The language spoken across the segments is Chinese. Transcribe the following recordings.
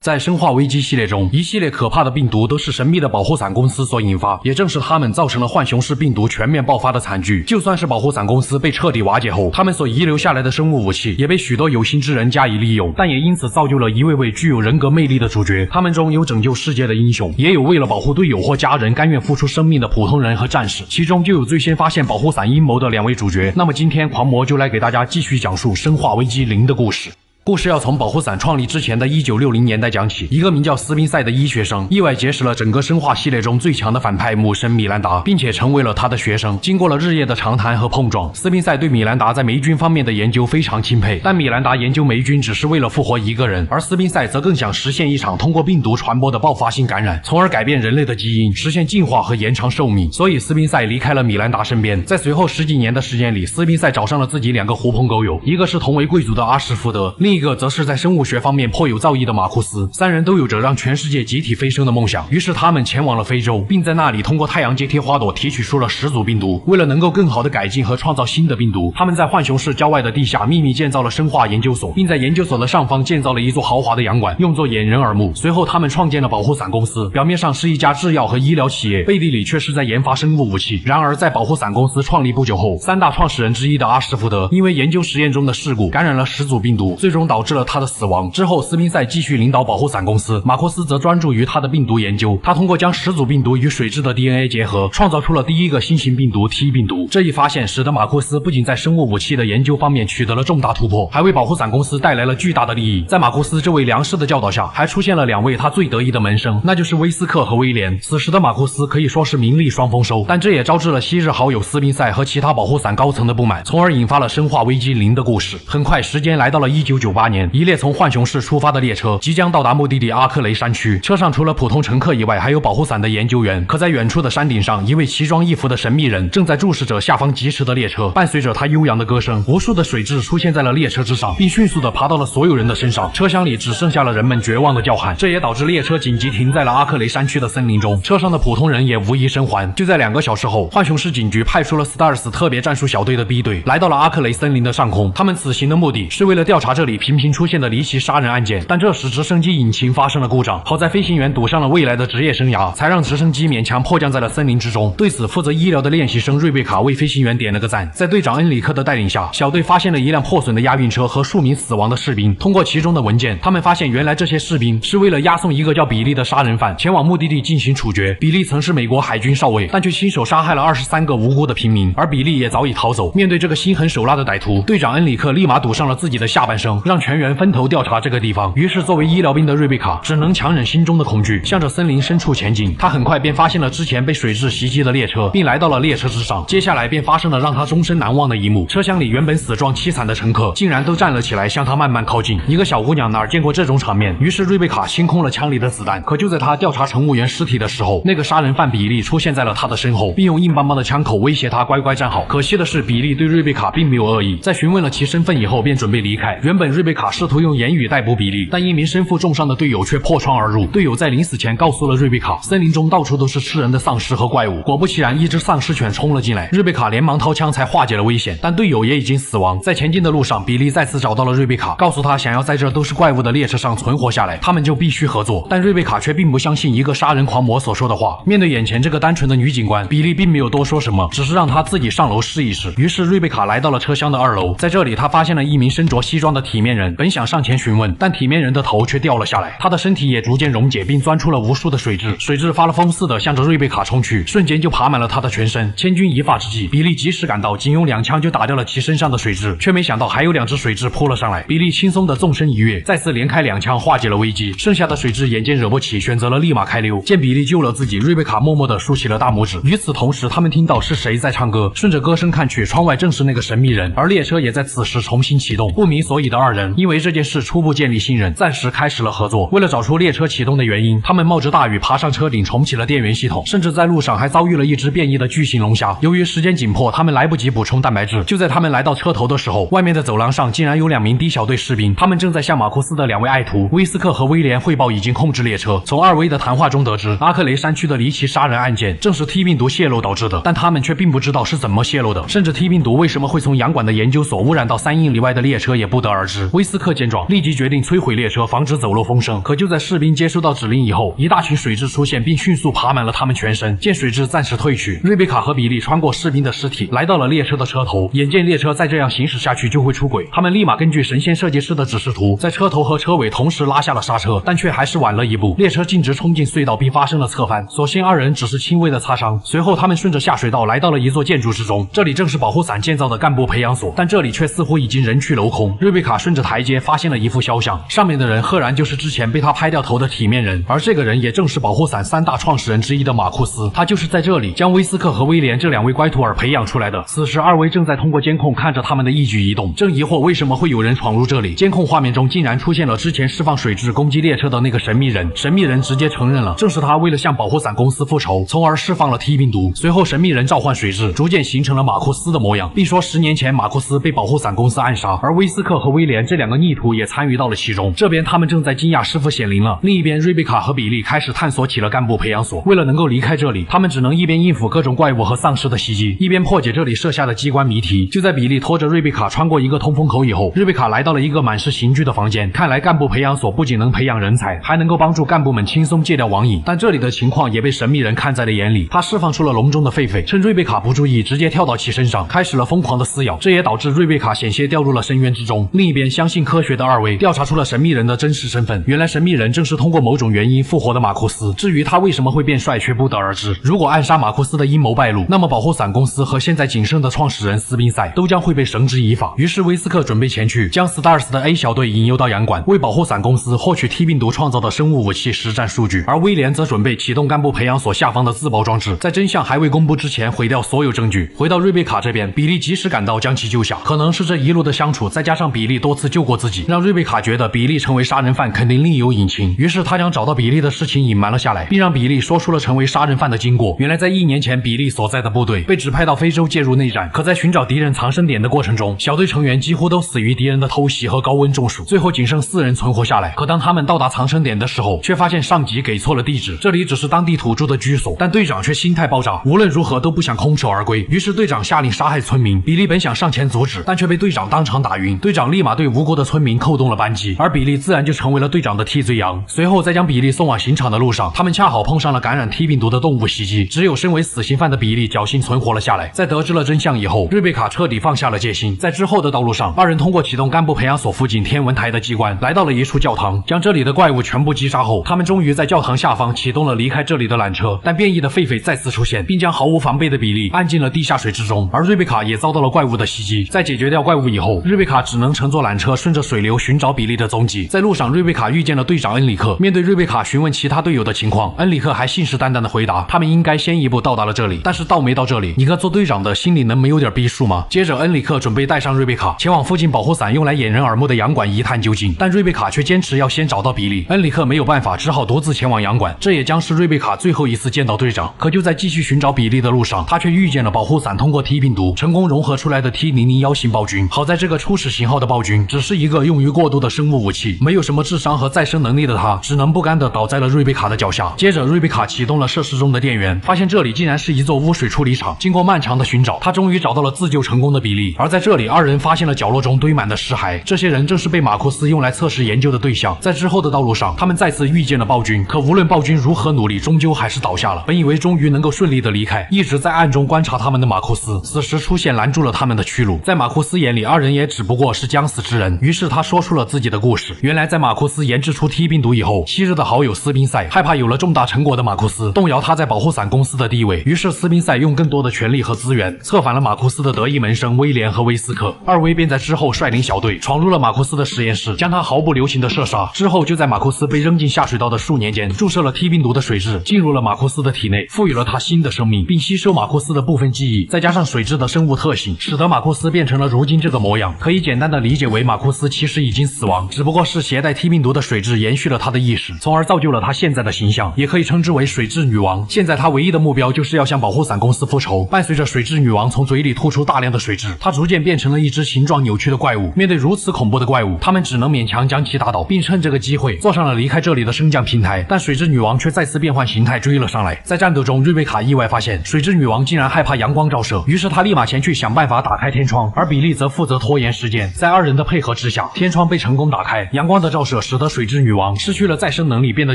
在《生化危机》系列中，一系列可怕的病毒都是神秘的保护伞公司所引发，也正是他们造成了浣熊氏病毒全面爆发的惨剧。就算是保护伞公司被彻底瓦解后，他们所遗留下来的生物武器也被许多有心之人加以利用，但也因此造就了一位位具有人格魅力的主角。他们中有拯救世界的英雄，也有为了保护队友或家人甘愿付出生命的普通人和战士，其中就有最先发现保护伞阴谋的2位主角。那么今天狂魔就来给大家继续讲述《生化危机0》的故事。故事要从保护伞创立之前的1960年代讲起。一个名叫斯宾塞的医学生意外结识了整个生化系列中最强的反派母神米兰达，并且成为了他的学生。经过了日夜的长谈和碰撞，斯宾塞对米兰达在霉菌方面的研究非常钦佩。但米兰达研究霉菌只是为了复活一个人，而斯宾塞则更想实现一场通过病毒传播的爆发性感染，从而改变人类的基因，实现进化和延长寿命。所以斯宾塞离开了米兰达身边。在随后10几年的时间里，斯宾塞找上了自己2个狐朋狗友，一个是同为贵族的阿什福德，另一个则是在生物学方面颇有造诣的马库斯。3人都有着让全世界集体飞升的梦想，于是他们前往了非洲，并在那里通过太阳阶梯花朵提取出了10组病毒。为了能够更好的改进和创造新的病毒，他们在浣熊市郊外的地下秘密建造了生化研究所，并在研究所的上方建造了一座豪华的洋馆，用作掩人耳目。随后他们创建了保护伞公司，表面上是一家制药和医疗企业，背地里却是在研发生物武器。然而在保护伞公司创立不久后，3大创始人之一的阿什福德因为研究实验中的事故感染了10组病毒，最终导致了他的死亡。之后斯宾塞继续领导保护伞公司，马库斯则专注于他的病毒研究。他通过将10组病毒与水质的 DNA 结合，创造出了第一个新型病毒 T 病毒。这一发现使得马库斯不仅在生物武器的研究方面取得了重大突破，还为保护伞公司带来了巨大的利益。在马库斯这位良师的教导下，还出现了2位他最得意的门生，那就是威斯克和威廉。此时的马库斯可以说是名利双丰收，但这也招致了昔日好友斯宾塞和其他保护伞高层的不满，从而引发了生化危机0的故事。很快时间来到了1998年，一列从浣熊市出发的列车即将到达目的地阿克雷山区，车上除了普通乘客以外，还有保护伞的研究员。可在远处的山顶上，一位奇装异服的神秘人正在注视着下方疾驰的列车，伴随着他悠扬的歌声，无数的水蛭出现在了列车之上，并迅速地爬到了所有人的身上。车厢里只剩下了人们绝望的叫喊，这也导致列车紧急停在了阿克雷山区的森林中，车上的普通人也无一生还。就在2个小时后，浣熊市警局派出了 Stars 特别战术小队的 B 队来到了阿克雷森林的上空，他们此行的目的是为了调查这里频频出现的离奇杀人案件。但这时直升机引擎发生了故障，好在飞行员赌上了未来的职业生涯，才让直升机勉强迫降在了森林之中。对此负责医疗的练习生瑞贝卡为飞行员点了个赞。在队长恩里克的带领下，小队发现了一辆破损的押运车和数名死亡的士兵。通过其中的文件，他们发现原来这些士兵是为了押送一个叫比利的杀人犯前往目的地进行处决。比利曾是美国海军少尉，但却亲手杀害了23个无辜的平民，而比利也早已逃走。面对这个心狠手辣的歹徒，队长恩里克立马赌上了自己的下半生，让全员分头调查这个地方。于是作为医疗兵的瑞贝卡只能强忍心中的恐惧，向着森林深处前进。他很快便发现了之前被水蛭袭击的列车，并来到了列车之上。接下来便发生了让他终身难忘的一幕，车厢里原本死状凄惨的乘客竟然都站了起来，向他慢慢靠近。一个小姑娘哪儿见过这种场面，于是瑞贝卡清空了枪里的子弹。可就在他调查乘务员尸体的时候，那个杀人犯比利出现在了他的身后，并用硬邦邦的枪口威胁他乖乖站好。可惜的是，比利对瑞贝卡并没有恶意，在询问了其身份以后便准备离开。原本瑞贝卡试图用言语逮捕比利，但一名身负重伤的队友却破窗而入。队友在临死前告诉了瑞贝卡，森林中到处都是吃人的丧尸和怪物。果不其然，一只丧尸犬冲了进来，瑞贝卡连忙掏枪才化解了危险，但队友也已经死亡。在前进的路上，比利再次找到了瑞贝卡，告诉他想要在这都是怪物的列车上存活下来，他们就必须合作。但瑞贝卡却并不相信一个杀人狂魔所说的话。面对眼前这个单纯的女警官，比利并没有多说什么，只是让她自己上楼试一试。于是瑞贝卡来到了车厢的2楼，在这里他发现了一名身着西装的体面人，本想上前询问，但体面人的头却掉了下来，他的身体也逐渐溶解，并钻出了无数的水蛭。水蛭发了疯似的向着瑞贝卡冲去，瞬间就爬满了他的全身。千钧一发之际，比利及时赶到，仅用2枪就打掉了其身上的水蛭，却没想到还有2只水蛭扑了上来。比利轻松的纵身一跃，再次连开2枪化解了危机。剩下的水蛭眼见惹不起，选择了立马开溜。见比利救了自己，瑞贝卡默默的竖起了大拇指。与此同时，他们听到是谁在唱歌，顺着歌声看去，窗外正是那个神秘人，而列车也在此时重新启动。不明所以的2人因为这件事初步建立信任，暂时开始了合作。为了找出列车启动的原因，他们冒着大雨爬上车顶重启了电源系统，甚至在路上还遭遇了一只变异的巨型龙虾。由于时间紧迫，他们来不及补充蛋白质。就在他们来到车头的时候，外面的走廊上竟然有2名低小队士兵，他们正在向马库斯的2位爱徒威斯克和威廉汇报已经控制列车。从2位的谈话中得知，阿克雷山区的离奇杀人案件正是 T 病毒泄露导致的，但他们却并不知道是怎么泄露的，甚至 T 病毒为什么会从洋馆的研究所污染到3英里外的列车也不得而知。威斯克见状，立即决定摧毁列车，防止走漏风声。可就在士兵接收到指令以后，一大群水蛭出现，并迅速爬满了他们全身。见水蛭暂时退去，瑞贝卡和比利穿过士兵的尸体，来到了列车的车头。眼见列车再这样行驶下去就会出轨，他们立马根据神仙设计师的指示图，在车头和车尾同时拉下了刹车，但却还是晚了一步。列车径直冲进隧道，并发生了侧翻。所幸二人只是轻微的擦伤。随后他们顺着下水道来到了一座建筑之中，这里正是保护伞建造的干部培养所，但这里却似乎已经人去楼空。瑞贝卡顺着台阶发现了一幅肖像，上面的人赫然就是之前被他拍掉头的体面人，而这个人也正是保护伞3大创始人之一的马库斯。他就是在这里将威斯克和威廉这2位乖徒儿培养出来的。此时二位正在通过监控看着他们的一举一动，正疑惑为什么会有人闯入这里。监控画面中竟然出现了之前释放水蛭攻击列车的那个神秘人，神秘人直接承认了，正是他为了向保护伞公司复仇，从而释放了 T 病毒。随后神秘人召唤水蛭，逐渐形成了马库斯的模样，并说10年前马库斯被保护伞公司暗杀，而威斯克和威廉这2个逆徒也参与到了其中。这边他们正在惊讶师傅显灵了，另一边瑞贝卡和比利开始探索起了干部培养所。为了能够离开这里，他们只能一边应付各种怪物和丧尸的袭击，一边破解这里设下的机关谜题。就在比利拖着瑞贝卡穿过一个通风口以后，瑞贝卡来到了一个满是刑具的房间。看来干部培养所不仅能培养人才，还能够帮助干部们轻松戒掉网瘾。但这里的情况也被神秘人看在了眼里，他释放出了笼中的狒狒，趁瑞贝卡不注意，直接跳到其身上，开始了疯狂的撕咬。这也导致瑞贝卡险些掉入了深渊之中。另一边，相信科学的二位调查出了神秘人的真实身份，原来神秘人正是通过某种原因复活的马库斯。至于他为什么会变帅，却不得而知。如果暗杀马库斯的阴谋败露，那么保护伞公司和现在仅剩的创始人斯宾塞都将会被绳之以法。于是威斯克准备前去将 Stars 的 A 小队引诱到洋馆，为保护伞公司获取 T 病毒创造的生物武器实战数据。而威廉则准备启动干部培养所下方的自爆装置，在真相还未公布之前毁掉所有证据。回到瑞贝卡这边，比利及时赶到将其救下。可能是这一路的相处，再加上比利多次救过自己，让瑞贝卡觉得比利成为杀人犯肯定另有隐情。于是他将找到比利的事情隐瞒了下来，并让比利说出了成为杀人犯的经过。原来在1年前，比利所在的部队被指派到非洲介入内战，可在寻找敌人藏身点的过程中，小队成员几乎都死于敌人的偷袭和高温中暑，最后仅剩4人存活下来。可当他们到达藏身点的时候，却发现上级给错了地址，这里只是当地土著的居所。但队长却心态爆炸，无论如何都不想空手而归。于是队长下令杀害村民，比利本想上前阻止，但却被队长当场打晕。队长立马对无辜的村民扣动了扳机，而比利自然就成为了队长的替罪羊。随后在将比利送往刑场的路上，他们恰好碰上了感染 T 病毒的动物袭击，只有身为死刑犯的比利侥幸存活了下来。在得知了真相以后，瑞贝卡彻底放下了戒心。在之后的道路上，二人通过启动干部培养所附近天文台的机关，来到了一处教堂，将这里的怪物全部击杀后，他们终于在教堂下方启动了离开这里的缆车。但变异的狒狒再次出现，并将毫无防备的比利按进了地下水之中，而瑞贝卡也遭到了怪物的袭击。在解决掉怪物以后，瑞贝卡只能乘坐缆车顺着水流寻找比利的踪迹。在路上，瑞贝卡遇见了队长恩里克。面对瑞贝卡询问其他队友的情况，恩里克还信誓旦旦的回答，他们应该先一步到达了这里。但是到没到这里，你个做队长的心里能没有点逼数吗？接着恩里克准备带上瑞贝卡前往附近保护伞用来掩人耳目的洋馆一探究竟，但瑞贝卡却坚持要先找到比利。恩里克没有办法，只好独自前往洋馆。这也将是瑞贝卡最后一次见到队长。可就在继续寻找比利的路上，他却遇见了保护伞通过 T 病毒成功融合出来的 T001型暴君。好在这个初始型号的暴君只是一个用于过渡的生物武器，没有什么智商和再生能力的他，只能不甘地倒在了瑞贝卡的脚下。接着瑞贝卡启动了设施中的电源，发现这里竟然是一座污水处理厂。经过漫长的寻找，他终于找到了自救成功的比利。而在这里，二人发现了角落中堆满的尸骸，这些人正是被马库斯用来测试研究的对象。在之后的道路上，他们再次遇见了暴君，可无论暴君如何努力，终究还是倒下了。本以为终于能够顺利的离开，一直在暗中观察他们的马库斯此时出现，拦住了他们的去路。在马库斯眼里，二人也只不过是将死之人，于是他说出了自己的故事。原来在马库斯研制出 T 病毒以后，昔日的好友斯宾塞害怕有了重大成果的马库斯动摇他在保护伞公司的地位，于是斯宾塞用更多的权力和资源策反了马库斯的得意门生威廉和威斯克。二位便在之后率领小队闯入了马库斯的实验室，将他毫不留情的射杀。之后就在马库斯被扔进下水道的数年间，注射了 T 病毒的水蛭进入了马库斯的体内，赋予了他新的生命，并吸收马库斯的部分记忆，再加上水蛭的生物特性，使得马库斯变成了如今这个模样。可以简单的理解为马库斯其实已经死亡，只不过是携带 T 病毒的水蛭延续了他的意识，从而造就了他现在的形象，也可以称之为水蛭女王。现在他唯一的目标就是要向保护伞公司复仇。伴随着水蛭女王从嘴里吐出大量的水蛭，她逐渐变成了一只形状扭曲的怪物。面对如此恐怖的怪物，他们只能勉强将其打倒，并趁这个机会坐上了离开这里的升降平台。但水蛭女王却再次变换形态追了上来。在战斗中，瑞贝卡意外发现水蛭女王竟然害怕阳光照射，于是他立马前去想办法打开天窗，而比利则负责拖延时间。在二人的配合之下，天窗被成功打开，阳光的照射使得水之女王失去了再生能力，变得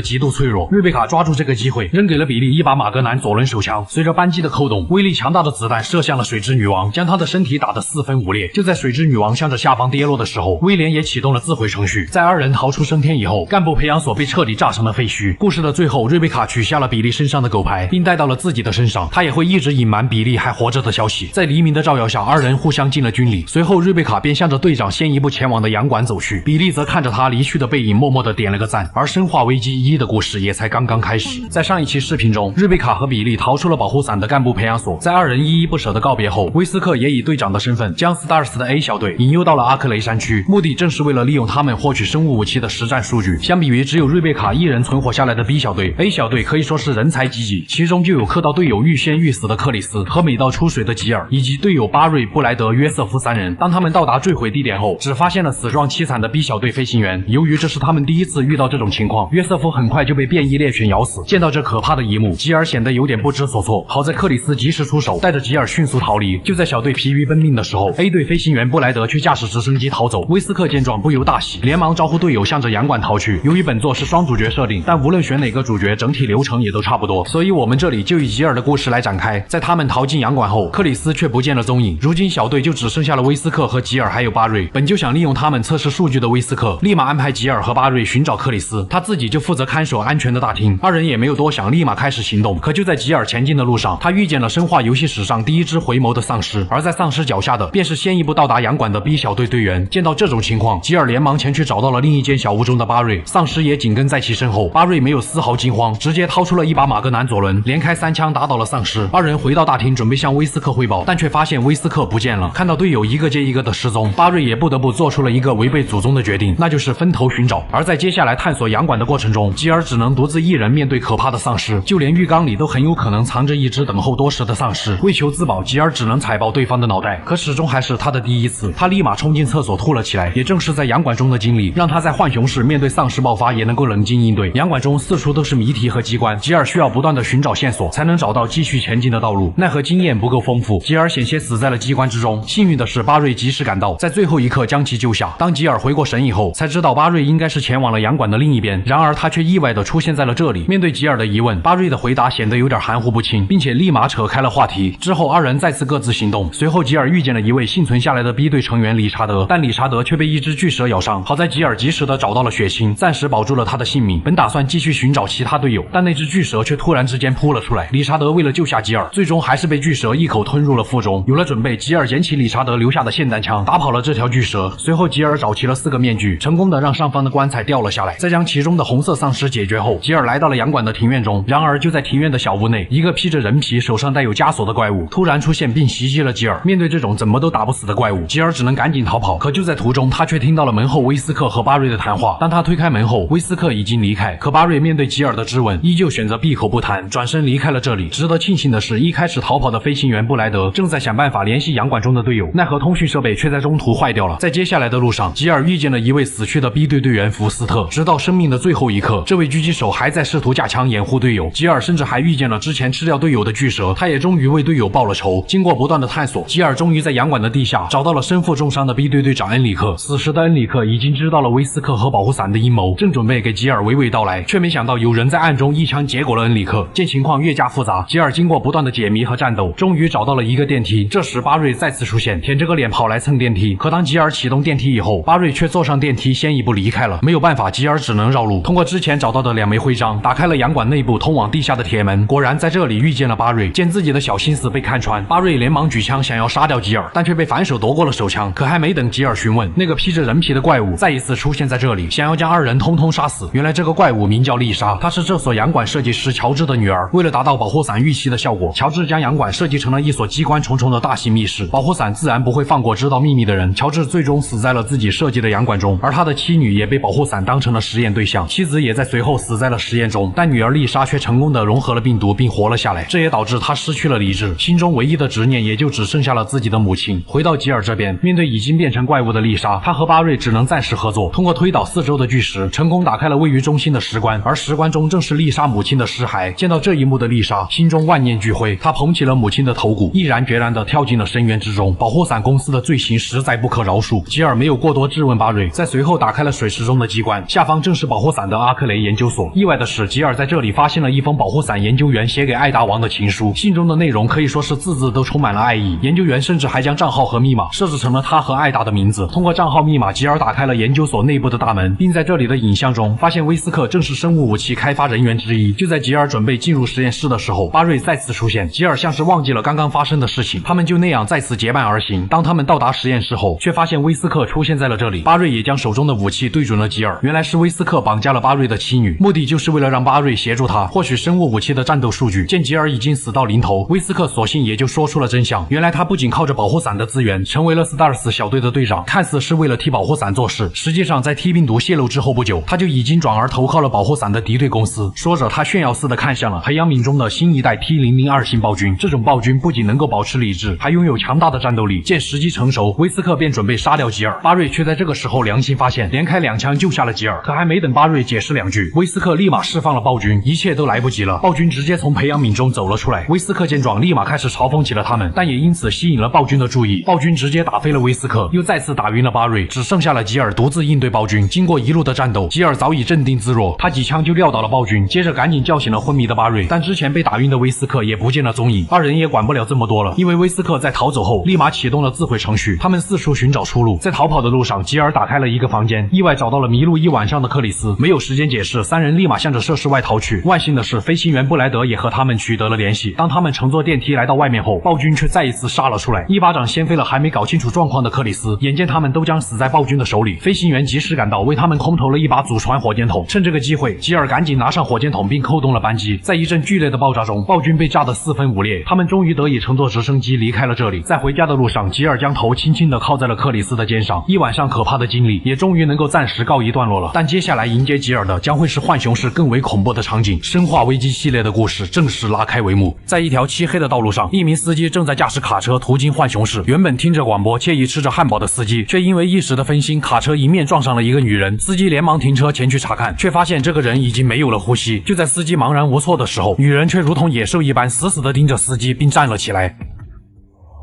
极度脆弱。瑞贝卡抓住这个机会，扔给了比利一把马格南左轮手枪，随着扳机的扣动，威力强大的子弹射向了水之女王，将她的身体打得四分五裂。就在水之女王向着下方跌落的时候，威廉也启动了自毁程序。在二人逃出升天以后，干部培养所被彻底炸成了废墟。故事的最后，瑞贝卡取下了比利身上的狗牌，并带到了自己的身上，他也会一直隐瞒比利还活着的消息。在黎明的照耀下，二人互相进了军礼。随后，瑞贝卡便向着队长先一步前往的洋馆走去，比利则看着他离去的背影，默默地点了个赞。而生化危机1的故事也才刚刚开始。在上一期视频中，瑞贝卡和比利逃出了保护伞的干部培养所，在二人依依不舍的告别后，威斯克也以队长的身份将 Stars 的 A 小队引诱到了阿克雷山区，目的正是为了利用他们获取生物武器的实战数据。相比于只有瑞贝卡一人存活下来的 B 小队， A 小队可以说是人才济济，其中就有克到队友欲仙欲死的克里斯和美到出水的吉尔，以及队友巴瑞、布莱德、约瑟夫三人。当他们到达坠毁地点后，只发现了死状凄惨的 B 小队飞行员。由于这是他们第一次遇到这种情况，约瑟夫很快就被变异猎犬咬死。见到这可怕的一幕，吉尔显得有点不知所措。好在克里斯及时出手，带着吉尔迅速逃离。就在小队疲于奔命的时候， A 队飞行员布莱德却驾驶直升机逃走。威斯克见状不由大喜，连忙招呼队友向着洋馆逃去。由于本作是双主角设定，但无论选哪个主角，整体流程也都差不多，所以我们这里就以吉尔的故事来展开。在他们逃进洋馆后，克里斯却不见了踪影。如今小队就只剩下了威斯克和吉尔还有巴瑞。本就想利用他们测试数据的威斯克，立马安排吉尔和巴瑞寻找克里斯，他自己就负责看守安全的大厅。二人也没有多想，立马开始行动。可就在吉尔前进的路上，他遇见了生化游戏史上第一只回眸的丧尸，而在丧尸脚下的便是先一步到达洋馆的 B 小队队员。见到这种情况，吉尔连忙前去找到了另一间小屋中的巴瑞，丧尸也紧跟在其身后。巴瑞没有丝毫惊慌，直接掏出了一把马格南左轮，连开3枪打倒了丧尸。二人回到大厅准备向威斯克汇报，但却发现威斯克不见了。看到队友一个接一个的失踪，巴瑞也不得不做出了一个违背祖宗的决定，那就是分头寻找。而在接下来探索洋馆的过程中，吉尔只能独自一人面对可怕的丧尸，就连浴缸里都很有可能藏着一只等候多时的丧尸。为求自保，吉尔只能踩爆对方的脑袋，可始终还是他的第一次。他立马冲进厕所吐了起来。也正是在洋馆中的经历，让他在浣熊市面对丧尸爆发也能够冷静应对。洋馆中四处都是谜题和机关，吉尔需要不断的寻找线索，才能找到继续前进的道路。奈何经验不够丰富，吉尔险些死在了机关之中。幸运的是，巴瑞及时赶到，在最后一刻将其救下。当吉尔回过神以后，才知道巴瑞应该是前往了洋馆的另一边，然而他却意外的出现在了这里。面对吉尔的疑问，巴瑞的回答显得有点含糊不清，并且立马扯开了话题。之后二人再次各自行动。随后吉尔遇见了一位幸存下来的 B 队成员理查德，但理查德却被一只巨蛇咬伤。好在吉尔及时的找到了血清，暂时保住了他的性命。本打算继续寻找其他队友，但那只巨蛇却突然之间扑了出来。理查德为了救下吉尔，最终还是被巨蛇一口吞入了腹中。有了准备，吉尔捡起理查德留下的霰弹枪，打跑了这条巨蛇。随后吉尔找齐了4个面具，成功的让上方的棺材掉了下来。在将其中的红色丧尸解决后，吉尔来到了洋馆的庭院中。然而就在庭院的小屋内，一个披着人皮、手上带有枷锁的怪物突然出现，并袭击了吉尔。面对这种怎么都打不死的怪物，吉尔只能赶紧逃跑。可就在途中，他却听到了门后威斯克和巴瑞的谈话。当他推开门后，威斯克已经离开，可巴瑞面对吉尔的质问，依旧选择闭口不谈，转身离开了这里。值得庆幸的是，一开始逃跑的飞行员布莱德正在想办法联系洋馆中的队友，奈何通讯设备却在中途坏掉了。在接下来的路上，吉尔遇见了一位死去的 B 队队员福斯特，直到生命的最后一刻，这位狙击手还在试图架枪掩护队友。吉尔甚至还遇见了之前吃掉队友的巨蛇，他也终于为队友报了仇。经过不断的探索，吉尔终于在洋馆的地下找到了身负重伤的 B 队队长恩里克。此时的恩里克已经知道了威斯克和保护伞的阴谋，正准备给吉尔娓娓道来，却没想到有人在暗中一枪结果了恩里克。见情况越加复杂，吉尔经过不断的解谜和战斗，终于找到了一个电梯。这时巴瑞再次出现，舔着个脸跑来蹭电梯。可当吉尔启动电梯以后，巴瑞却坐上电梯先一步离开了。没有办法，吉尔只能绕路，通过之前找到的2枚徽章，打开了洋馆内部通往地下的铁门。果然在这里遇见了巴瑞。见自己的小心思被看穿，巴瑞连忙举枪想要杀掉吉尔，但却被反手夺过了手枪。可还没等吉尔询问，那个披着人皮的怪物再一次出现在这里，想要将二人通通杀死。原来这个怪物名叫丽莎，她是这所洋馆设计师乔治的女儿。为了达到保护伞预期的效果，乔治将洋馆设计成了一所机关重重的大型密室。保护伞自然不会放过知道秘密的人，乔治最终死在了自己设计的洋馆中，而他的妻女也被保护伞当成了实验对象，妻子也在随后死在了实验中。但女儿丽莎却成功的融合了病毒并活了下来，这也导致她失去了理智，心中唯一的执念也就只剩下了自己的母亲。回到吉尔这边，面对已经变成怪物的丽莎，他和巴瑞只能暂时合作，通过推倒4周的巨石，成功打开了位于中心的石棺，而石棺中正是丽莎母亲的尸骸。见到这一幕的丽莎心中万念俱灰，她捧起了母亲的头骨，毅然决然地跳进了深渊之中。保护伞公司的罪行实在不可饶恕。吉尔没有过多质问巴瑞，在随后打开了水池中的机关，下方正是保护伞的阿克雷研究所。意外的是，吉尔在这里发现了一封保护伞研究员写给艾达王的情书，信中的内容可以说是字字都充满了爱意。研究员甚至还将账号和密码设置成了他和艾达的名字。通过账号密码，吉尔打开了研究所内部的大门，并在这里的影像中发现威斯克正是生物武器开发人员之一。就在吉尔准备进入实验室的时候，巴瑞再次出现。吉尔像是忘记了刚刚发生的事情，他们就那样再次结伴而行。当他们到达实验室后，却发现威斯克出现在了这里。巴瑞也将手中的武器对准了吉尔，原来是威斯克绑架了巴瑞的妻女，目的就是为了让巴瑞协助他获取生物武器的战斗数据。见吉尔已经死到临头，威斯克索性也就说出了真相。原来他不仅靠着保护伞的资源成为了 Stars 小队的队长，看似是为了替保护伞做事，实际上在 T 病毒泄露之后不久，他就已经转而投靠了保护伞的敌对公司。说着，他炫耀似的看向了培养皿中的新一代 T002 型暴君。这种暴君不仅能够保持理智，还拥有强大的战斗力。见时机成熟，威斯克便准备杀掉吉尔。巴瑞却在这个时候良心发现，连开2枪救下了吉尔。可还没等巴瑞解释2句，威斯克立马释放了暴君，一切都来不及了。暴君直接从培养皿中走了出来。威斯克见状，立马开始嘲讽起了他们，但也因此吸引了暴君的注意。暴君直接打飞了威斯克，又再次打晕了巴瑞，只剩下了吉尔独自应对暴君。经过一路的战斗，吉尔早已镇定自若，他几枪就撂倒了暴君，接着赶紧叫醒了昏迷的巴瑞。但之前被打晕的威斯克也不见了踪影。二人也管不了这么多了，因为威斯克在逃走后立马启动了自毁程序。他们四处寻找出路，在逃跑的路上，吉尔打开了一个房间，意外找到了迷路一晚上的克里斯。没有时间解释，三人立马向着设施外逃去。万幸的是，飞行员布莱德也和他们取得了联系。当他们乘坐电梯来到外面后，暴君却再一次杀了出来，一巴掌掀飞了还没搞清楚状况的克里斯。眼见他们都将死在暴君的手里，飞行员及时赶到，为他们空投了一把祖传火箭筒。趁这个机会，吉尔赶紧拿上火箭筒并扣动了扳机。在一阵剧烈的爆炸中，暴君被炸得4分5裂。他们终于得以乘坐直升机离开了这里。在回家的路上，吉尔将头轻轻地靠在了克里斯的肩上。一晚上可怕的经历也终于能够暂时告一段落了。但接下来迎接吉尔的将会是浣熊市更为恐怖的场景。生化危机系列的故事正式拉开帷幕。在一条漆黑的道路上，一名司机正在驾驶卡车途经浣熊市。原本听着广播惬意吃着汉堡的司机，却因为一时的分心，卡车迎面撞上了一个女人。司机连忙停车前去查看，却发现这个人已经没有了呼吸。就在司机茫然无措的时候，女人却如同野兽一般死死地盯着司机并站了起来。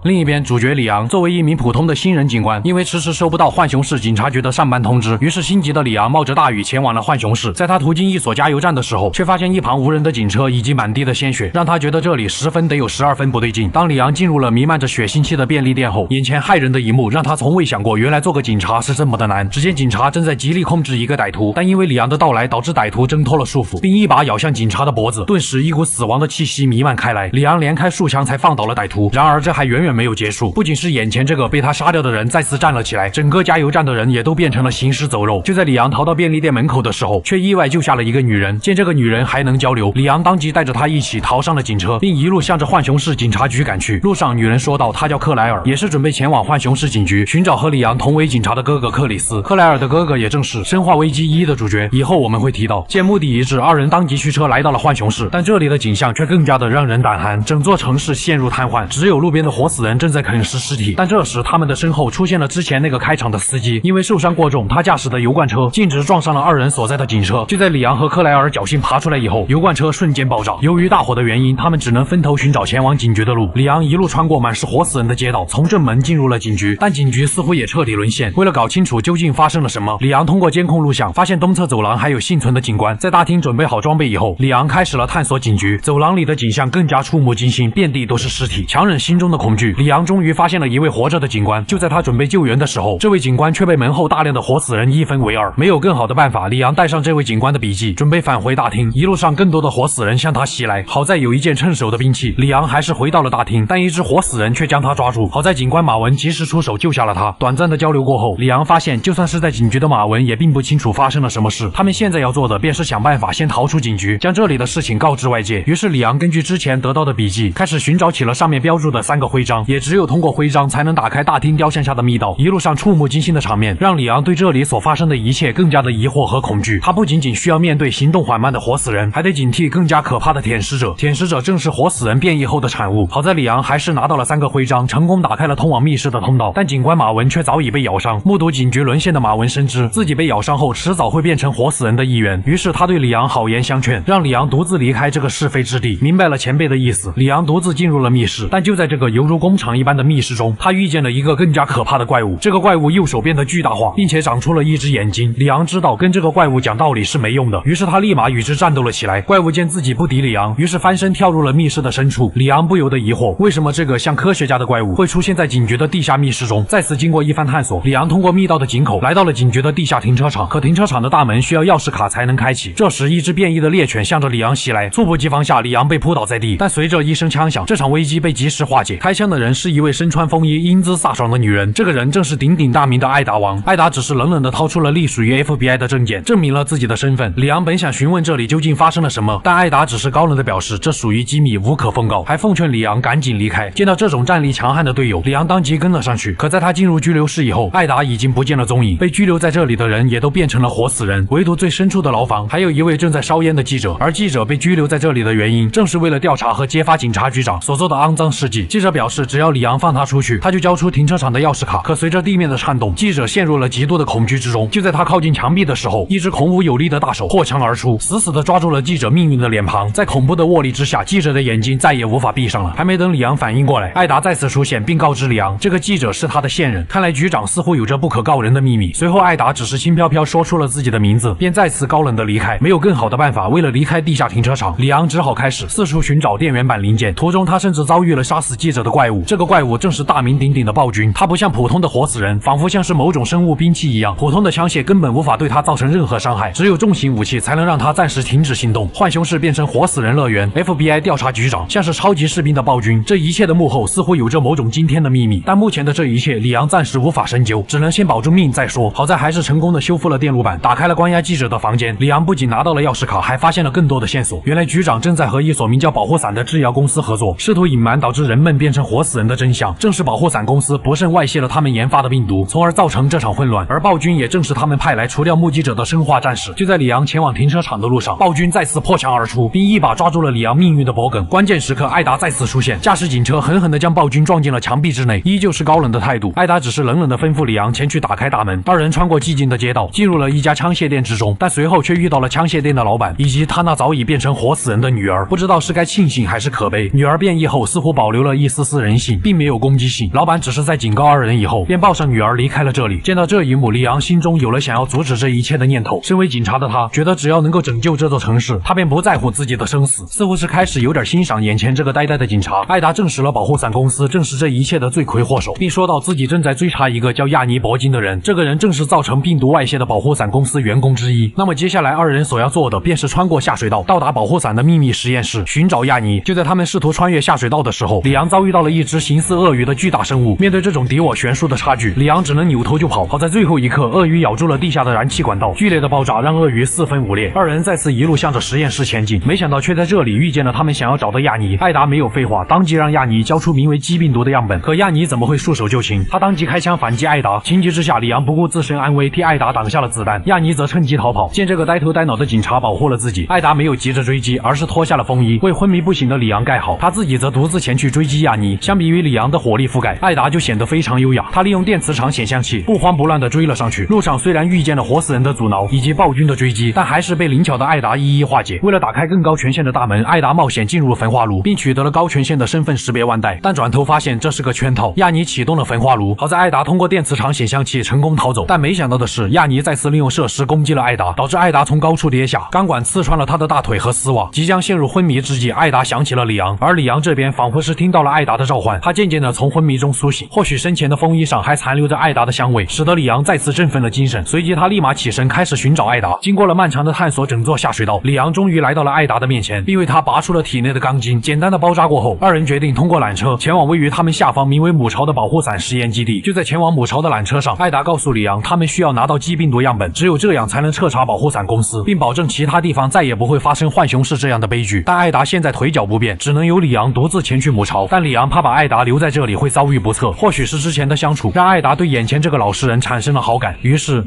另一边，主角里昂作为一名普通的新人警官，因为迟迟收不到浣熊市警察局的上班通知，于是心急的里昂冒着大雨前往了浣熊市。在他途经一所加油站的时候，却发现一旁无人的警车以及满地的鲜血，让他觉得这里10分得有12分不对劲。当里昂进入了弥漫着血腥气的便利店后，眼前骇人的一幕让他从未想过，原来做个警察是这么的难。只见警察正在极力控制一个歹徒，但因为里昂的到来，导致歹徒挣脱了束缚，并一把咬向警察的脖子，顿时一股死亡的气息弥漫开来。里昂连开数枪才放倒了歹徒。然而这还远远没有结束，不仅是眼前这个被他杀掉的人再次站了起来，整个加油站的人也都变成了行尸走肉。就在里昂逃到便利店门口的时候，却意外救下了一个女人。见这个女人还能交流，里昂当即带着她一起逃上了警车，并一路向着浣熊市警察局赶去。路上，女人说道，她叫克莱尔，也是准备前往浣熊市警局寻找和里昂同为警察的哥哥克里斯。克莱尔的哥哥也正是《生化危机1》的主角，以后我们会提到。见目的一致，二人当即驱车来到了浣熊市，但这里的景象却更加的让人胆寒，整座城市陷入瘫痪，只有路边的活死人正在啃食尸体。但这时他们的身后出现了之前那个开场的司机，因为受伤过重，他驾驶的油罐车径直撞上了二人所在的警车。就在里昂和克莱尔侥幸爬出来以后，油罐车瞬间爆炸。由于大火的原因，他们只能分头寻找前往警局的路。里昂一路穿过满是活死人的街道，从正门进入了警局，但警局似乎也彻底沦陷。为了搞清楚究竟发生了什么，里昂通过监控录像发现东侧走廊还有幸存的警官。在大厅准备好装备以后，里昂开始了探索警局。走廊里的景象更加触目惊心，遍地都是尸体。强忍心中的恐惧，里昂终于发现了一位活着的警官。就在他准备救援的时候，这位警官却被门后大量的活死人一分为二。没有更好的办法，里昂带上这位警官的笔记，准备返回大厅。一路上更多的活死人向他袭来，好在有一件趁手的兵器，里昂还是回到了大厅，但一只活死人却将他抓住。好在警官马文及时出手救下了他。短暂的交流过后，里昂发现就算是在警局的马文也并不清楚发生了什么事。他们现在要做的便是想办法先逃出警局，将这里的事情告知外界。于是里昂根据之前得到的笔记，开始寻找起了上面标注的3个徽章，也只有通过徽章才能打开大厅雕像下的密道。一路上触目惊心的场面让里昂对这里所发生的一切更加的疑惑和恐惧。他不仅仅需要面对行动缓慢的活死人，还得警惕更加可怕的舔食者。舔食者正是活死人变异后的产物。好在里昂还是拿到了3个徽章，成功打开了通往密室的通道。但警官马文却早已被咬伤。目睹警局沦陷的马文深知自己被咬伤后迟早会变成活死人的一员，于是他对里昂好言相劝，让里昂独自离开这个是非之地。明白了前辈的意思，里昂独自进入了密室。但就在这个犹如公工厂一般的密室中，他遇见了一个更加可怕的怪物。这个怪物右手变得巨大化，并且长出了一只眼睛。里昂知道跟这个怪物讲道理是没用的，于是他立马与之战斗了起来。怪物见自己不敌里昂，于是翻身跳入了密室的深处。里昂不由得疑惑，为什么这个像科学家的怪物会出现在警局的地下密室中？再次经过一番探索，里昂通过密道的井口来到了警局的地下停车场。可停车场的大门需要钥匙卡才能开启。这时，一只变异的猎犬向着里昂袭来，猝不及防下，里昂被扑倒在地。但随着一声枪响，这场危机被及时化解。开枪的人是一位身穿风衣、英姿飒爽的女人，这个人正是鼎鼎大名的艾达王。艾达只是冷冷地掏出了隶属于 FBI 的证件，证明了自己的身份。里昂本想询问这里究竟发生了什么，但艾达只是高冷地表示这属于机密，无可奉告，还奉劝里昂赶紧离开。见到这种战力强悍的队友，里昂当即跟了上去。可在他进入拘留室以后，艾达已经不见了踪影，被拘留在这里的人也都变成了活死人，唯独最深处的牢房还有一位正在烧烟的记者。而记者被拘留在这里的原因，正是为了调查和揭发警察局长所做的肮脏事迹。记者表示，只要里昂放他出去，他就交出停车场的钥匙卡。可随着地面的颤动，记者陷入了极度的恐惧之中。就在他靠近墙壁的时候，一只孔武有力的大手破墙而出，死死地抓住了记者命运的脸庞。在恐怖的握力之下，记者的眼睛再也无法闭上了。还没等里昂反应过来，艾达再次出现，并告知里昂，这个记者是他的线人。看来局长似乎有着不可告人的秘密。随后，艾达只是轻飘飘说出了自己的名字，便再次高冷地离开。没有更好的办法，为了离开地下停车场，里昂只好开始四处寻找电源板零件。途中，他甚至遭遇了杀死记者的怪物。这个怪物正是大名鼎鼎的暴君。他不像普通的活死人，仿佛像是某种生物兵器一样，普通的枪械根本无法对他造成任何伤害，只有重型武器才能让他暂时停止行动。浣熊市变成活死人乐园， FBI 调查局长像是超级士兵的暴君。这一切的幕后似乎有着某种惊天的秘密，但目前的这一切，里昂暂时无法深究，只能先保住命再说。好在还是成功的修复了电路板，打开了关押记者的房间。里昂不仅拿到了钥匙卡，还发现了更多的线索。原来局长正在和一所名叫保护伞的制药公司合作，试图隐瞒导致人们变成活死人的真相。正是保护伞公司不慎外泄了他们研发的病毒，从而造成这场混乱。而暴君也正是他们派来除掉目击者的生化战士。就在里昂前往停车场的路上，暴君再次破墙而出，并一把抓住了里昂命运的脖梗。关键时刻，艾达再次出现，驾驶警车狠狠地将暴君撞进了墙壁之内，依旧是高冷的态度。艾达只是冷冷地吩咐里昂前去打开大门。二人穿过寂静的街道，进入了一家枪械店之中，但随后却遇到了枪械店的老板以及他那早已变成活死人的女儿。不知道是该庆幸还是可悲，女儿变异后似乎保留了一丝丝人性，并没有攻击性。老板只是在警告二人以后，便抱上女儿离开了这里。见到这一幕，里昂心中有了想要阻止这一切的念头。身为警察的他，觉得只要能够拯救这座城市，他便不在乎自己的生死。似乎是开始有点欣赏眼前这个呆呆的警察。艾达证实了保护伞公司正是这一切的罪魁祸首，并说到自己正在追查一个叫亚尼伯金的人，这个人正是造成病毒外泄的保护伞公司员工之一。那么接下来二人所要做的便是穿过下水道，到达保护伞的秘密实验室，寻找亚尼。就在他们试图穿越下水道的时候，里昂遭遇到了一只形似鳄鱼的巨大生物。面对这种敌我悬殊的差距，里昂只能扭头就跑。好在最后一刻，鳄鱼咬住了地下的燃气管道，剧烈的爆炸让鳄鱼四分五裂。二人再次一路向着实验室前进，没想到却在这里遇见了他们想要找的亚尼。艾达没有废话，当即让亚尼交出名为鸡病毒的样本。可亚尼怎么会束手就擒？他当即开枪反击艾达。情急之下，里昂不顾自身安危，替艾达挡下了子弹。亚尼则趁机逃跑。见这个呆头呆脑的警察保护了自己，艾达没有急着追击，而是脱下了风衣，为昏迷不醒的里昂盖好。他自己则独自前去追击亚尼。相比于里昂的火力覆盖，艾达就显得非常优雅。他利用电磁场显像器，不慌不乱地追了上去。路上虽然遇见了活死人的阻挠以及暴君的追击，但还是被灵巧的艾达一一化解。为了打开更高权限的大门，艾达冒险进入焚化炉，并取得了高权限的身份识别腕带。但转头发现这是个圈套。亚尼启动了焚化炉，好在艾达通过电磁场显像器成功逃走。但没想到的是，亚尼再次利用设施攻击了艾达，导致艾达从高处跌下，钢管刺穿了他的大腿和丝袜。即将陷入昏迷之际，艾达想起了里昂，而里昂这边仿佛是听到了艾达的召唤，他渐渐地从昏迷中苏醒。或许生前的风衣上还残留着艾达的香味，使得里昂再次振奋了精神。随即他立马起身开始寻找艾达。经过了漫长的探索整座下水道，里昂终于来到了艾达的面前，并为他拔出了体内的钢筋。简单的包扎过后，二人决定通过缆车前往位于他们下方名为母巢的保护伞实验基地。就在前往母巢的缆车上，艾达告诉里昂，他们需要拿到鸡病毒样本，只有这样才能彻查保护伞公司，并保证其他地方再也不会发生浣熊市这样的悲剧。但艾达现在腿脚不便，只能由里昂独自前去母巢。但里昂怕把艾达留在这里会遭遇不测，或许是之前的相处让艾达对眼前这个老实人产生了好感，于是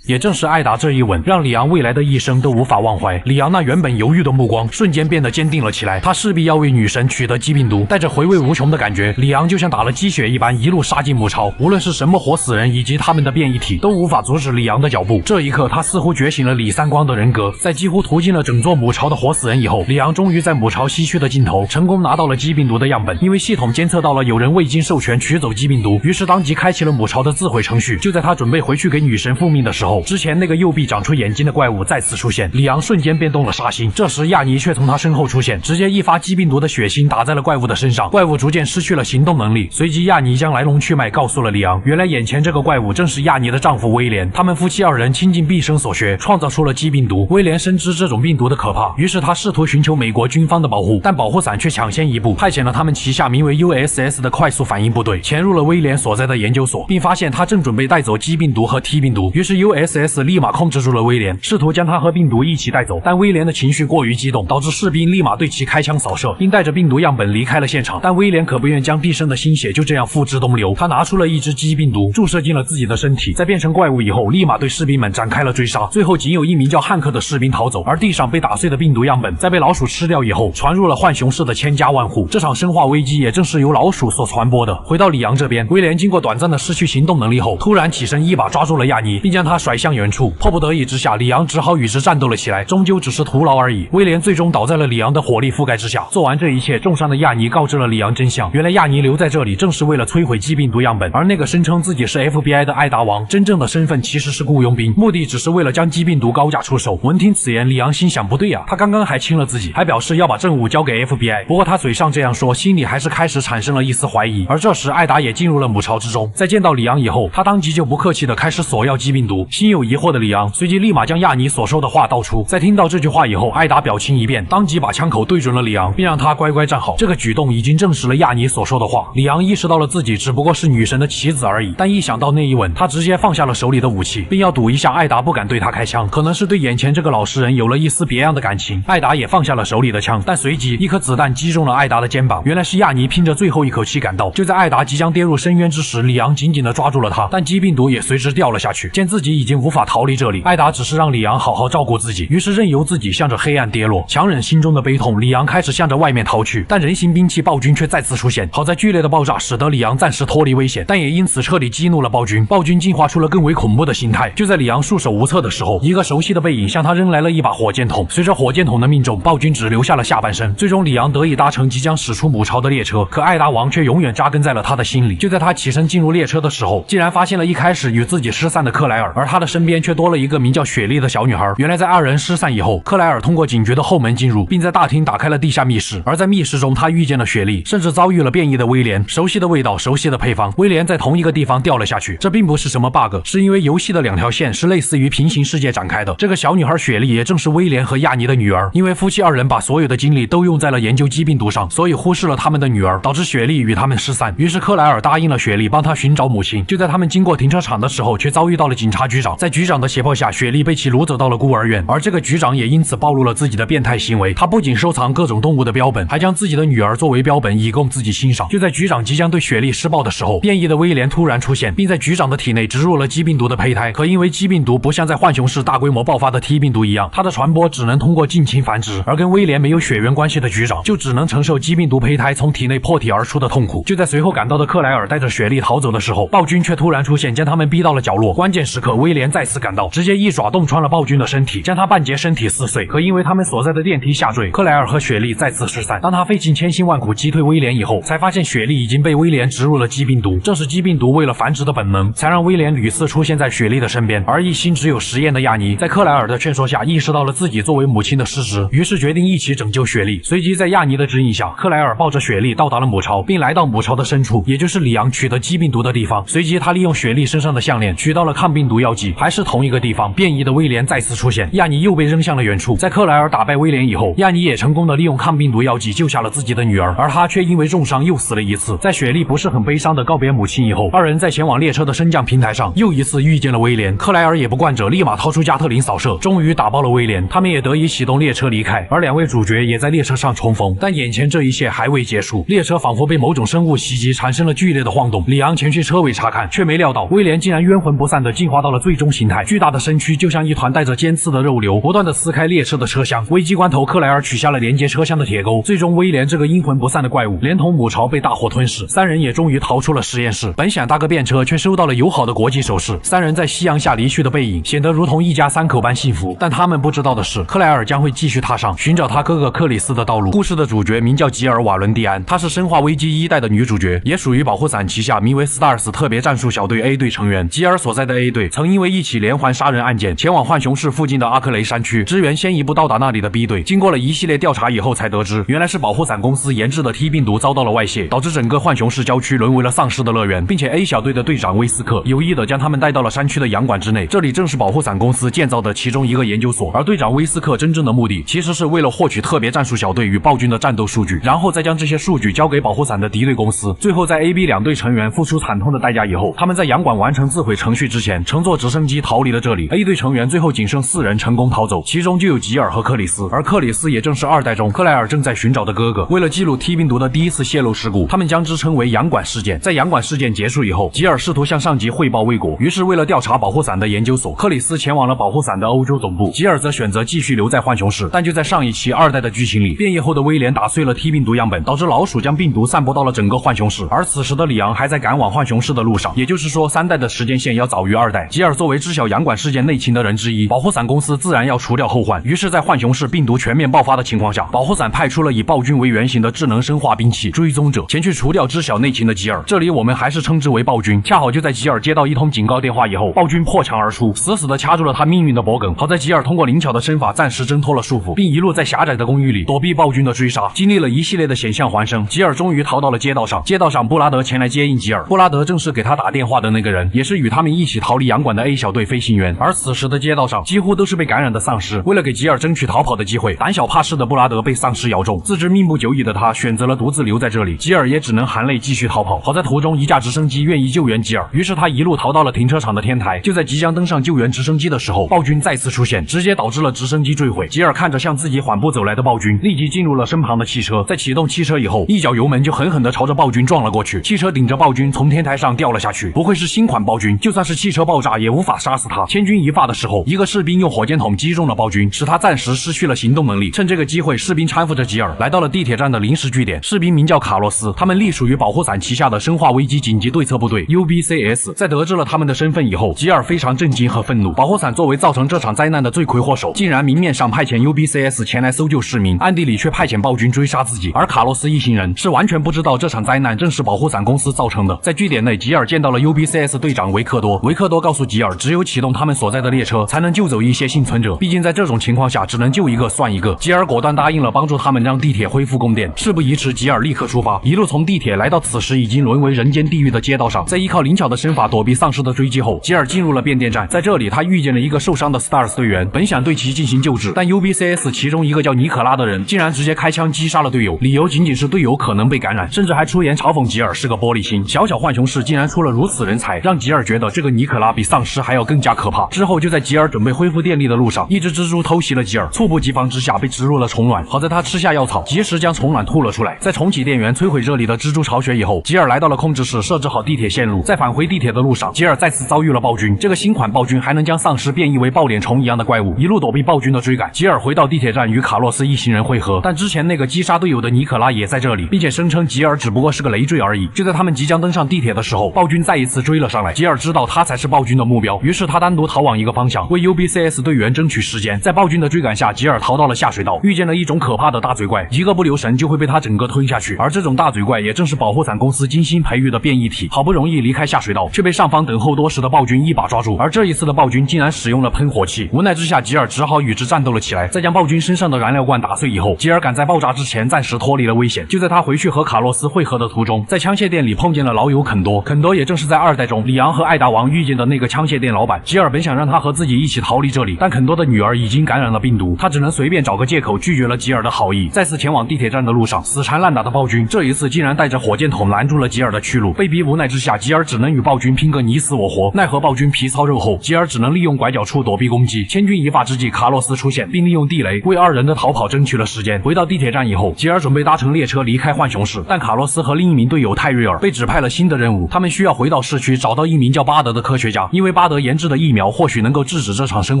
也正是艾达这一吻，让里昂未来的一生都无法忘怀。里昂那原本犹豫的目光瞬间变得坚定了起来，他势必要为女神取得疾病毒。带着回味无穷的感觉，里昂就像打了鸡血一般，一路杀进母巢。无论是什么活死人以及他们的变异体，都无法阻止里昂的脚步。这一刻，他似乎觉醒了李三光的人格。在几乎屠尽了整座母巢的活死人以后，里昂终于在母巢西区的尽头，成功拿到了疾病毒的样本。因为系统监测到了有人未经授权取走疾病毒，于是当即开启了母巢的自毁程序。就在他准备回去给女神复命的时候，之前那个右臂长出眼睛的怪物再次出现，里昂瞬间变动了杀心。这时亚尼却从他身后出现，直接一发疾病毒的血腥打在了怪物的身上，怪物逐渐失去了行动能力。随即亚尼将来龙去脉告诉了里昂，原来眼前这个怪物正是亚尼的丈夫威廉，他们夫妻二人倾尽毕生所学，创造出了疾病毒。威廉深知这种病毒的可怕，于是他试图寻求美国军方的保护，但保护伞却抢先一步，派遣了他们旗下名为 USS 的快速反应部队，潜入了威廉所在的研究所，并发现他正准备带走疾病毒和 T 病毒。于是 USS 立马控制住了威廉，试图将他和病毒一起带走，但威廉的情绪过于激动，导致士兵立马对其开枪扫射，并带着病毒样本离开了现场。但威廉可不愿将毕生的心血就这样付之东流，他拿出了一支疾病毒，注射进了自己的身体，在变成怪物以后，立马对士兵们展开了追杀。最后仅有一名叫汉克的士兵逃走，而地上被打碎的病毒样本在被老鼠吃掉以后，传入了浣熊市的千家万户。这场生化危机也正是由老鼠所传播的。回到里昂这边，威廉经过短暂的失去行动能力后，突然起身一把抓住了亚尼，并将他甩向远处。迫不得已之下，里昂只好与之战斗了起来，终究只是徒劳而已。威廉最终倒在了里昂的火力覆盖之下。做完这一切，重伤的亚尼告知了里昂真相，原来亚尼留在这里正是为了摧毁疾病毒样本，而那个声称自己是 FBI 的艾达王，真正的身份其实是雇佣兵，目的只是为了将疾病毒高价出售。闻听此言，里昂心想不对啊，他刚刚还亲了自己，还表示要把证物交给 FBI， 不过他嘴上这样说，心里还是开始产生了一丝怀疑。而这时艾达也进入了母巢之中，在见到里昂以后，他当即就不客气的开始索要疾病毒。心有疑惑的里昂随即立马将亚尼所说的话道出。在听到这句话以后，艾达表情一变，当即把枪口对准了里昂，并让他乖乖站好。这个举动已经证实了亚尼所说的话。里昂意识到了自己只不过是女神的棋子而已，但一想到那一吻，他直接放下了手里的武器，并要赌一下艾达不敢对他开枪，可能是对眼前这个老实人有了一丝别样的感情。艾达也放下了手里的枪，但随即一颗子弹击中了艾达的肩膀，原来是亚尼拼着最后一口气赶到。就在艾达即将跌入深渊之时，里昂紧紧地抓住了他，但疾病毒也随之掉了下去。见自己已经无法逃离这里，艾达只是让里昂好好照顾自己，于是任由自己向着黑暗跌落。强忍心中的悲痛，里昂开始向着外面逃去，但人形兵器暴君却再次出现。好在剧烈的爆炸使得里昂暂时脱离危险，但也因此彻底激怒了暴君。暴君进化出了更为恐怖的形态。就在里昂束手无策的时候，一个熟悉的背影向他扔来了一把火箭筒。随着火箭筒的命中，暴君只留下了下半身。最终里昂得以搭乘即将驶出母巢的列车，可艾达王却永远扎根在了他的心里。就在他起身进入列车的时候，竟然发现了一开始与自己失散的克莱尔，而他的身边却多了一个名叫雪莉的小女孩。原来在二人失散以后，克莱尔通过警觉的后门进入，并在大厅打开了地下密室。而在密室中，他遇见了雪莉，甚至遭遇了变异的威廉。熟悉的味道，熟悉的配方，威廉在同一个地方掉了下去。这并不是什么 bug， 是因为游戏的两条线是类似于平行世界展开的。这个小女孩雪莉也正是威廉和亚尼的女儿。因为夫妻二人把所有的精力都用在了研究疾病毒上，所以忽视了他们的女儿，导致雪莉与他们失散。于是克莱尔答应了雪莉帮他寻找母亲。就在他们经过停车场的时候，却遭遇到了警察局长。在局长的胁迫下，雪莉被其掳走到了孤儿院，而这个局长也因此暴露了自己的变态行为。他不仅收藏各种动物的标本，还将自己的女儿作为标本以供自己欣赏。就在局长即将对雪莉施暴的时候，变异的威廉突然出现，并在局长的体内植入了疾病毒的胚胎。可因为疾病毒不像在浣熊市大规模爆发的 T 病毒一样，它的传播只能通过近亲繁殖，而跟威廉没有血缘关系的局长就只能承受疾病毒胚胎从体内破体而出的痛苦。就在随后赶到的克莱尔带着雪莉逃走的时候，暴君却突然出现，将他们逼到了角落。关键时刻，威廉再次赶到，直接一爪洞穿了暴君的身体，将他半截身体撕碎。可因为他们所在的电梯下坠，克莱尔和雪莉再次失散。当他费尽千辛万苦击退威廉以后，才发现雪莉已经被威廉植入了疾病毒。正是疾病毒为了繁殖的本能，才让威廉屡次出现在雪莉的身边。而一心只有实验的亚尼，在克莱尔的劝说下，意识到了自己作为母亲的失职，于是决定一起拯救雪莉。随即在亚尼的指引下，克莱尔抱着雪莉到达了母巢，并来到母巢的深处，也就是里昂取得疾病毒的地方。随即他利用雪莉身上的项链取到了抗病毒药剂。还是同一个地方，变异的威廉再次出现，亚尼又被扔向了远处。在克莱尔打败威廉以后，亚尼也成功的利用抗病毒药剂救下了自己的女儿，而他却因为重伤又死了一次。在雪莉不是很悲伤的告别母亲以后，二人在前往列车的升降平台上又一次遇见了威廉。克莱尔也不惯着，立马掏出加特林扫射，终于打爆了威廉。他们也得以启动列车离开，而两位主角也在列车上重逢。但眼前这一切还未结束，列车仿佛被某种生物袭击，产生了剧烈的晃动。里昂前去车尾查看，却没料到威廉竟然冤魂不散的进化到了最最终形态，巨大的身躯就像一团带着尖刺的肉瘤，不断的撕开列车的车厢。危机关头，克莱尔取下了连接车厢的铁钩，最终威廉这个阴魂不散的怪物，连同母巢被大火吞噬，三人也终于逃出了实验室。本想搭个便车，却收到了友好的国际手势。三人在夕阳下离去的背影，显得如同一家三口般幸福。但他们不知道的是，克莱尔将会继续踏上寻找他哥哥克里斯的道路。故事的主角名叫吉尔·瓦伦蒂安，她是《生化危机》1代的女主角，也属于保护伞旗下名为 Stars 特别战术小队 A 队成员。吉尔所在的 A 队曾因为一起连环杀人案件前往浣熊市附近的阿克雷山区支援先一步到达那里的 B 队。经过了一系列调查以后，才得知原来是保护伞公司研制的 T 病毒遭到了外泄，导致整个浣熊市郊区沦为了丧尸的乐园，并且 A 小队的队长威斯克有意的将他们带到了山区的洋馆之内，这里正是保护伞公司建造的其中一个研究所。而队长威斯克真正的目的其实是为了获取特别战术小队与暴君的战斗数据，然后再将这些数据交给保护伞的敌对公司。最后在 A、B 两队成员付出惨痛的代价以后，他们在洋馆完成自毁程序之前，乘坐直升机逃离了这里。 A 队成员最后仅剩4人成功逃走，其中就有吉尔和克里斯，而克里斯也正是2代中克莱尔正在寻找的哥哥。为了记录 T 病毒的第一次泄露事故，他们将之称为洋馆事件。在洋馆事件结束以后，吉尔试图向上级汇报未果，于是为了调查保护伞的研究所，克里斯前往了保护伞的欧洲总部，吉尔则选择继续留在浣熊市。但就在上一期2代的剧情里，变异后的威廉打碎了 T 病毒样本，导致老鼠将病毒散播到了整个浣熊市，而此时的里昂还在赶往浣熊市的路上，也就是说3代的时间线要早于2代。吉尔作为知晓洋馆事件内情的人之一，保护伞公司自然要除掉后患。于是在浣熊市病毒全面爆发的情况下，保护伞派出了以暴君为原型的智能生化兵器追踪者前去除掉知晓内情的吉尔，这里我们还是称之为暴君。恰好就在吉尔接到一通警告电话以后，暴君破墙而出，死死地掐住了他命运的脖梗。好在吉尔通过灵巧的身法暂时挣脱了束缚，并一路在狭窄的公寓里躲避暴君的追杀。经历了一系列的险象环生，吉尔终于逃到了街道上。街道上布拉德前来接应吉尔，布拉德正是给他打电话的那个人，也是与他们一起逃离洋馆的 A 小队飞行员。而此时的街道上几乎都是被感染的丧尸，为了给吉尔争取逃跑的机会，胆小怕事的布拉德被丧尸咬中，自知命不久矣的他选择了独自留在这里，吉尔也只能含泪继续逃跑。好在途中一架直升机愿意救援吉尔，于是他一路逃到了停车场的天台。就在即将登上救援直升机的时候，暴君再次出现，直接导致了直升机坠毁。吉尔看着向自己缓步走来的暴君，立即进入了身旁的汽车，在启动汽车以后，一脚油门就狠狠地朝着暴君撞了过去，汽车顶着暴君从天台上掉了下去。不愧是新款暴君，就算是汽车爆炸也无法杀死他。千钧一发的时候，一个士兵用火箭筒击中了暴君，使他暂时失去了行动能力。趁这个机会，士兵搀扶着吉尔来到了地铁站的临时据点。士兵名叫卡洛斯，他们隶属于保护伞旗下的生化危机紧急对策部队 UBCS。在得知了他们的身份以后，吉尔非常震惊和愤怒。保护伞作为造成这场灾难的罪魁祸首，竟然明面上派遣 UBCS 前来搜救市民，暗地里却派遣暴君追杀自己。而卡洛斯一行人是完全不知道这场灾难正是保护伞公司造成的。在据点内，吉尔见到了 UBCS 队长维克多。维克多告诉吉尔，只有启动他们所在的列车，才能救走一些幸存者。毕竟在这种情况下，只能救一个算一个。吉尔果断答应了帮助他们让地铁恢复供电。事不宜迟，吉尔立刻出发，一路从地铁来到此时已经沦为人间地狱的街道上。在依靠灵巧的身法躲避丧尸的追击后，吉尔进入了变电站。在这里，他遇见了一个受伤的 Stars 队员，本想对其进行救治，但 UBCS 其中一个叫尼可拉的人竟然直接开枪击杀了队友，理由仅仅是队友可能被感染，甚至还出言嘲讽吉尔是个玻璃心。小小浣熊市竟然出了如此人才，让吉尔觉得这个尼可拉比丧尸还要更加可怕。之后就在吉尔准备恢复电力的路上，一只蜘蛛偷袭了吉尔，猝不及防之下被植入了虫卵。好在他吃下药草，及时将虫卵吐了出来。在重启电源摧毁这里的蜘蛛巢穴以后，吉尔来到了控制室，设置好地铁线路。在返回地铁的路上，吉尔再次遭遇了暴君。这个新款暴君还能将丧尸变异为抱脸虫一样的怪物，一路躲避暴君的追赶。吉尔回到地铁站与卡洛斯一行人会合，但之前那个击杀队友的尼可拉也在这里，并且声称吉尔只不过是个累赘而已。就在他们即将登上地铁的时候，暴君再一次追了上来。吉尔知道他才是暴君的目标，于是他单独逃往一个方向，为 UBCS 队员争取时间。在暴君的追赶下，吉尔逃到了下水道，遇见了一种可怕的大嘴怪，一个不留神就会被他整个吞下去。而这种大嘴怪也正是保护伞公司精心培育的变异体。好不容易离开下水道，却被上方等候多时的暴君一把抓住。而这一次的暴君竟然使用了喷火器，无奈之下，吉尔只好与之战斗了起来。在将暴君身上的燃料罐打碎以后，吉尔赶在爆炸之前暂时脱离了危险。就在他回去和卡洛斯会合的途中，在枪械店里碰见了老友肯多。肯多也正是在2代中里昂和艾达王遇见的那个枪械店老板。吉尔本想让他和自己一起逃离这里，但肯多的女儿已经感染了病毒，他只能随便找个借口拒绝了吉尔的好意。再次前往地铁站的路上，死缠烂打的暴君这一次竟然带着火箭筒拦住了吉尔的去路。被逼无奈之下，吉尔只能与暴君拼个你死我活。奈何暴君皮糙肉厚，吉尔只能利用拐角处躲避攻击。千钧一发之际，卡洛斯出现，并利用地雷为2人的逃跑争取了时间。回到地铁站以后，吉尔准备搭乘列车离开浣熊市，但卡洛斯和另一名队友泰瑞尔被指派了新的任务，他们需要回到市区找到一名叫巴德的科学家，因为巴巴德研制的疫苗或许能够制止这场生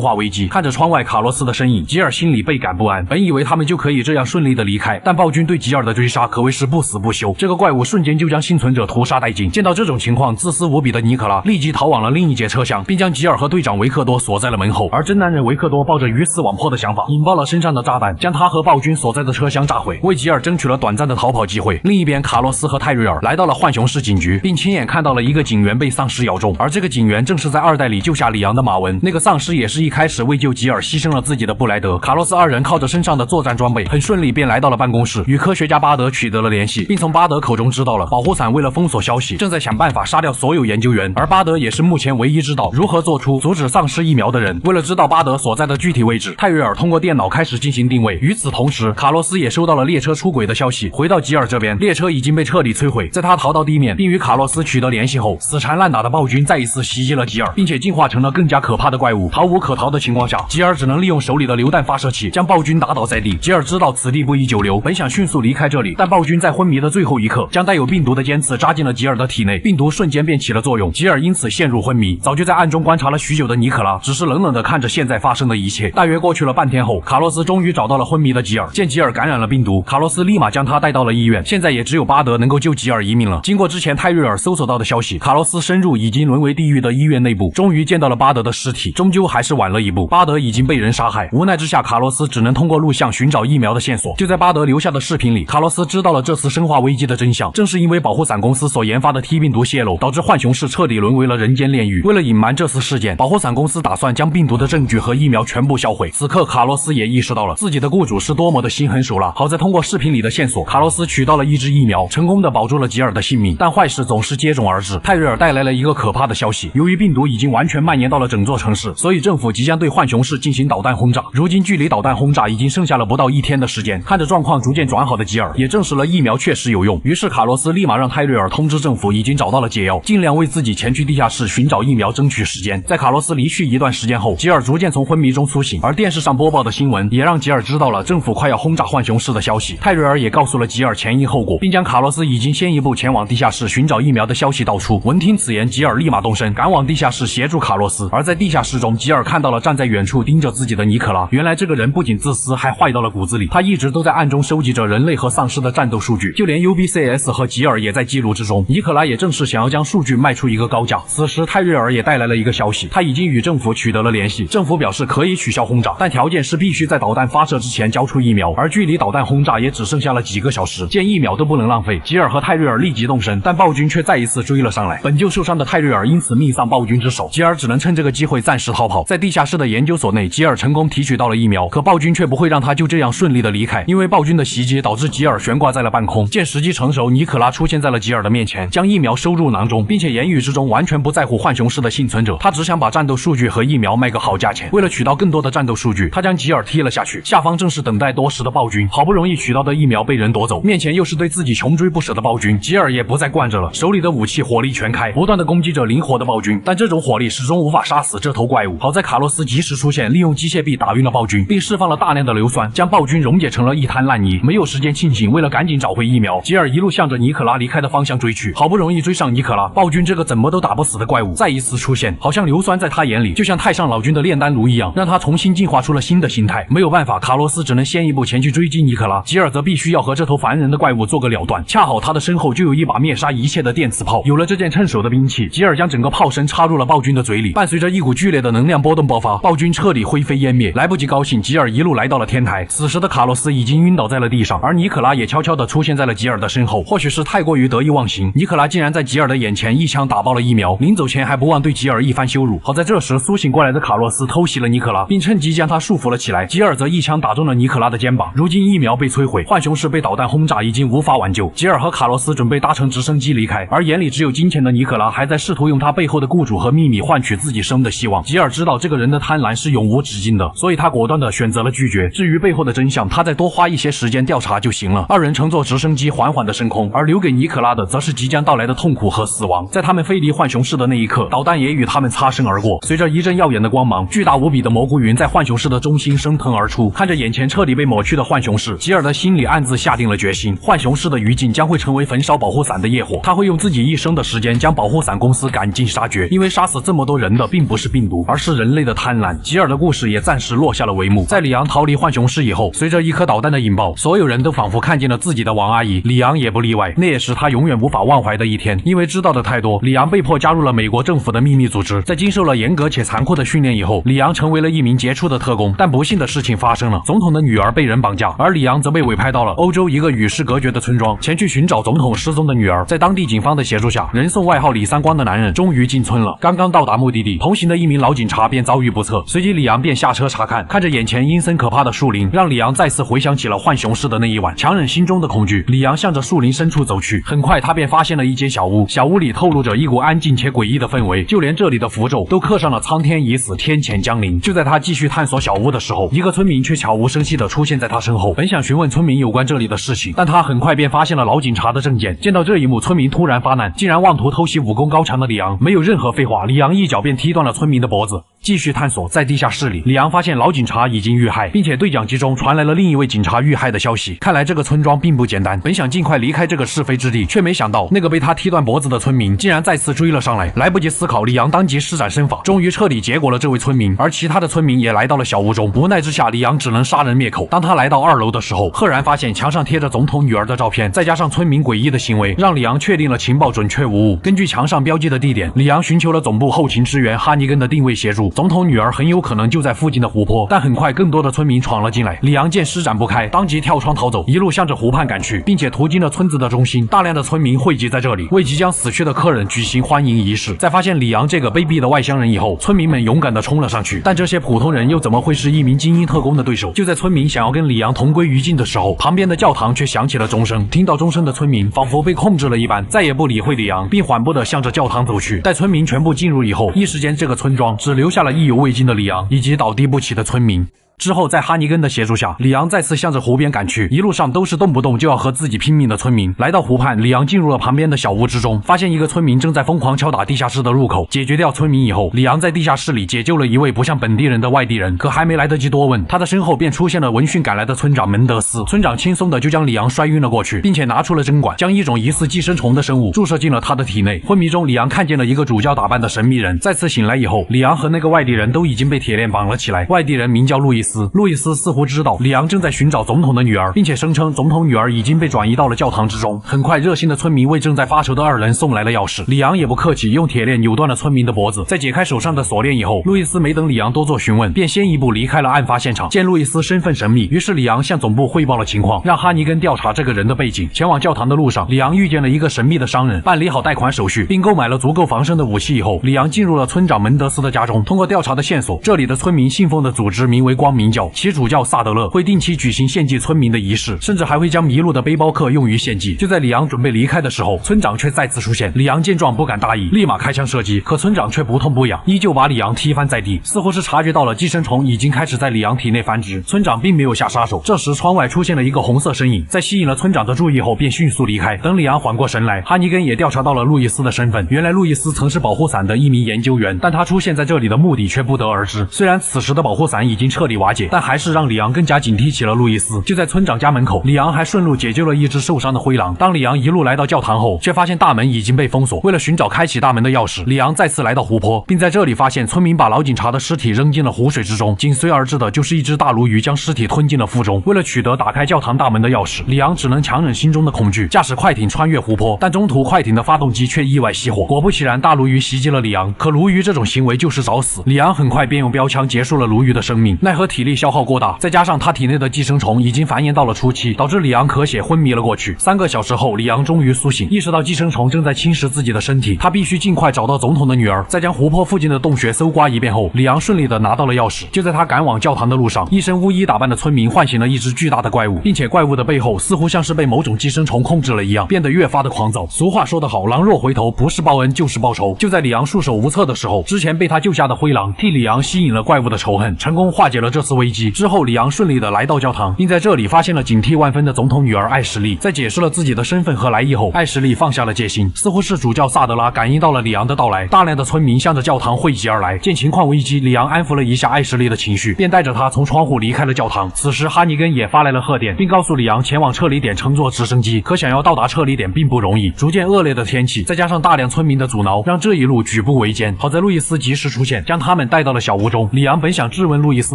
化危机。看着窗外卡洛斯的身影，吉尔心里倍感不安。本以为他们就可以这样顺利的离开，但暴君对吉尔的追杀可谓是不死不休。这个怪物瞬间就将幸存者屠杀殆尽。见到这种情况，自私无比的尼可拉立即逃往了另一节车厢，并将吉尔和队长维克多锁在了门后。而真男人维克多抱着鱼死网破的想法，引爆了身上的炸弹，将他和暴君所在的车厢炸毁，为吉尔争取了短暂的逃跑机会。另一边，卡洛斯和泰瑞尔来到了浣熊市警局，并亲眼看到了一个警员被丧尸咬中，而这个警员正是在2代里救下里昂的马文。那个丧尸也是一开始为救吉尔牺牲了自己的布莱德。卡洛斯二人靠着身上的作战装备，很顺利便来到了办公室，与科学家巴德取得了联系，并从巴德口中知道了保护伞为了封锁消息，正在想办法杀掉所有研究员，而巴德也是目前唯一知道如何做出阻止丧尸疫苗的人。为了知道巴德所在的具体位置，泰瑞尔通过电脑开始进行定位。与此同时，卡洛斯也收到了列车出轨的消息，回到吉尔这边，列车已经被彻底摧毁。在他逃到地面并与卡洛斯取得联系后，死缠烂打的暴君再一次袭击了吉尔，并且进化成了更加可怕的怪物。逃无可逃的情况下，吉尔只能利用手里的榴弹发射器将暴君打倒在地。吉尔知道此地不宜久留，本想迅速离开这里，但暴君在昏迷的最后一刻将带有病毒的尖刺扎进了吉尔的体内，病毒瞬间便起了作用，吉尔因此陷入昏迷。早就在暗中观察了许久的尼可拉只是冷冷地看着现在发生的一切。大约过去了半天后，卡洛斯终于找到了昏迷的吉尔，见吉尔感染了病毒，卡洛斯立马将他带到了医院。现在也只有巴德能够救吉尔一命了。经过之前泰瑞尔搜索到的消息，卡洛斯深入已经沦为地狱的医院内部，终于见到了巴德的尸体，终究还是晚了一步，巴德已经被人杀害。无奈之下，卡洛斯只能通过录像寻找疫苗的线索。就在巴德留下的视频里，卡洛斯知道了这次生化危机的真相，正是因为保护伞公司所研发的 T 病毒泄露，导致浣熊市彻底沦为了人间炼狱。为了隐瞒这次事件，保护伞公司打算将病毒的证据和疫苗全部销毁。此刻卡洛斯也意识到了自己的雇主是多么的心狠手辣。好在通过视频里的线索，卡洛斯取到了一支疫苗，成功的保住了吉尔的性命。但坏事总是接踵而至，泰瑞尔带来了一个可怕的消息，由于病毒已经完全蔓延到了整座城市，所以政府即将对浣熊市进行导弹轰炸。如今距离导弹轰炸已经剩下了不到1天的时间。看着状况逐渐转好的吉尔，也证实了疫苗确实有用。于是卡洛斯立马让泰瑞尔通知政府已经找到了解药，尽量为自己前去地下室寻找疫苗争取时间。在卡洛斯离去一段时间后，吉尔逐渐从昏迷中苏醒，而电视上播报的新闻也让吉尔知道了政府快要轰炸浣熊市的消息。泰瑞尔也告诉了吉尔前因后果，并将卡洛斯已经先一步前往地下室寻找疫苗的消息道出。闻听此言，吉尔立马动身，赶往地下室协助卡洛斯。而在地下室中，吉尔看到了站在远处盯着自己的尼可拉。原来这个人不仅自私，还坏到了骨子里。他一直都在暗中收集着人类和丧尸的战斗数据，就连 UBCS 和吉尔也在记录之中。尼可拉也正是想要将数据卖出一个高价。此时泰瑞尔也带来了一个消息，他已经与政府取得了联系，政府表示可以取消轰炸，但条件是必须在导弹发射之前交出疫苗，而距离导弹轰炸也只剩下了几个小时，见疫苗都不能浪费。吉尔和泰瑞尔立即动身，但暴君却再一次追了上来。本就受伤的泰瑞尔因此命丧暴君之手，吉尔只能趁这个机会暂时逃跑。在地下室的研究所内，吉尔成功提取到了疫苗，可暴君却不会让他就这样顺利的离开，因为暴君的袭击导致吉尔悬挂在了半空。见时机成熟，尼可拉出现在了吉尔的面前，将疫苗收入囊中，并且言语之中完全不在乎浣熊市的幸存者，他只想把战斗数据和疫苗卖个好价钱。为了取到更多的战斗数据，他将吉尔踢了下去，下方正是等待多时的暴君。好不容易取到的疫苗被人夺走，面前又是对自己穷追不舍的暴君，吉尔也不再惯着了，手里的武器火力全开，不断的攻击着灵活的暴君，但这种火力始终无法杀死这头怪物。好在卡洛斯及时出现，利用机械臂打晕了暴君，并释放了大量的硫酸，将暴君溶解成了一滩烂泥。没有时间清醒，为了赶紧找回疫苗，吉尔一路向着尼可拉离开的方向追去。好不容易追上尼可拉，暴君这个怎么都打不死的怪物再一次出现，好像硫酸在他眼里就像太上老君的炼丹炉一样，让他重新进化出了新的形态。没有办法，卡洛斯只能先一步前去追击尼可拉，吉尔则必须要和这头烦人的怪物做个了断。恰好他的身后就有一把灭杀一切的电磁炮，有了这件趁手的兵器，吉尔将整个炮身插入了暴君的嘴里，伴随着一股剧烈的能量波动爆发，暴君彻底灰飞烟灭。来不及高兴，吉尔一路来到了天台。此时的卡洛斯已经晕倒在了地上，而尼可拉也悄悄地出现在了吉尔的身后。或许是太过于得意忘形，尼可拉竟然在吉尔的眼前一枪打爆了疫苗，临走前还不忘对吉尔一番羞辱。好在这时苏醒过来的卡洛斯偷袭了尼可拉，并趁机将他束缚了起来。吉尔则一枪打中了尼可拉的肩膀。如今疫苗被摧毁，浣熊市被导弹轰炸，已经无法挽救。吉尔和卡洛斯准备搭乘直升机离开，而眼里只有金钱的尼可拉还在试图用他背后的雇主和秘密换取自己生的希望。吉尔知道这个人的贪婪是永无止境的，所以他果断地选择了拒绝。至于背后的真相，他再多花一些时间调查就行了。二人乘坐直升机缓缓地升空，而留给尼可拉的则是即将到来的痛苦和死亡。在他们飞离浣熊市的那一刻，导弹也与他们擦身而过。随着一阵耀眼的光芒，巨大无比的蘑菇云在浣熊市的中心升腾而出。看着眼前彻底被抹去的浣熊市，吉尔的心里暗自下定了决心，浣熊市的余烬将会成为焚烧保护伞的业火。他会用自己一生的时间将保护伞公司赶尽杀绝，因为杀死死这么多人的并不是病毒，而是人类的贪婪。吉尔的故事也暂时落下了帷幕。在里昂逃离浣熊市以后，随着一颗导弹的引爆，所有人都仿佛看见了自己的王阿姨，里昂也不例外。那也是他永远无法忘怀的一天。因为知道的太多，里昂被迫加入了美国政府的秘密组织。在经受了严格且残酷的训练以后，里昂成为了一名杰出的特工。但不幸的事情发生了，总统的女儿被人绑架，而里昂则被委派到了欧洲一个与世隔绝的村庄，前去寻找总统失踪的女儿。在当地警方的协助下，人送外号李三光的男人终于进村了。刚刚到达目的地，同行的一名老警察便遭遇不测，随即里昂便下车查看，看着眼前阴森可怕的树林，让里昂再次回想起了浣熊市的那一晚，强忍心中的恐惧，里昂向着树林深处走去。很快他便发现了一间小屋，小屋里透露着一股安静且诡异的氛围，就连这里的符咒都刻上了苍天已死，天谴将临。就在他继续探索小屋的时候，一个村民却悄无声息地出现在他身后。本想询问村民有关这里的事情，但他很快便发现了老警察的证件。见到这一幕，村民突然发难，竟然妄图偷袭武功高强的里昂。没有任何废话，里昂一脚便踢断了村民的脖子。继续探索，在地下室里，里昂发现老警察已经遇害，并且对讲机中传来了另一位警察遇害的消息。看来这个村庄并不简单。本想尽快离开这个是非之地，却没想到那个被他踢断脖子的村民竟然再次追了上来。来不及思考，里昂当即施展身法，终于彻底结果了这位村民。而其他的村民也来到了小屋中，无奈之下，里昂只能杀人灭口。当他来到2楼的时候，赫然发现墙上贴着总统女儿的照片，再加上村民诡异的行为，让里昂确定了情报准确无误。根据墙上标记的地点，里昂寻求了总部后勤支援哈尼根的定位协助。总统女儿很有可能就在附近的湖泊，但很快更多的村民闯了进来，里昂见施展不开，当即跳窗逃走，一路向着湖畔赶去，并且途经了村子的中心。大量的村民汇集在这里，为即将死去的客人举行欢迎仪式。在发现里昂这个卑鄙的外乡人以后，村民们勇敢地冲了上去，但这些普通人又怎么会是一名精英特工的对手？就在村民想要跟里昂同归于尽的时候，旁边的教堂却响起了钟声。听到钟声的村民仿佛被控制了一般，再也不理会里昂，并缓步地向着教堂走去。待村民全部进入以后，一时间这个村庄只留下了意犹未尽的里昂以及倒地不起的村民。之后，在哈尼根的协助下，里昂再次向着湖边赶去，一路上都是动不动就要和自己拼命的村民。来到湖畔，里昂进入了旁边的小屋之中，发现一个村民正在疯狂敲打地下室的入口。解决掉村民以后，里昂在地下室里解救了一位不像本地人的外地人，可还没来得及多问，他的身后便出现了闻讯赶来的村长门德斯。村长轻松的就将里昂摔晕了过去，并且拿出了针管，将一种疑似寄生虫的生物注射进了他的体内。昏迷中，里昂看见了一个主教打扮的神秘人。再次醒来以后，里昂和那个外地人都已经被铁链绑了起来。外地人名叫路易斯，路易斯似乎知道里昂正在寻找总统的女儿，并且声称总统女儿已经被转移到了教堂之中。很快，热心的村民为正在发愁的二人送来了钥匙。里昂也不客气，用铁链扭断了村民的脖子。在解开手上的锁链以后，路易斯没等里昂多做询问，便先一步离开了案发现场。见路易斯身份神秘，于是里昂向总部汇报了情况，让哈尼根调查这个人的背景。前往教堂的路上，里昂遇见了一个神秘的商人，办理好贷款手续，并购买了足够防身的武器以后，里昂进入了村长门德斯的家中。通过调查的线索，这里的村民信奉的组织名为光明教，其主教萨德勒会定期举行献祭村民的仪式，甚至还会将迷路的背包客用于献祭。就在里昂准备离开的时候，村长却再次出现。里昂见状不敢大意，立马开枪射击，可村长却不痛不痒，依旧把里昂踢翻在地，似乎是察觉到了寄生虫已经开始在里昂体内繁殖。村长并没有下杀手。这时窗外出现了一个红色身影，在吸引了村长的注意后便迅速离开。等里昂缓过神来，哈尼根也调查到了路易斯的身份。原来路易斯曾是保护伞的一名研究员，但他出现在这里的目的却不得而知。虽然此时的保护伞已经彻底瓦解，但还是让里昂更加警惕起了路易斯。就在村长家门口，里昂还顺路解救了一只受伤的灰狼。当里昂一路来到教堂后，却发现大门已经被封锁。为了寻找开启大门的钥匙，里昂再次来到湖泊，并在这里发现村民把老警察的尸体扔进了湖水之中，紧随而至的就是一只大鲈鱼将尸体吞进了腹中。为了取得打开教堂大门的钥匙，里昂只能强忍心中的恐惧，驾驶快艇穿越湖泊，但中途快艇的发动机却意外熄火。果不其然，大鲈鱼袭击了里昂，可鲈鱼这种行为就是找死。里昂很快便用标枪结束了鲈鱼的生命，奈何体力消耗过大，再加上他体内的寄生虫已经繁衍到了初期，导致里昂咳血昏迷了过去。3个小时后，里昂终于苏醒，意识到寄生虫正在侵蚀自己的身体，他必须尽快找到总统的女儿。在将湖泊附近的洞穴搜刮一遍后，里昂顺利的拿到了钥匙。就在他赶往教堂的路上，一身巫衣打扮的村民唤醒了一只巨大的怪物，并且怪物的背后似乎像是被某种寄生虫控制了一样，变得越发的狂躁。俗话说得好，狼若回头，不是报恩就是报仇。就在里昂束手无策的时候，之前被他救下的灰狼替里昂吸引了怪物的仇恨，成功化解了这次危机。之后，里昂顺利的来到教堂，并在这里发现了警惕万分的总统女儿艾什莉。在解释了自己的身份和来意后，艾什莉放下了戒心，似乎是主教萨德拉感应到了里昂的到来，大量的村民向着教堂汇集而来。见情况危机，里昂安抚了一下艾什莉的情绪，便带着她从窗户离开了教堂。此时，哈尼根也发来了贺电，并告诉里昂前往撤离点乘坐直升机。可想要到达撤离点并不容易，逐渐恶劣的天气，再加上大量村民的阻挠，让这一路举步维艰。好在路易斯及时出现，将他们带到了小屋中。里昂本想质问路易斯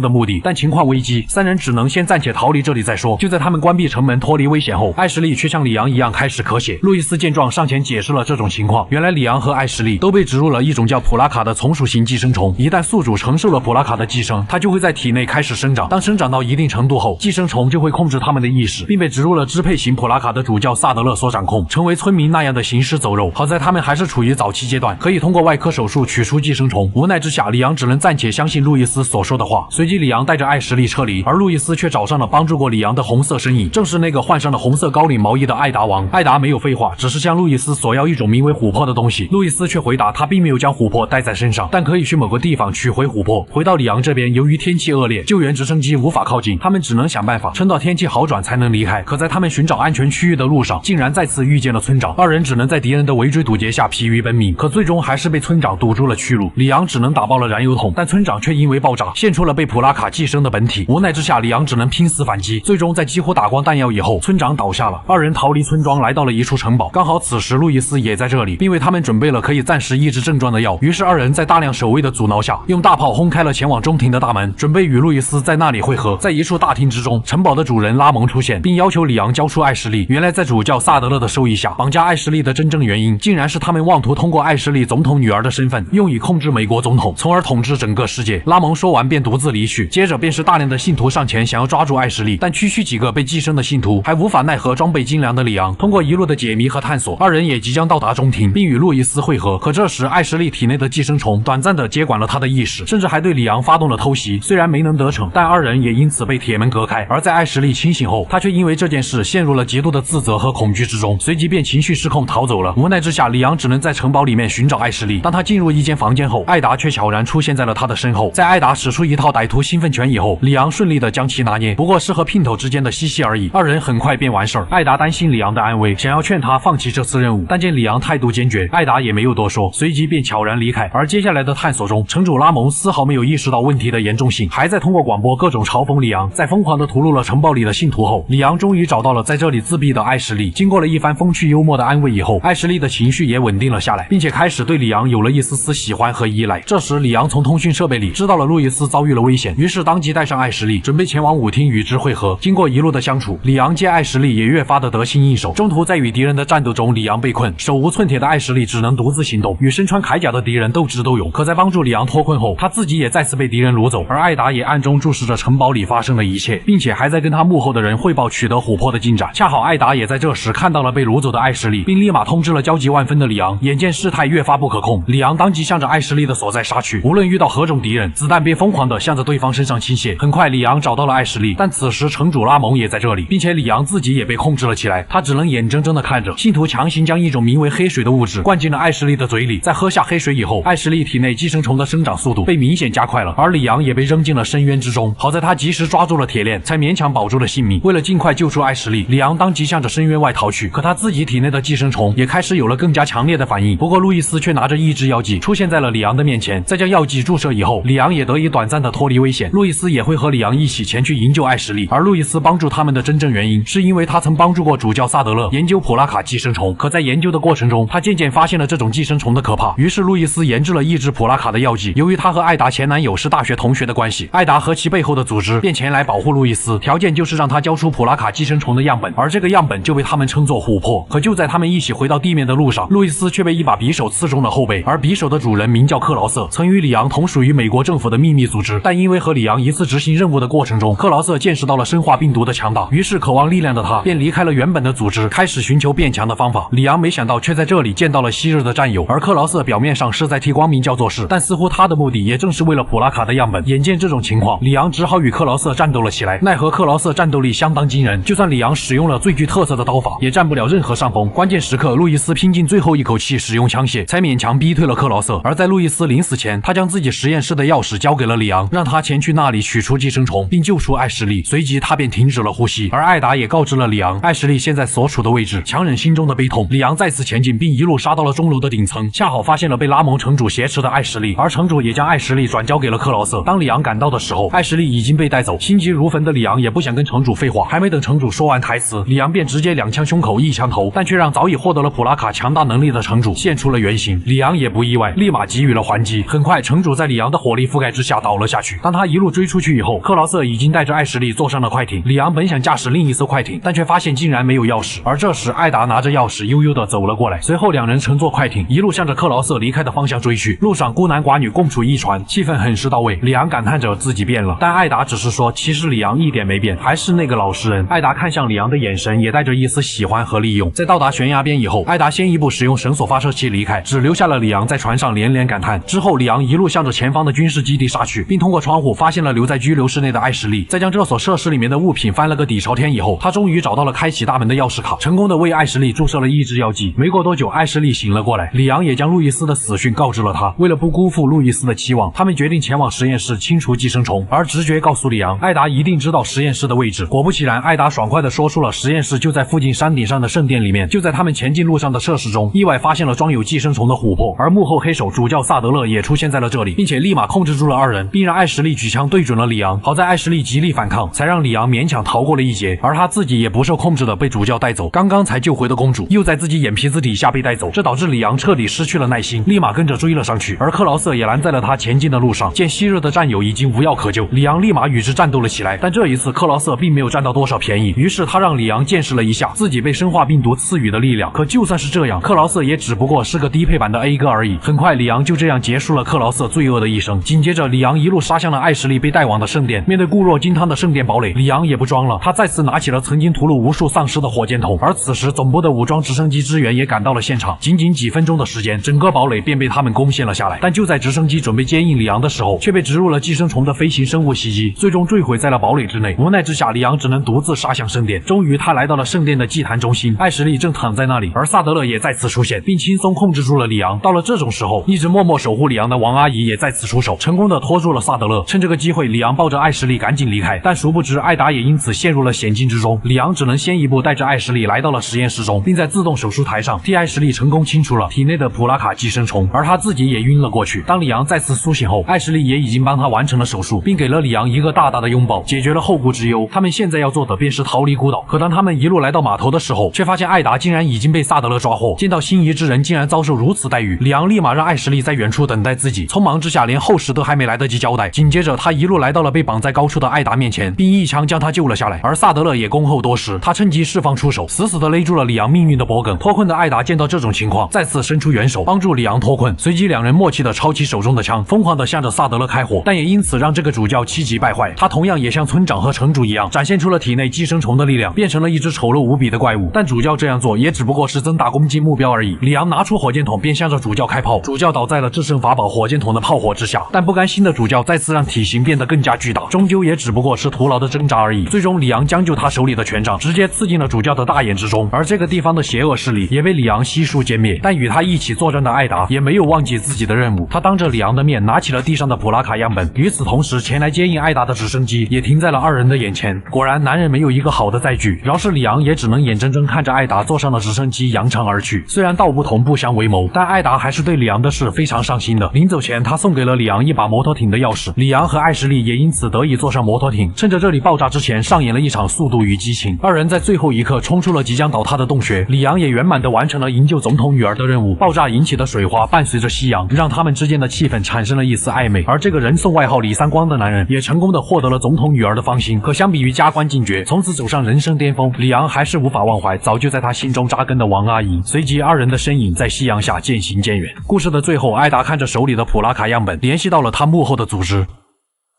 的目的，但情况危机，三人只能先暂且逃离这里再说。就在他们关闭城门脱离危险后，艾什莉却像里昂一样开始咳血。路易斯见状上前解释了这种情况，原来里昂和艾什莉都被植入了一种叫普拉卡的从属型寄生虫，一旦宿主承受了普拉卡的寄生，它就会在体内开始生长。当生长到一定程度后，寄生虫就会控制他们的意识，并被植入了支配型普拉卡的主教萨德勒所掌控，成为村民那样的行尸走肉。好在他们还是处于早期阶段，可以通过外科手术取出寄生虫。无奈之下，里昂只能暂且相信路易斯所说的话。随即，里昂带着艾什莉撤离，而路易斯却找上了帮助过里昂的红色身影，正是那个换上了红色高领毛衣的艾达王。艾达没有废话，只是向路易斯索要一种名为琥珀的东西。路易斯却回答他并没有将琥珀带在身上，但可以去某个地方取回琥珀。回到里昂这边，由于天气恶劣，救援直升机无法靠近，他们只能想办法撑到天气好转才能离开。可在他们寻找安全区域的路上，竟然再次遇见了村长，二人只能在敌人的围追堵截下疲于奔命，可最终还是被村长堵住了去路。里昂只能打爆了燃油桶，但村长却因为爆炸现出了被普拉卡寄生的本体。无奈之下，里昂只能拼死反击，最终在几乎打光弹药以后，村长倒下了。二人逃离村庄，来到了一处城堡。刚好此时路易斯也在这里，并为他们准备了可以暂时抑制症状的药。于是二人在大量守卫的阻挠下，用大炮轰开了前往中庭的大门，准备与路易斯在那里会合。在一处大厅之中，城堡的主人拉蒙出现，并要求里昂交出艾什莉。原来在主教萨德勒的授意下，绑架艾什莉的真正原因，竟然是他们妄图通过艾什莉总统女儿的身份，用以控制美国总统，从而统治整个世界。拉蒙说完便独自离去，接着便是大量的信徒上前想要抓住艾什莉，但区区几个被寄生的信徒还无法奈何装备精良的里昂。通过一路的解谜和探索，二人也即将到达中庭，并与路易斯会合。可这时艾什莉体内的寄生虫短暂的接管了他的意识，甚至还对里昂发动了偷袭。虽然没能得逞，但二人也因此被铁门隔开。而在艾什莉清醒后，他却因为这件事陷入了极度的自责和恐惧之中，随即便情绪失控逃走了。无奈之下，里昂只能在城堡里面寻找艾什莉。当他进入一间房间后，艾达却悄然出现在了他的身后。在艾达使出一套歹徒兴奋拳以后，里昂顺利的将其拿捏，不过是和姘头之间的嬉戏而已。二人很快便完事儿。艾达担心里昂的安危，想要劝他放弃这次任务，但见里昂态度坚决，艾达也没有多说，随即便悄然离开。而接下来的探索中，城主拉蒙丝毫没有意识到问题的严重性，还在通过广播各种嘲讽里昂。在疯狂的屠戮了城堡里的信徒后，里昂终于找到了在这里自闭的艾什莉。经过了一番风趣幽默的安慰以后，艾什莉的情绪也稳定了下来，并且开始对里昂有了一丝丝喜欢和依赖。这时里昂从通讯设备里知道了路易斯遭遇了危险，于是当即带上艾什莉，准备前往舞厅与之会合。经过一路的相处，里昂见艾什莉也越发的得心应手。中途在与敌人的战斗中，里昂被困，手无寸铁的艾什莉只能独自行动，与身穿铠甲的敌人斗智斗勇。可在帮助里昂脱困后，他自己也再次被敌人掳走。而艾达也暗中注视着城堡里发生的一切，并且还在跟他幕后的人汇报取得琥珀的进展。恰好艾达也在这时看到了被掳走的艾什莉，并立马通知了焦急万分的里昂。眼见事态越发不可控，里昂当即向着艾什莉的所在杀去。无论遇到何种敌人，子弹便疯狂地向着对方身上倾泻。很快里昂找到了艾什莉，但此时城主拉蒙也在这里，并且里昂自己也被控制了起来。他只能眼睁睁地看着信徒强行将一种名为黑水的物质灌进了艾什莉的嘴里。在喝下黑水以后，艾什莉体内寄生虫的生长速度被明显加快了，而里昂也被扔进了深渊之中。好在他及时抓住了铁链，才勉强保住了性命。为了尽快救出艾什莉，里昂当即向着深渊外逃去。可他自己体内的寄生虫也开始有了更加强烈的反应。不过路易斯却拿着抑制药剂出现在了里昂的面前，在将药剂注射以后，里昂也得以短暂的脱离危险。路易斯也会和里昂一起前去营救艾什莉，而路易斯帮助他们的真正原因，是因为他曾帮助过主教萨德勒研究普拉卡寄生虫。可在研究的过程中，他渐渐发现了这种寄生虫的可怕，于是路易斯研制了抑制普拉卡的药剂。由于他和艾达前男友是大学同学的关系，艾达和其背后的组织便前来保护路易斯，条件就是让他交出普拉卡寄生虫的样本，而这个样本就被他们称作琥珀。可就在他们一起回到地面的路上，路易斯却被一把匕首刺中了后背，而匕首的主人名叫克劳瑟，曾与里昂同属于美国政府的秘密组织，但因为和里昂一次执行任务的过程中，克劳瑟见识到了生化病毒的强大，于是渴望力量的他便离开了原本的组织，开始寻求变强的方法。里昂没想到却在这里见到了昔日的战友，而克劳瑟表面上是在替光明教做事，但似乎他的目的也正是为了普拉卡的样本。眼见这种情况，里昂只好与克劳瑟战斗了起来，奈何克劳瑟战斗力相当惊人，就算里昂使用了最具特色的刀法，也占不了任何上风。关键时刻，路易斯拼尽最后一口气使用枪械，才勉强逼退了克劳瑟。而在路易斯临死前，他将自己实验室的钥匙交给了里昂，让他前去那里取出寄生虫，并救出艾什莉。随即他便停止了呼吸，而艾达也告知了里昂艾什莉现在所处的位置，强忍心中的悲痛，里昂再次前进，并一路杀到了钟楼的顶层，恰好发现了被拉蒙城主挟持的艾什莉，而城主也将艾什莉转交给了克劳瑟。当里昂赶到的时候，艾什莉已经被带走，心急如焚的里昂也不想跟城主废话，还没等城主说完台词，里昂便直接2枪胸口1枪头，但却让早已获得了普拉卡强大能力的城主现出了原形。里昂也不意外，立马给予了还击。很快，城主在里昂的火力覆盖之下倒了下去。当他一路追出去以后，克劳瑟已经带着艾什莉坐上了快艇。里昂本想驾驶另一艘快艇，但却发现竟然没有钥匙。而这时，艾达拿着钥匙悠悠地走了过来。随后，2人乘坐快艇，一路向着克劳瑟离开的方向追去。路上孤男寡女共处一船，气氛很是到位。里昂感叹着自己变了，但艾达只是说，其实里昂一点没变，还是那个老实人。艾达看向里昂的眼神也带着一丝喜欢和利用。在到达悬崖边以后，艾达先一步使用绳索发射器离开，只留下了里昂在船上连连感叹。之后，里昂一路向着前方的军事基地杀去，并通过窗户发现了留在拘留室内的艾什莉。在将这所设施里面的物品翻了个底朝天以后，他终于找到了开启大门的钥匙卡，成功的为艾什莉注射了抑制药剂。没过多久，艾什莉醒了过来，里昂也将路易斯的死讯告知了他。为了不辜负路易斯的期望，他们决定前往实验室清除寄生虫。而直觉告诉里昂，艾达一定知道实验室的位置。果不其然，艾达爽快地说出了实验室就在附近山顶上的圣殿里面。就在他们前进路上的设施中，意外发现了装有寄生虫的琥珀，而幕后黑手主教萨德勒也出现在了这里，并且立马控制住了2人，并让艾什莉举枪对准了里昂。好在艾什莉极力反抗，才让里昂勉强逃过了一劫，而他自己也不受控制的被主教带走。刚刚才救回的公主又在自己眼皮子底下被带走，这导致里昂彻底失去了耐心，立马跟着追了上去。而克劳瑟也拦在了他前进的路上，见昔日的战友已经无药可救，里昂立马与之战斗了起来。但这一次克劳瑟并没有占到多少便宜，于是他让里昂见识了一下自己被生化病毒赐予的力量。可就算是这样，克劳瑟也只不过是个低配版的 A 哥而已。很快，里昂就这样结束了克劳瑟罪恶的一生。紧接着，里昂一路杀向了艾什莉被带往的圣殿。面对固若金汤的圣殿堡垒，里昂也不装了，他再次拿起了曾经屠戮无数丧尸的火箭筒。而此时，总部的武装直升机支援也赶到了现场。仅仅几分钟的时间，整个堡垒便被他们攻陷了下来。但就在直升机准备接应里昂的时候，却被植入了寄生虫的飞行生物袭击，最终坠毁在了堡垒之内。无奈之下，里昂只能独自杀向圣殿。终于，他来到了圣殿的祭坛中心，艾什莉正躺在那里，而萨德勒也再次出现，并轻松控制住了里昂。到了这种时候，一直默默守护里昂的王阿姨也再次出手，成功的拖住了萨德勒。趁这个机会，里昂抱着艾什莉赶紧离开，但殊不知艾达也因此陷入了险境之中。里昂只能先一步带着艾什莉来到了实验室中，并在自动手术台上替艾什莉成功清除了体内的普拉卡寄生虫，而他自己也晕了过去。当里昂再次苏醒后，艾什莉也已经帮他完成了手术，并给了里昂一个大大的拥抱，解决了后顾之忧。他们现在要做的便是逃离孤岛。可当他们一路来到码头的时候，却发现艾达竟然已经被萨德勒抓获。见到心仪之人竟然遭受如此待遇，里昂立马让艾什莉在远处等待自己。匆忙之下，连后事都还没来得及交代。紧接着，他一路来到了被绑在高处的艾达面前，并一枪将他救了下来。而萨德勒也恭候多时，他趁机释放出手，死死地勒住了里昂命运的脖颈。脱困的艾达见到这种情况，再次伸出援手帮助里昂脱困。随即2人默契地抄起手中的枪，疯狂地向着萨德勒开火。但也因此让这个主教气急败坏，他同样也像村长和城主一样，展现出了体内寄生虫的力量，变成了一只丑陋无比的怪物。但主教这样做也只不过是增大攻击目标而已。里昂拿出火箭筒便向着主教开炮，主教倒在了制胜法宝火箭筒的炮火之下。但不甘心的主教再次让体型变得更加巨大，终究也只不过是徒劳的挣扎而已。最终，里昂将就他手里的权杖直接刺进了主教的大眼之中，而这个地方的邪恶势力也被里昂悉数歼灭。但与他一起作战的艾达也没有忘记自己的任务，他当着里昂的面拿起了地上的普拉卡样本。与此同时，前来接应艾达的直升机也停在了2人的眼前。果然，男人没有一个好的载具，饶是里昂也只能眼睁睁看着艾达坐上了直升机扬长而去。虽然道不同不相为谋，但艾达还是对里昂的事非常上心的。临走前，他送给了里昂一把摩托艇的钥匙，里昂和艾什莉也因此得以坐上摩托艇，趁着这里爆炸之前上演了一场速度与激情。2人在最后一刻冲出了即将倒塌的洞穴，里昂也圆满地完成了营救总统女儿的任务。爆炸引起的水花伴随着夕阳，让他们之间的气氛产生了一丝暧昧。而这个人送外号李三光的男人也成功地获得了总统女儿的芳心。可相比于加官进爵，从此走上人生巅峰，里昂还是无法忘怀早就在他心中扎根的王阿姨。随即2人的身影在夕阳下渐行渐远。故事的最后，艾达看着手里的普拉卡样本，联系到了他幕后的组织。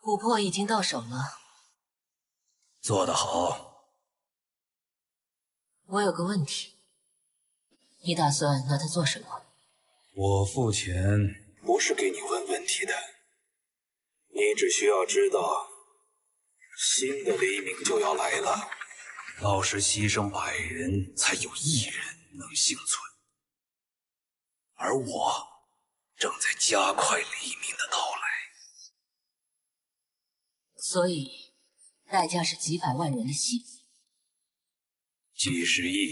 琥珀已经到手了，做得好。我有个问题，你打算拿它做什么？我付钱不是给你问问题的，你只需要知道，新的黎明就要来了，到时牺牲100人才有1人能幸存，而我正在加快黎明的到来。所以代价是几百万人的性命。几十亿。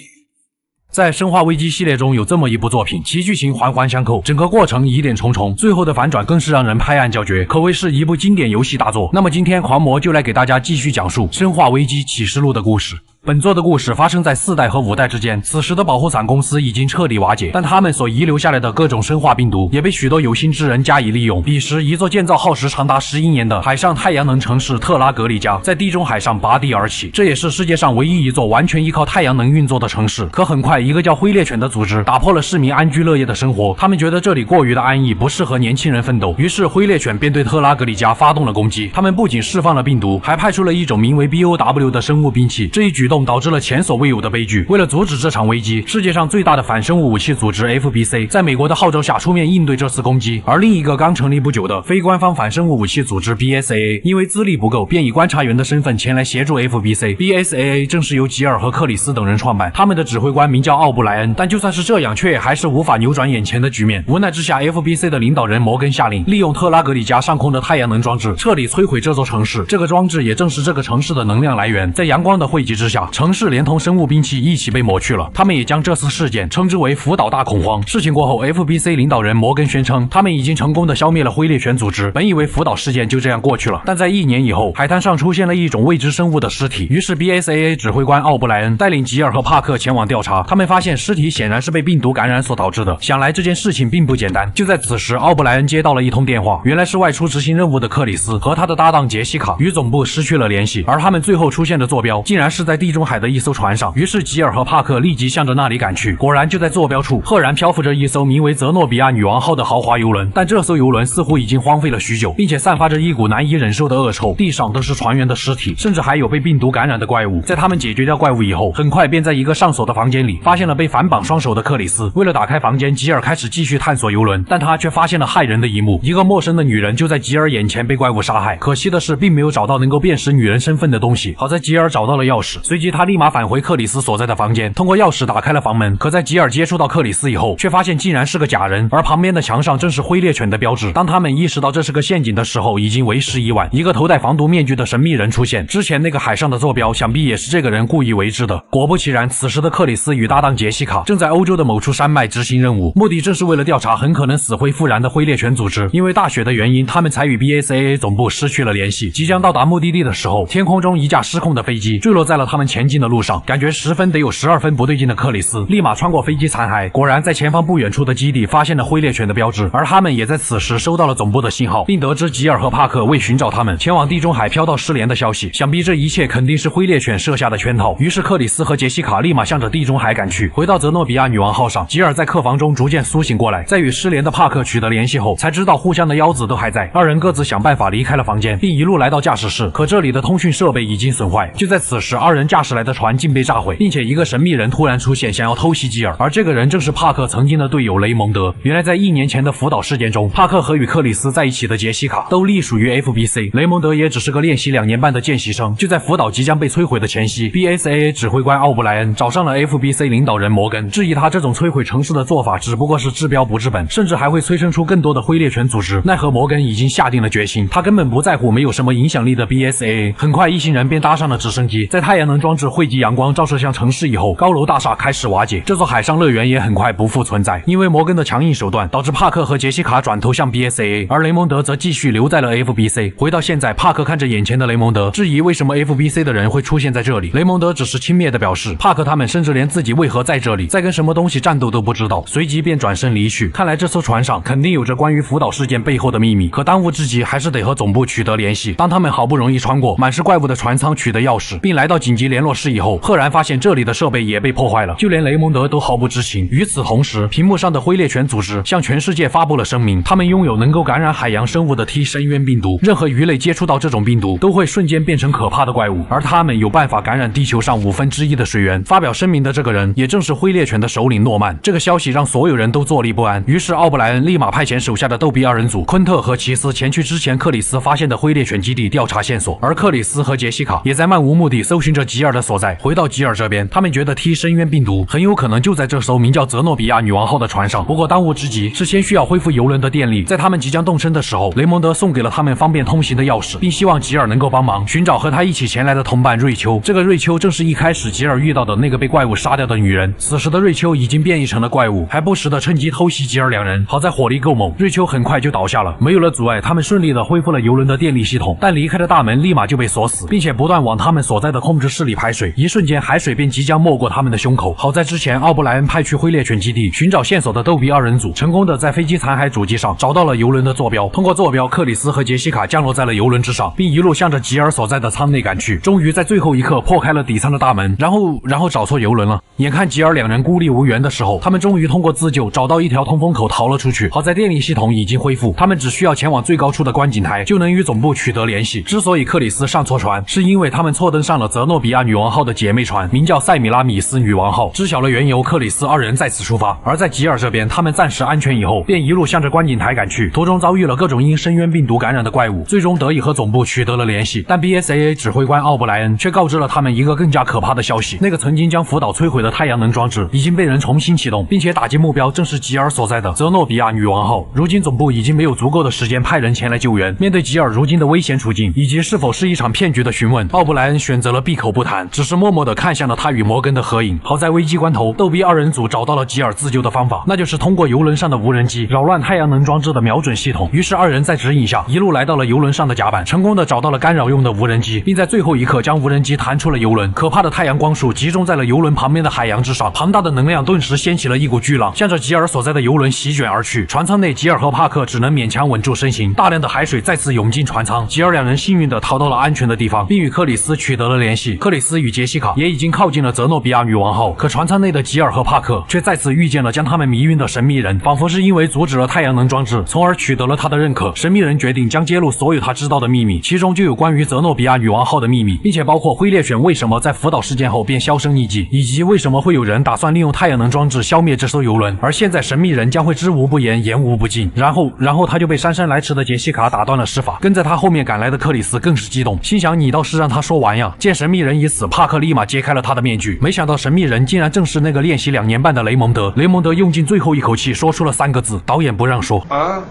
在《生化危机》系列中有这么一部作品，其剧情环环相扣，整个过程疑点重重，最后的反转更是让人拍案叫绝，可谓是一部经典游戏大作。那么今天狂魔就来给大家继续讲述《生化危机启示录》的故事。本作的故事发生在4代和5代之间，此时的保护伞公司已经彻底瓦解，但他们所遗留下来的各种生化病毒也被许多有心之人加以利用。彼时，一座建造耗时长达11年的海上太阳能城市特拉格里加在地中海上拔地而起，这也是世界上唯一一座完全依靠太阳能运作的城市。可很快，一个叫灰猎犬的组织打破了市民安居乐业的生活，他们觉得这里过于的安逸，不适合年轻人奋斗，于是灰猎犬便对特拉格里加发动了攻击。他们不仅释放了病毒，还派出了一种名为 BOW 的生物兵器，这一举动导致了前所未有的悲剧。为了阻止这场危机，世界上最大的反生物武器组织 FBC 在美国的号召下出面应对这次攻击，而另一个刚成立不久的非官方反生物武器组织 BSAA 因为资历不够，便以观察员的身份前来协助 FBC。BSAA 正是由吉尔和克里斯等人创办，他们的指挥官名叫奥布莱恩，但就算是这样，却还是无法扭转眼前的局面。无奈之下 ，FBC 的领导人摩根下令，利用特拉格里加上空的太阳能装置，彻底摧毁这座城市。这个装置也正是这个城市的能量来源。在阳光的汇集之下，城市连同生物兵器一起被抹去了。他们也将这次事件称之为福岛大恐慌。事情过后 ，FBC 领导人摩根宣称，他们已经成功的消灭了灰猎犬组织。本以为福岛事件就这样过去了，但在1年以后，海滩上出现了一种未知生物的尸体。于是 BSAA 指挥官奥布莱恩带领吉尔和帕克前往调查，他们发现尸体显然是被病毒感染所导致的。想来这件事情并不简单。就在此时，奥布莱恩接到了一通电话，原来是外出执行任务的克里斯和他的搭档杰西卡与总部失去了联系，而他们最后出现的坐标竟然是在地中海的一艘船上。于是吉尔和帕克立即向着那里赶去。果然，就在坐标处，赫然漂浮着一艘名为泽诺比亚女王号的豪华游轮。但这艘游轮似乎已经荒废了许久，并且散发着一股难以忍受的恶臭，地上都是船员的尸体，甚至还有被病毒感染的怪物。在他们解决掉怪物以后，很快便在一个上锁的房间里发现了被反绑双手的克里斯。为了打开房间，吉尔开始继续探索游轮，但他却发现了骇人的一幕：一个陌生的女人就在吉尔眼前被怪物杀害。可惜的是，并没有找到能够辨识女人身份的东西。好在吉尔找到了钥匙，随即他立马返回克里斯所在的房间，通过钥匙打开了房门。可在吉尔接触到克里斯以后，却发现竟然是个假人，而旁边的墙上正是灰猎犬的标志。当他们意识到这是个陷阱的时候，已经为时已晚。一个头戴防毒面具的神秘人出现，之前那个海上的坐标想必也是这个人故意为之的。果不其然，此时的克里斯与搭档杰西卡正在欧洲的某处山脉执行任务，目的正是为了调查很可能死灰复燃的灰猎犬组织。因为大雪的原因，他们才与 BSAA 总部失去了联系。即将到达目的地的时候，天空中一架失控的飞机坠落在了他们前进的路上，感觉10分得有12分不对劲的克里斯立马穿过飞机残骸，果然在前方不远处的基地发现了灰猎犬的标志，而他们也在此时收到了总部的信号，并得知吉尔和帕克为寻找他们前往地中海飘到失联的消息。想必这一切肯定是灰猎犬设下的圈套，于是克里斯和杰西卡立马向着地中海赶去。回到泽诺比亚女王号上，吉尔在客房中逐渐苏醒过来，在与失联的帕克取得联系后，才知道互相的腰子都还在。二人各自想办法离开了房间，并一路来到驾驶室，可这里的通讯设备已经损坏。就在此时，二人驾驶来的船竟被炸毁，并且一个神秘人突然出现，想要偷袭吉尔，而这个人正是帕克曾经的队友雷蒙德。原来在1年前的福岛事件中，帕克和与克里斯在一起的杰西卡都隶属于 FBC， 雷蒙德也只是个练习2年半的见习生。就在福岛即将被摧毁的前夕， BSAA 指挥官奥布莱恩找上了 FBC 领导人摩根，质疑他这种摧毁城市的做法只不过是治标不治本，甚至还会催生出更多的灰猎犬组织。奈何摩根已经下定了决心，他根本不在乎没有什么影响力的 BSAA。 很快一行人便搭上了直升机，在太阳能装置汇集阳光照射向城市以后，高楼大厦开始瓦解，这座海上乐园也很快不复存在。因为摩根的强硬手段，导致帕克和杰西卡转头向 BSAA， 而雷蒙德则继续留在了 FBC。 回到现在，帕克看着眼前的雷蒙德，质疑为什么 FBC 的人会出现在这里。雷蒙德只是轻蔑地表示，帕克他们甚至连自己为何在这里，在跟什么东西战斗都不知道，随即便转身离去。看来这艘船上肯定有着关于福岛事件背后的秘密，可当务之急还是得和总部取得联系。当他们好不容易穿过满是怪物的船舱取得钥匙，并来到紧急联络室以后，赫然发现这里的设备也被破坏了，就连雷蒙德都毫不知情。与此同时，屏幕上的灰猎犬组织向全世界发布了声明，他们拥有能够感染海洋生物的 T 深渊病毒，任何鱼类接触到这种病毒都会瞬间变成可怕的怪物，而他们有办法感染地球上1/5的水源。发表声明的这个人也正是灰猎犬的首领诺曼。这个消息让所有人都坐立不安，于是奥布莱恩立马派遣手下的逗比2人组昆特和奇斯前去之前克里斯发现的灰猎犬基地调查线索，而克里斯和杰西卡也在漫无目的搜寻着吉吉尔的所在。回到吉尔这边，他们觉得 T 深渊病毒很有可能就在这艘名叫泽诺比亚女王号的船上。不过当务之急是先需要恢复游轮的电力。在他们即将动身的时候，雷蒙德送给了他们方便通行的钥匙，并希望吉尔能够帮忙寻找和他一起前来的同伴瑞秋。这个瑞秋正是一开始吉尔遇到的那个被怪物杀掉的女人。此时的瑞秋已经变异成了怪物，还不时的趁机偷袭吉尔两人。好在火力够猛，瑞秋很快就倒下了。没有了阻碍，他们顺利的恢复了游轮的电力系统，但离开的大门立马就被锁死，并且不断往他们所在的控制室里排水。一瞬间，海水便即将没过他们的胸口。好在之前奥布莱恩派去灰猎犬基地寻找线索的逗比二人组，成功的在飞机残骸主机上找到了游轮的坐标。通过坐标，克里斯和杰西卡降落在了游轮之上，并一路向着吉尔所在的舱内赶去。终于在最后一刻破开了底舱的大门，然后找错游轮了。眼看吉尔两人孤立无援的时候，他们终于通过自救找到一条通风口逃了出去。好在电力系统已经恢复，他们只需要前往最高处的观景台就能与总部取得联系。之所以克里斯上错船，是因为他们错登上了泽诺比亚女王号的姐妹船，名叫塞米拉米斯女王号。知晓了缘由，克里斯二人再次出发。而在吉尔这边，他们暂时安全以后，便一路向着观景台赶去。途中遭遇了各种因深渊病毒感染的怪物，最终得以和总部取得了联系。但 BSAA 指挥官奥布莱恩却告知了他们一个更加可怕的消息：那个曾经将福岛摧毁的太阳能装置已经被人重新启动，并且打击目标正是吉尔所在的泽诺比亚女王号。如今总部已经没有足够的时间派人前来救援。面对吉尔如今的危险处境以及是否是一场骗局的询问，奥布莱恩选择了闭口不谈，只是默默地看向了他与摩根的合影。好在危机关头，逗比二人组找到了吉尔自救的方法，那就是通过游轮上的无人机扰乱太阳能装置的瞄准系统。于是二人在指引下一路来到了游轮上的甲板，成功的找到了干扰用的无人机，并在最后一刻将无人机弹出了游轮。可怕的太阳光束集中在了游轮旁边的海洋之上，庞大的能量顿时掀起了一股巨浪，向着吉尔所在的游轮席卷而去。船舱内，吉尔和帕克只能勉强稳住身形，大量的海水再次涌进船舱。吉尔两人幸运的逃到了安全的地方，并与克里斯取得了联系。克里斯与杰西卡也已经靠近了泽诺比亚女王号，可船舱内的吉尔和帕克却再次遇见了将他们迷晕的神秘人。仿佛是因为阻止了太阳能装置，从而取得了他的认可，神秘人决定将揭露所有他知道的秘密，其中就有关于泽诺比亚女王号的秘密，并且包括灰猎犬为什么在福岛事件后便销声匿迹，以及为什么会有人打算利用太阳能装置消灭这艘游轮。而现在神秘人将会知无不言，言无不尽。然后他就被姗姗来迟的杰西卡打断了施法。跟在他后面赶来的克里斯更是激动，心想你倒是让他说完呀。见神秘人已死，帕克立马揭开了他的面具，没想到神秘人竟然正是那个练习2年半的雷蒙德。雷蒙德用尽最后一口气说出了3个字：导演不让说。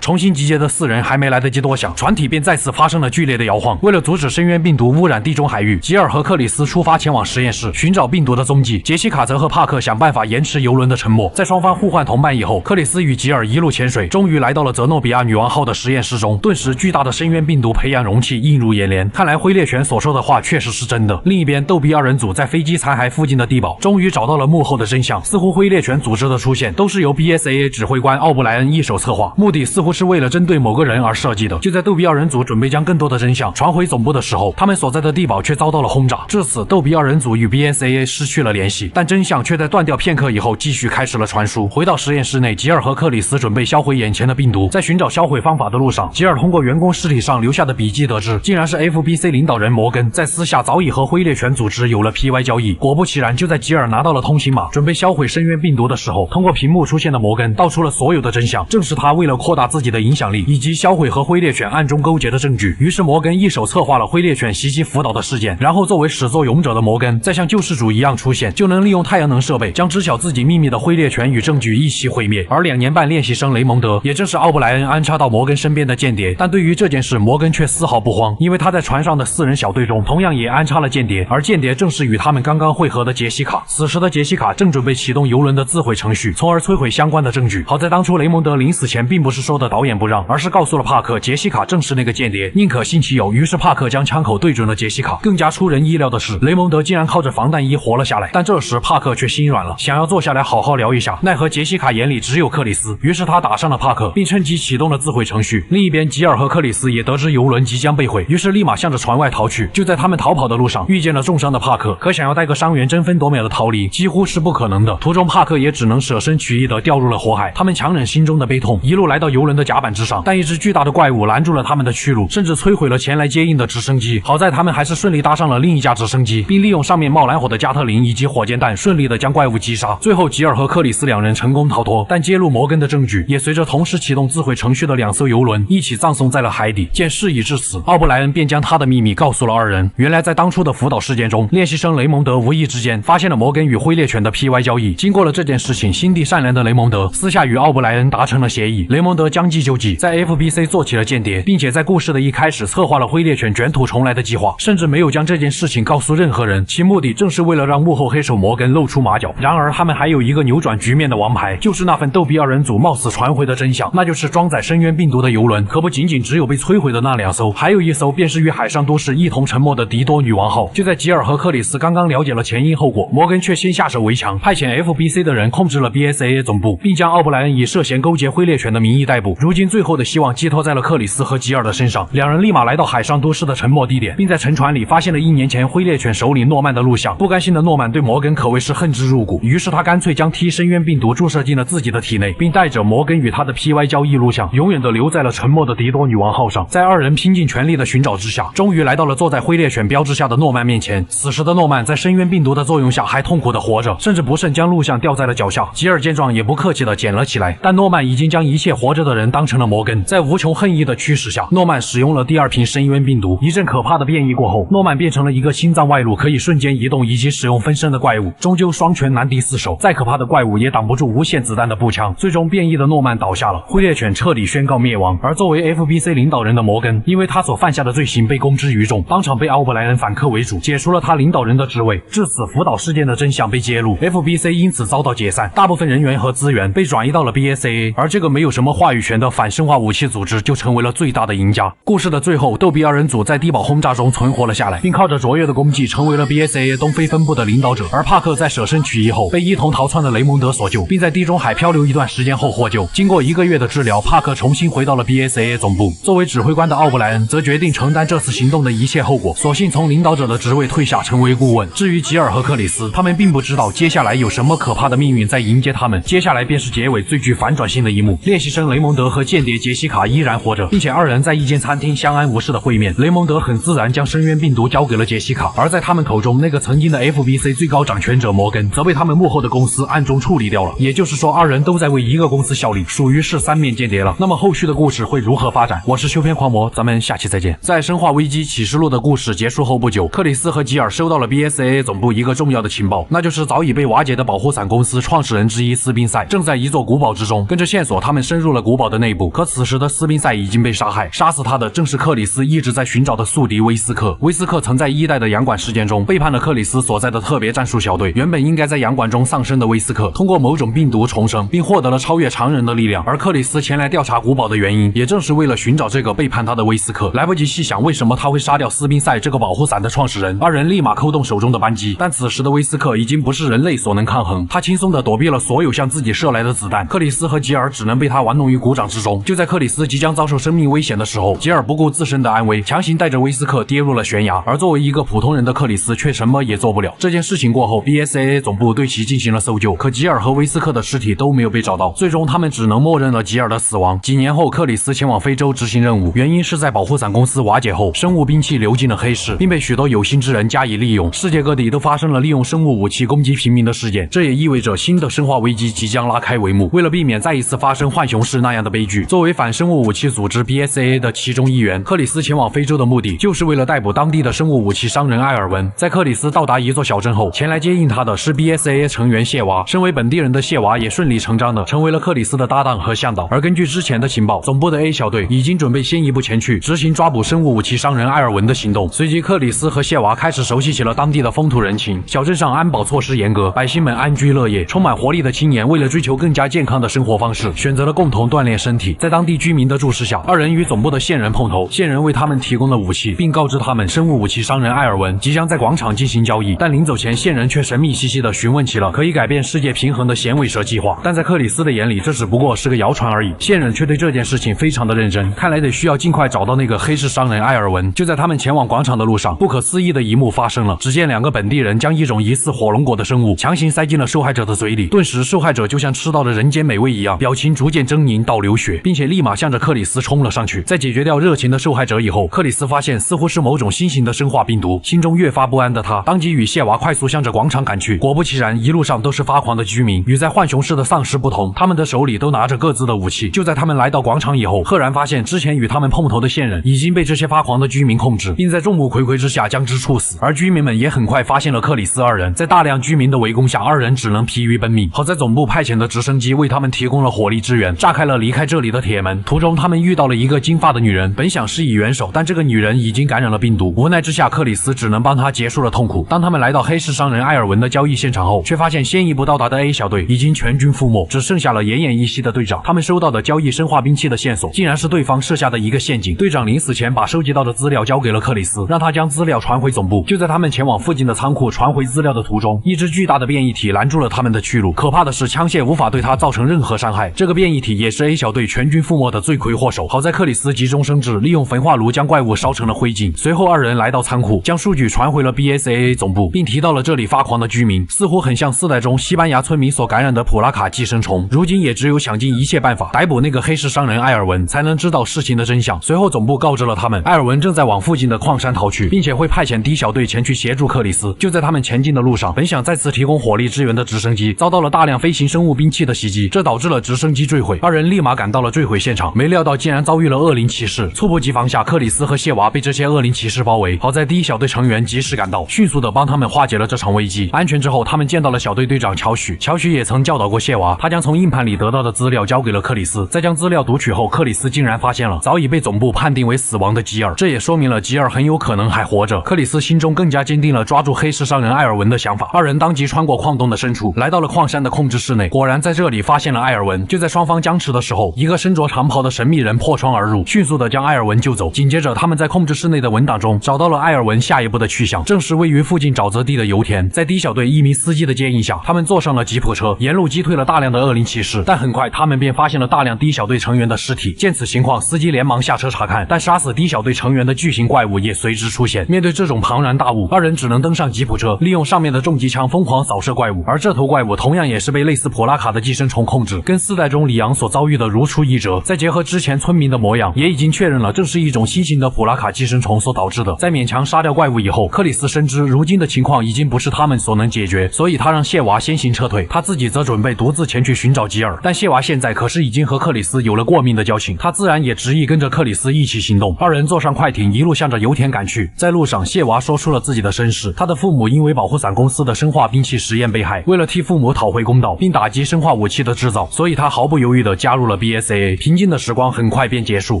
重新集结的4人还没来得及多想，船体便再次发生了剧烈的摇晃。为了阻止深渊病毒污染地中海域，吉尔和克里斯出发前往实验室寻找病毒的踪迹，杰西卡则和帕克想办法延迟游轮的沉没。在双方互换同伴以后，克里斯与吉尔一路潜水，终于来到了泽诺比亚女王号的实验室中。顿时巨大的深渊病毒培养容器映入眼帘，看来灰猎犬所说的话确实是真的。另一边，逗比二人组在飞机残骸附近的地堡终于找到了幕后的真相，似乎灰猎犬组织的出现都是由 BSAA 指挥官奥布莱恩一手策划，目的似乎是为了针对某个人而设计的。就在逗比二人组准备将更多的真相传回总部的时候，他们所在的地堡却遭到了轰炸。至此，逗比二人组与 BSAA 失去了联系，但真相却在断掉片刻以后继续开始了传输。回到实验室内，吉尔和克里斯准备销毁眼前的病毒。在寻找销毁方法的路上，吉尔通过员工尸体上留下的笔记得知，竟然是 FBC 领导人摩根在私下早已和灰猎犬组织有了 PY 交易。果不其然，就在吉尔拿到了通行码，准备销毁深渊病毒的时候，通过屏幕出现的摩根道出了所有的真相，正是他为了扩大自己的影响力以及销毁和灰猎犬暗中勾结的证据。于是摩根一手策划了灰猎犬袭击福岛的事件，然后作为始作俑者的摩根再像救世主一样出现，就能利用太阳能设备将知晓自己秘密的灰猎犬与证据一起毁灭。而2年半练习生雷蒙德也正是奥布莱恩安插到摩根身边的间谍，但对于这件事摩根却丝毫不慌，因为他在船上的4人小队中同样也安插了间谍，而间谍正是与他们刚刚会合的杰西卡。此时的杰西卡正准备启动游轮的自毁程序，从而摧毁相关的证据。好在当初雷蒙德临死前并不是说的导演不让，而是告诉了帕克杰西卡正是那个间谍，宁可信其有。于是帕克将枪口对准了杰西卡。更加出人意料的是，雷蒙德竟然靠着防弹衣活了下来。但这时帕克却心软了，想要坐下来好好聊一下，奈何杰西卡眼里只有克里斯，于是他打上了帕克，并趁机启动了自毁程序。另一边，吉尔和克里斯也得知游轮即将被毁，于是立马向着船外逃去。就在他们逃跑的路上，遇见了重伤的帕克，可想要带个伤员争分夺秒的逃离，几乎是不可能的。途中帕克也只能舍身取义的掉入了火海。他们强忍心中的悲痛，一路来到游轮的甲板之上，但一只巨大的怪物拦住了他们的去路，甚至摧毁了前来接应的直升机。好在他们还是顺利搭上了另一架直升机，并利用上面冒蓝火的加特林以及火箭弹，顺利的将怪物击杀。最后吉尔和克里斯2人成功逃脱，但揭露摩根的证据也随着同时启动自毁程序的2艘游轮一起葬送在了海底。见事已至此，奥布莱恩便将他的秘密告诉了2人。原来在当初的福岛事事件中，练习生雷蒙德无意之间发现了摩根与灰猎犬的 PY 交易。经过了这件事情，心地善良的雷蒙德私下与奥布莱恩达成了协议。雷蒙德将计就计，在 FBC 做起了间谍，并且在故事的一开始策划了灰猎犬卷土重来的计划，甚至没有将这件事情告诉任何人，其目的正是为了让幕后黑手摩根露出马脚。然而他们还有一个扭转局面的王牌，就是那份逗比二人组冒死传回的真相，那就是装载深渊病毒的游轮可不仅仅只有被摧毁的那2艘，还有一艘便是与海上都市一同沉没的迪多女王号。就在吉尔和克里斯刚刚了解了前因后果，摩根却先下手为强，派遣 FBC 的人控制了 BSAA 总部，并将奥布莱恩以涉嫌勾结灰猎犬的名义逮捕。如今最后的希望寄托在了克里斯和吉尔的身上，两人立马来到海上都市的沉没地点，并在沉船里发现了1年前灰猎犬首领诺曼的录像。不甘心的诺曼对摩根可谓是恨之入骨，于是他干脆将 T 深渊病毒注射进了自己的体内，并带着摩根与他的 PY 交易录像永远的留在了沉没的迪多女王号上。在二人拼尽全力的寻找之下，终于来到了坐在灰猎犬标志下的诺曼面前。此时的诺曼在深渊病毒的作用下还痛苦的活着，甚至不慎将录像掉在了脚下。吉尔见状也不客气的捡了起来，但诺曼已经将一切活着的人当成了摩根。在无穷恨意的驱使下，诺曼使用了第2瓶深渊病毒。一阵可怕的变异过后，诺曼变成了一个心脏外露、可以瞬间移动以及使用分身的怪物。终究双拳难敌4手，再可怕的怪物也挡不住无限子弹的步枪。最终变异的诺曼倒下了，灰猎犬彻底宣告灭亡。而作为 FBC 领导人的摩根，因为他所犯下的罪行被公之于众，当场被奥布莱恩反客为主，解除了他领导人的职位。至此，福岛事件的真相被揭露， FBC 因此遭到解散，大部分人员和资源被转移到了 BSAA， 而这个没有什么话语权的反生化武器组织就成为了最大的赢家。故事的最后，逗比二人组在低保轰炸中存活了下来，并靠着卓越的功绩成为了 BSAA 东非分部的领导者。而帕克在舍身取义后被一同逃窜的雷蒙德所救，并在地中海漂流一段时间后获救。经过1个月的治疗，帕克重新回到了 BSAA 总部。作为指挥官的奥布莱恩则决定承担这次行动的一切后果，索性从领导者的职位退下，成为顾问。至于吉尔和克里斯，他们并不知道接下来有什么可怕的命运在迎接他们。接下来便是结尾最具反转性的一幕，练习生雷蒙德和间谍杰西卡依然活着，并且二人在一间餐厅相安无事的会面。雷蒙德很自然将深渊病毒交给了杰西卡，而在他们口中，那个曾经的 FBC 最高掌权者摩根则被他们幕后的公司暗中处理掉了。也就是说，二人都在为一个公司效力，属于是3面间谍了。那么后续的故事会如何发展？我是修片狂魔，咱们下期再见。在生化危机启示录的故事结束后不久，克里斯和吉尔收到了 BSAA 总部一个重要的情报，那就是早已被瓦解的保护伞公司创始人之一斯宾塞正在一座古堡之中。跟着线索，他们深入了古堡的内部，可此时的斯宾塞已经被杀害，杀死他的正是克里斯一直在寻找的宿敌威斯克。威斯克曾在1代的洋馆事件中背叛了克里斯所在的特别战术小队，原本应该在洋馆中丧生的威斯克，通过某种病毒重生，并获得了超越常人的力量。而克里斯前来调查古堡的原因，也正是为了寻找这个背叛他的威斯克。来不及细想为什么他会杀掉斯宾塞这个保护伞的创始人，二人立马扣动手中的扳机。但此时的威斯克已经不是人类所能抗衡，他轻松地躲避了所有向自己射来的子弹。克里斯和吉尔只能被他玩弄于股掌之中。就在克里斯即将遭受生命危险的时候，吉尔不顾自身的安危，强行带着威斯克跌入了悬崖。而作为一个普通人的克里斯却什么也做不了。这件事情过后， BSAA 总部对其进行了搜救，可吉尔和威斯克的尸体都没有被找到，最终他们只能默认了吉尔的死亡。几年后，克里斯前往非洲执行任务，原因是在保护伞公司瓦解后，生物兵器流进了黑市，并被许多有心之人加以利用。世界各地都发生了利用生物武器攻击平民的事件，这也意味着新的生化危机即将拉开帷幕。为了避免再一次发生浣熊市那样的悲剧，作为反生物武器组织 BSAA 的其中一员，克里斯前往非洲的目的就是为了逮捕当地的生物武器商人埃尔文。在克里斯到达一座小镇后，前来接应他的是 BSAA 成员谢娃。身为本地人的谢娃也顺理成章的成为了克里斯的搭档和向导。而根据之前的情报，总部的 A 小队已经准备先一步前去执行抓捕生物武器商人埃尔文的行动。随即，克里斯和谢娃开始熟悉起了当地的风土人情。小镇上安保措施严格，百姓们安居乐业。充满活力的青年为了追求更加健康的生活方式，选择了共同锻炼身体。在当地居民的注视下，二人与总部的线人碰头，线人为他们提供了武器，并告知他们生物武器商人埃尔文即将在广场进行交易。但临走前，线人却神秘兮兮地询问起了可以改变世界平衡的响尾蛇计划。但在克里斯的眼里，这只不过是个谣传而已。线人却对这件事情非常的认真，看来得需要尽快找到那个黑市商人埃尔文。就在他们前往广场的路上，不可思议的一幕发生了。只见2个本地人将一种疑似火龙果的生物强行塞进了受害者的嘴里，顿时受害者就像吃到了人间美味一样，表情逐渐狰狞到流血，并且立马向着克里斯冲了上去。在解决掉热情的受害者以后，克里斯发现似乎是某种新型的生化病毒，心中越发不安的他当即与谢娃快速向着广场赶去。果不其然，一路上都是发狂的居民，与在浣熊市的丧尸不同，他们的手里都拿着各自的武器。就在他们来到广场以后，赫然发现之前与他们碰头的线人已经被这些发狂的居民控制，并在众目睽睽之下将之处死。死。而居民们也很快发现了克里斯二人，在大量居民的围攻下，二人只能疲于奔命。好在总部派遣的直升机为他们提供了火力支援，炸开了离开这里的铁门。途中，他们遇到了一个金发的女人，本想施以援手，但这个女人已经感染了病毒。无奈之下，克里斯只能帮她结束了痛苦。当他们来到黑市商人艾尔文的交易现场后，却发现先一步到达的 A 小队已经全军覆没，只剩下了奄奄一息的队长。他们收到的交易生化兵器的线索，竟然是对方设下的一个陷阱。队长临死前把收集到的资料交给了克里斯，让他将资料传回总部。就在他们前往附近的仓库传回资料的途中，一只巨大的变异体拦住了他们的去路。可怕的是，枪械无法对他造成任何伤害。这个变异体也是 A 小队全军覆没的罪魁祸首。好在克里斯急中生智，利用焚化炉将怪物烧成了灰烬。随后二人来到仓库，将数据传回了 BSAA 总部，并提到了这里发狂的居民，似乎很像4代中西班牙村民所感染的普拉卡寄生虫。如今也只有想尽一切办法逮捕那个黑市商人艾尔文，才能知道事情的真相。随后总部告知了他们，艾尔文正在往附近的矿山逃去，并且会派遣 D 小队前去协助克里斯。就在他们前进的路上，本想再次提供火力支援的直升机遭到了大量飞行生物兵器的袭击，这导致了直升机坠毁。二人立马赶到了坠毁现场，没料到竟然遭遇了恶灵骑士。猝不及防下，克里斯和谢娃被这些恶灵骑士包围。好在 D 小队成员及时赶到，迅速的帮他们化解了这场危机。安全之后，他们见到了小队队长乔许。乔许也曾教导过谢娃，他将从硬盘里得到的资料交给了克里斯。在将资料读取后，克里斯竟然发现了早已被总部判定为死亡的吉尔，这也说明了吉尔很有可能还活着。克里斯心中更加坚定了抓住黑市商人艾尔文的想法。二人当即穿过矿洞的深处，来到了矿山的控制室内。果然在这里发现了艾尔文。就在双方僵持的时候，一个身着长袍的神秘人破窗而入，迅速的将艾尔文救走。紧接着，他们在控制室内的文档中找到了艾尔文下一步的去向，正是位于附近沼泽地的油田。在 D 小队一名司机的建议下，他们坐上了吉普车，沿路击退了大量的恶灵骑士。但很快，他们便发现了大量 D 小队成员的尸体。见此情况，司机连忙下车查看，但杀死 D 小队成员的巨型怪物也随之出现。面对这种庞然大物，二人只能登上吉普车，利用上面的重机枪疯狂扫射怪物。而这头怪物同样也是被类似普拉卡的寄生虫控制，跟4代中里昂所遭遇的如出一辙。再结合之前村民的模样，也已经确认了这是一种新型的普拉卡寄生虫所导致的。在勉强杀掉怪物以后，克里斯深知如今的情况已经不是他们所能解决，所以他让谢娃先行撤退，他自己则准备独自前去寻找吉尔。但谢娃现在可是已经和克里斯有了过命的交情，他自然也执意跟着克里斯一起行动。二人坐上快艇，一路向着油田赶去。在路上，谢娃说出了自己的身世，他的父母因为保护伞公司的生化兵器实验被害，为了替父母讨回公道，并打击生化武器的制造，所以他毫不犹豫地加入了 BSAA。平静的时光很快便结束，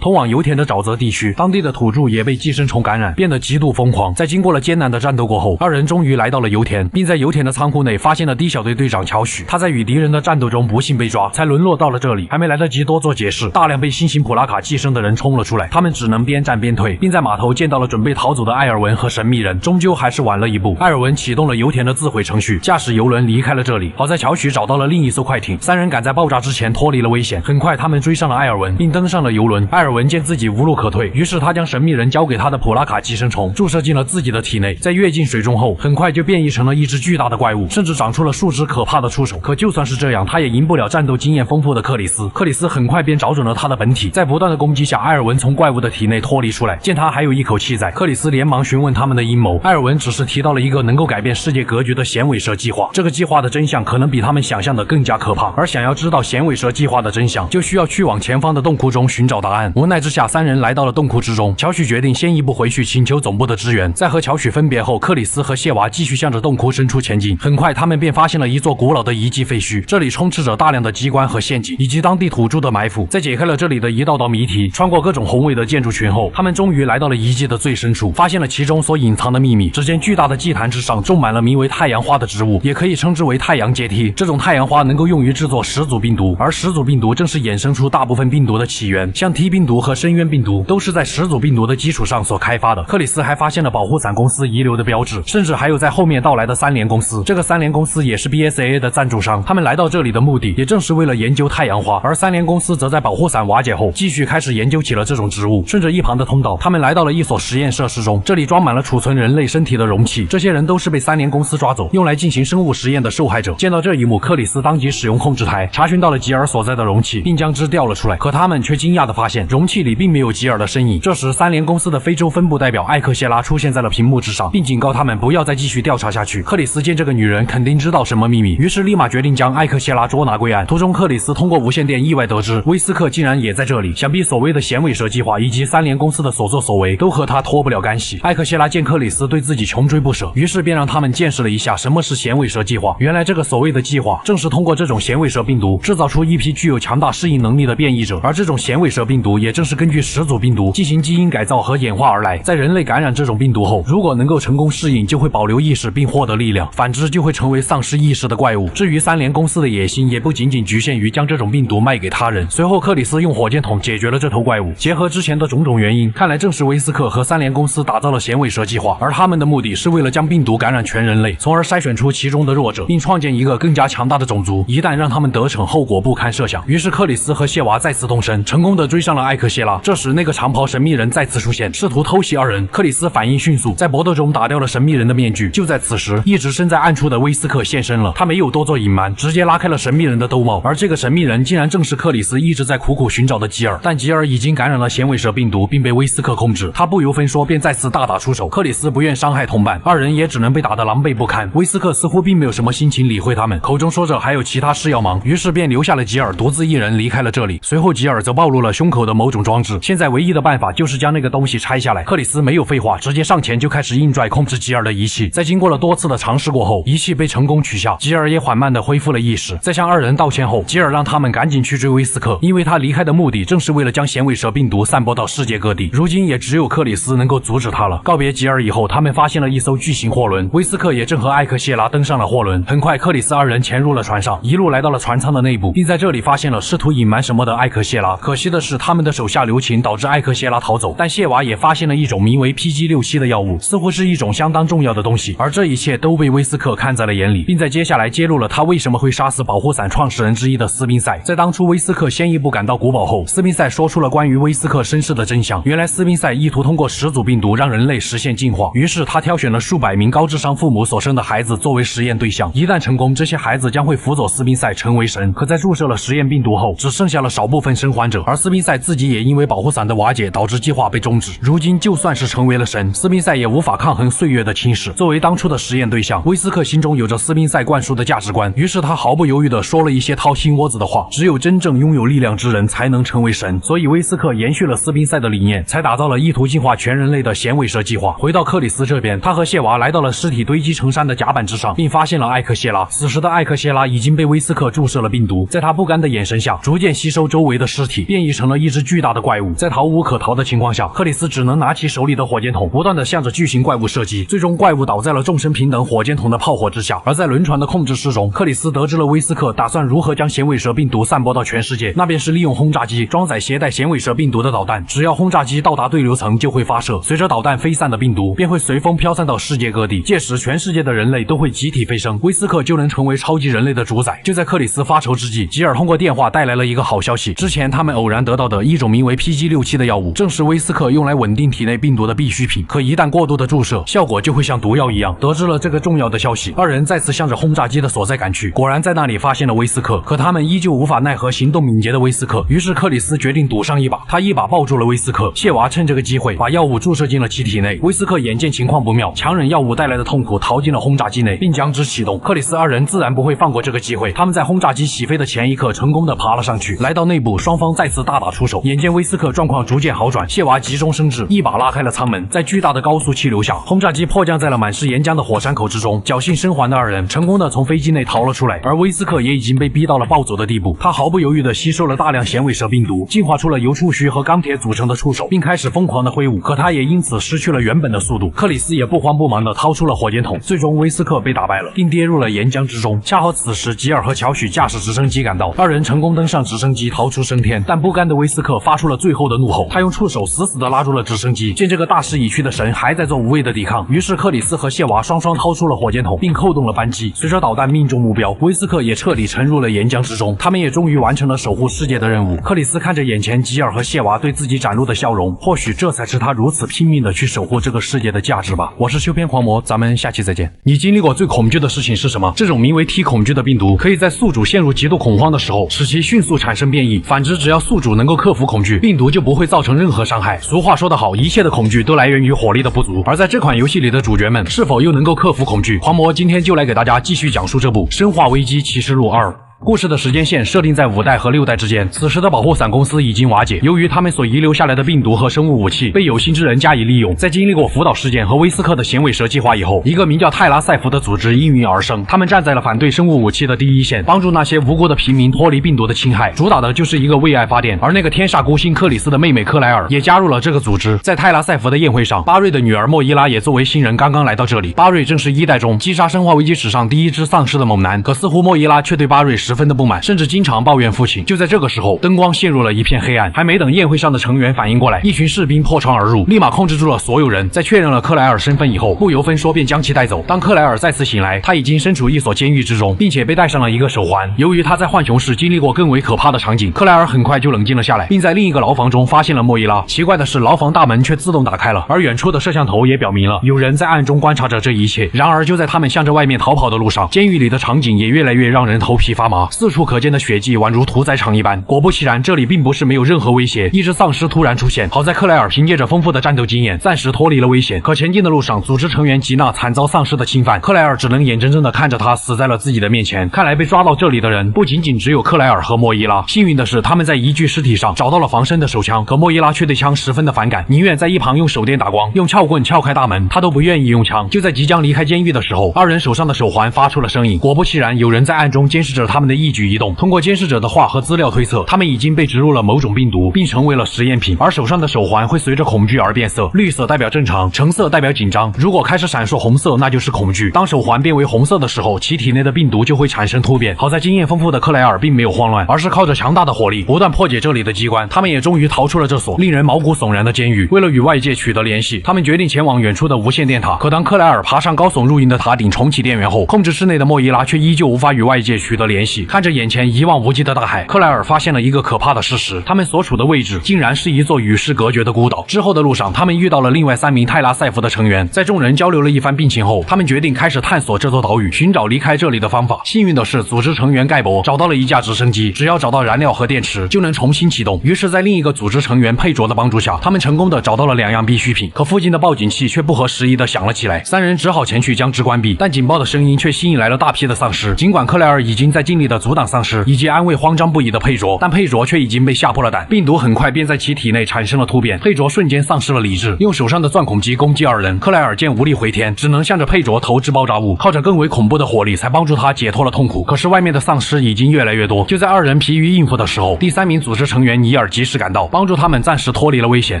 通往油田的沼泽地区，当地的土著也被寄生虫感染，变得极度疯狂。在经过了艰难的战斗过后，二人终于来到了油田，并在油田的仓库内发现了 D 小队队长乔许。他在与敌人的战斗中不幸被抓，才沦落到了这里。还没来得及多做解释，大量被新型普拉卡寄生的人冲了出来，他们只能边战边退，并在码头见到了准备逃走的艾尔文和神秘人。终究还是晚了一步，艾尔文启动了油田的自毁程序，驾驶油轮离开了这里。好在乔许找到了另一艘快艇，三人赶在爆炸之前脱离了危险。很快，他们追上了艾尔文，并登上了油轮。艾尔文见自己无路可退，于是他将神秘人交给他的普拉卡寄生虫注射进了自己的体内。在跃进水中后，很快就变异成了一只巨大的怪物，甚至长出了数只可怕的触手。可就算是这样，他也赢不了战斗经验丰富的克里斯。克里斯很快便找准了他的本体，在不断的攻击下，艾尔文从怪物的体内脱离出来。见他还有一口气在，克里斯连忙询问他们的阴谋。艾尔文只是提到了一个能够改变世界格局的响尾蛇计划，这个计划的真相可能比他们想象的更加可怕。而想要知道响尾蛇计划的真相，就需要去往前方的洞窟中寻找答案。无奈之下，三人来到了洞窟之中。乔许决定先一步回去请求总部的支援。在和乔许分别后，克里斯和谢娃继续向着洞窟深处前进。很快，他们便发现了一座古老的遗迹废墟，这里充斥着大量的机关和陷阱，以及当地土著的埋伏。在解开了这里的一道道谜题，穿过各种宏伟的建筑群后，他们终于来到了遗迹的最深处，发现了其中所隐藏的秘密。只见巨大的祭坛之上种满了名为太阳花的植物，也可以称之为太阳阶梯。这种太阳花能够用于制作始祖病毒，而始祖病毒正是衍生出大部分病毒的起源，像 T 病毒和深渊病毒都是在始祖病毒的基础上所开发的。克里斯还发现了保护伞公司遗留的标志，甚至还有在后面到来的三联公司。这个三联公司也是 BSAA 的赞助商，他们来到这里的目的也正是为了研究太阳花。而三联公司则在保护伞瓦解后，继续开始研究起了这种植物。顺着一旁的通道，他们来到了一所实验设施中，这里装满了储存人类身体的容器。这些人都是被三联公司抓走，用来进行生物实验的受害者。见到这一幕，克里斯当即使用控制台查询到了吉尔所在的容器，并将之调了出来。可他们却惊讶地发现，容器里并没有吉尔的身影。这时，三联公司的非洲分部代表艾克谢拉出现在了屏幕之上，并警告他们不要再继续调查下去。克里斯见这个女人肯定知道什么秘密，于是立马决定将艾克谢拉捉拿归案。途中，克里斯通过无线电意外得知，威斯克竟然也在这里，想必所谓的响尾蛇计划以及三联公司的所作所为都和他脱不了干系。艾克谢拉见克里斯对自己穷追不舍，于是便让他们见识了一下什么是响尾蛇计划。原来这个所谓的计划，正是通过这种响尾蛇病毒制造出一批具有强大适应能力的变异者，而这种响尾蛇病毒也正是根据始祖病毒进行基因改造和演化而来。在人类感染这种病毒后，如果能够成功适应，就会保留意识并获得力量，反之就会成为丧失意识的怪物。至于三联公司的野心，也不仅仅局限于将这种病毒卖给他人。随后克里斯用火箭筒解决了这头怪物，结合之前的种种原因，看来正是威斯克和三联公司打造了响尾蛇计划，而他们的目的是为了将病毒感染全人类，从而筛选出其中的弱者，并创建一个更加强大的种族。一旦让他们得逞，后果不堪设想。于是克里斯和谢娃再次动身，成功的追上了艾克谢拉。这时那个长袍神秘人再次出现，试图偷袭二人。克里斯反应迅速，在搏斗中打掉了神秘人的面具。就在此时，一直身在暗处的威斯克现身了，他没有多做隐瞒，直接拉开了神秘人的兜帽。而这个神秘人竟然正是克里斯一直在苦苦寻找的吉尔，但吉尔已经感染了响尾蛇病毒，并被威斯克控制。他不由分说便再次大打出手。克里斯不愿伤害同伴，二人也只能被打得狼狈不堪。威斯克似乎并没有什么心情理会他们，口中说着还有其他事要忙，于是便留下了吉尔独自一人离开了这里。随后吉尔则暴露了胸口的某种装置，现在唯一的办法就是将那个东西拆下来。克里斯没有废话，直接上前就开始硬拽控制吉尔的仪器。在经过了多次的尝试过后，仪器被成功取下，吉尔也缓慢地恢复了意识。在向二人道歉后，吉尔让他们赶紧去追威斯克，因为他离开的目的正是为了将响尾蛇病毒散播到世界各地。如今也只有克里斯能够阻止他了。告别吉尔以后，他们发现了一艘巨型货轮，威斯克也正和艾克谢拉登上了货轮。很快克里斯二人潜入了船上，一路来到了船舱的内部，并在这里发现了试图隐瞒什么的艾克谢拉。可惜的是，他们的手下留情，导致艾克谢拉逃走。但谢娃也发现了一种名为 PG67 的药物，似乎是一种相当重要的东西，而这一切都被威斯克看在了眼里，并在接下来揭露了他为什么会杀死保护伞创始人之一的斯宾塞。在当初威斯克先一步赶到古堡后，斯宾塞说出了关于威斯克身世的真相。原来斯宾塞意图通过始祖病毒让人类实现进化，于是他挑选了数百名高智商父母所生的孩子作为实验对象，一旦成功，这些孩子将会辅佐斯宾塞成为神。可在注射了实验病毒后，只剩下了少部分生还者，而斯宾塞自己也因为保护伞的瓦解导致计划被终止。如今就算是成为了神，斯宾塞也无法抗衡岁月的侵蚀。作为当初的实验对象，威斯克心中有着斯宾塞灌输的价值观，于是他毫不犹豫地说了一些掏心窝子的话，只有真正拥有力量之人才能成为神。所以威斯克延续了斯宾塞的理念，才打造了意图进化全人类的响尾蛇计划。回到克里斯这边，他和谢娃来到了尸体堆积成山的甲板之上，并发现了艾克谢拉。此时的艾克谢拉已经被威斯克注射了病毒，在他不甘的眼神下，逐渐吸收周围的尸体，变异成了一只巨大的怪物。在逃无可逃的情况下，克里斯只能拿起手里的火箭筒，不断地向着巨型怪物射击。最终怪物倒在了众生平等火箭筒的炮火之下。而在轮船的控制室中，克里斯得知了威斯克打算如何将响尾蛇病毒散播到全世界，那便是利用轰炸机装载携带响尾蛇病毒的导弹，只要轰炸机到达对流层就会发射，随着导弹飞散的病毒便会随风飘散到世界各地，届时全世界的人类都会集体飞升，威斯克就能成为超级人类的主宰。就在克里斯发愁之际，吉尔通过电话带来了一个好消息，之前他们偶然得到的一种名为 PG67 的药物，正是威斯克用来稳定体内病毒的必需品，可一旦过度的注射，效果就会像毒药一样。得知了这个重要的消息，二人再次向着轰炸机的所在赶去，果然在那里发现了威斯克，可他们依旧无法奈何行动敏捷的威斯克。于是克里斯决定赌上一把，他一把抱住了威斯克，谢娃趁这个机会把药物注射进了其体内。威斯克眼见情况不妙，强忍药物带来的痛苦逃进了轰炸机内，并将之启动。克里斯二人自然不会放过这个机会，他们在轰炸机起飞的前一刻成功的爬了上去。来到内部，双方再次大打出手。眼见威斯克状况逐渐好转，谢娃急中生智，一把拉开了舱门，在巨大的高速气流下，轰炸机迫降在了满是岩浆的火山口之中。侥幸生还的二人成功的从飞机内逃了出来，而威斯克也已经被逼到了暴走的地步。他毫不犹豫的吸收了大量响尾蛇病毒，进化出了由触须和钢铁组成的触手，并开始疯狂的挥舞。可他也因此失去了原本的速度。克里斯也不慌不忙的掏出了火箭筒，最终威斯克被打败了，并跌入了岩浆之中。恰好此时吉尔和乔许驾驶直升机赶到，二人成功登上直升机逃出升天。但不甘的威斯克发出了最后的怒吼，他用触手死死的拉住了直升机。见这个大势已去的神还在做无谓的抵抗，于是克里斯和谢娃双双掏出了火箭筒，并扣动了扳机。随着导弹命中目标，威斯克也彻底沉入了岩浆之中。他们也终于完成了守护世界的任务。克里斯看着眼前吉尔和谢娃对自己展露的笑容，或许这才是他如此拼命的去守护这个世界的价值吧。我是修篇狂魔，咱们下期再见。你经历过最恐惧的事情是什么？这种名为 T 恐惧的病毒，可以在宿主陷入极度恐慌的时候，使其迅速产生变异。反之，只要宿主能够克服恐惧，病毒就不会造成任何伤害。俗话说得好，一切的恐惧都来源于火力的不足。而在这款游戏里的主角们，是否又能够克服恐惧？狂魔今天就来给大家继续讲述这部《生化危机启示录2》。故事的时间线设定在5代和6代之间，此时的保护伞公司已经瓦解，由于他们所遗留下来的病毒和生物武器被有心之人加以利用，在经历过福岛事件和威斯克的响尾蛇计划以后，一个名叫泰拉塞夫的组织应运而生，他们站在了反对生物武器的第一线，帮助那些无辜的平民脱离病毒的侵害，主打的就是一个为爱发电。而那个天煞孤星克里斯的妹妹克莱尔也加入了这个组织。在泰拉塞夫的宴会上，巴瑞的女儿莫伊拉也作为新人刚刚来到这里。巴瑞正是1代中击杀生化危机史上第一只丧尸的猛男，可似乎莫伊拉却对巴瑞十分的不满，甚至经常抱怨父亲。就在这个时候，灯光陷入了一片黑暗，还没等宴会上的成员反应过来，一群士兵破窗而入，立马控制住了所有人。在确认了克莱尔身份以后，不由分说便将其带走。当克莱尔再次醒来，他已经身处一所监狱之中，并且被戴上了一个手环。由于他在浣熊市经历过更为可怕的场景，克莱尔很快就冷静了下来，并在另一个牢房中发现了莫伊拉。奇怪的是，牢房大门却自动打开了，而远处的摄像头也表明了有人在暗中观察着这一切。然而就在他们向着外面逃跑的路上，监狱里的场景也越来越让人头皮发麻，四处可见的血迹宛如屠宰场一般。果不其然，这里并不是没有任何威胁，一只丧尸突然出现。好在克莱尔凭借着丰富的战斗经验，暂时脱离了危险。可前进的路上，组织成员吉娜惨遭丧尸的侵犯，克莱尔只能眼睁睁地看着他死在了自己的面前。看来被抓到这里的人不仅仅只有克莱尔和莫伊拉。幸运的是，他们在一具尸体上找到了防身的手枪，可莫伊拉却对枪十分的反感，宁愿在一旁用手电打光，用撬棍撬开大门，他都不愿意用枪。就在即将离开监狱的时候，二人手上的手环发出了声音。果不其然，有人在暗中监视着他们的一举一动。通过监视者的话和资料推测，他们已经被植入了某种病毒，并成为了实验品。而手上的手环会随着恐惧而变色，绿色代表正常，橙色代表紧张，如果开始闪烁红色，那就是恐惧。当手环变为红色的时候，其体内的病毒就会产生突变。好在经验丰富的克莱尔并没有慌乱，而是靠着强大的火力不断破解这里的机关。他们也终于逃出了这所令人毛骨悚然的监狱。为了与外界取得联系，他们决定前往远处的无线电塔。可当克莱尔爬上高耸入云的塔顶重启电源后，控制室内的莫伊拉却依旧无法与外界取得联系。看着眼前一望无际的大海，克莱尔发现了一个可怕的事实，他们所处的位置竟然是一座与世隔绝的孤岛。之后的路上，他们遇到了另外3名泰拉塞夫的成员，在众人交流了一番病情后，他们决定开始探索这座岛屿，寻找离开这里的方法。幸运的是，组织成员盖博找到了一架直升机，只要找到燃料和电池，就能重新启动。于是，在另一个组织成员佩卓的帮助下，他们成功的找到了2样必需品。可附近的报警器却不合时宜的响了起来，3人只好前去将之关闭。但警报的声音却吸引来了大批的丧尸。尽管克莱尔已经在尽力的阻挡丧尸，以及安慰慌张不已的佩卓，但佩卓却已经被吓破了胆。病毒很快便在其体内产生了突变，佩卓瞬间丧失了理智，用手上的钻孔机攻击2人。克莱尔见无力回天，只能向着佩卓投掷爆炸物，靠着更为恐怖的火力才帮助他解脱了痛苦。可是外面的丧尸已经越来越多，就在2人疲于应付的时候，第3名组织成员尼尔及时赶到，帮助他们暂时脱离了危险。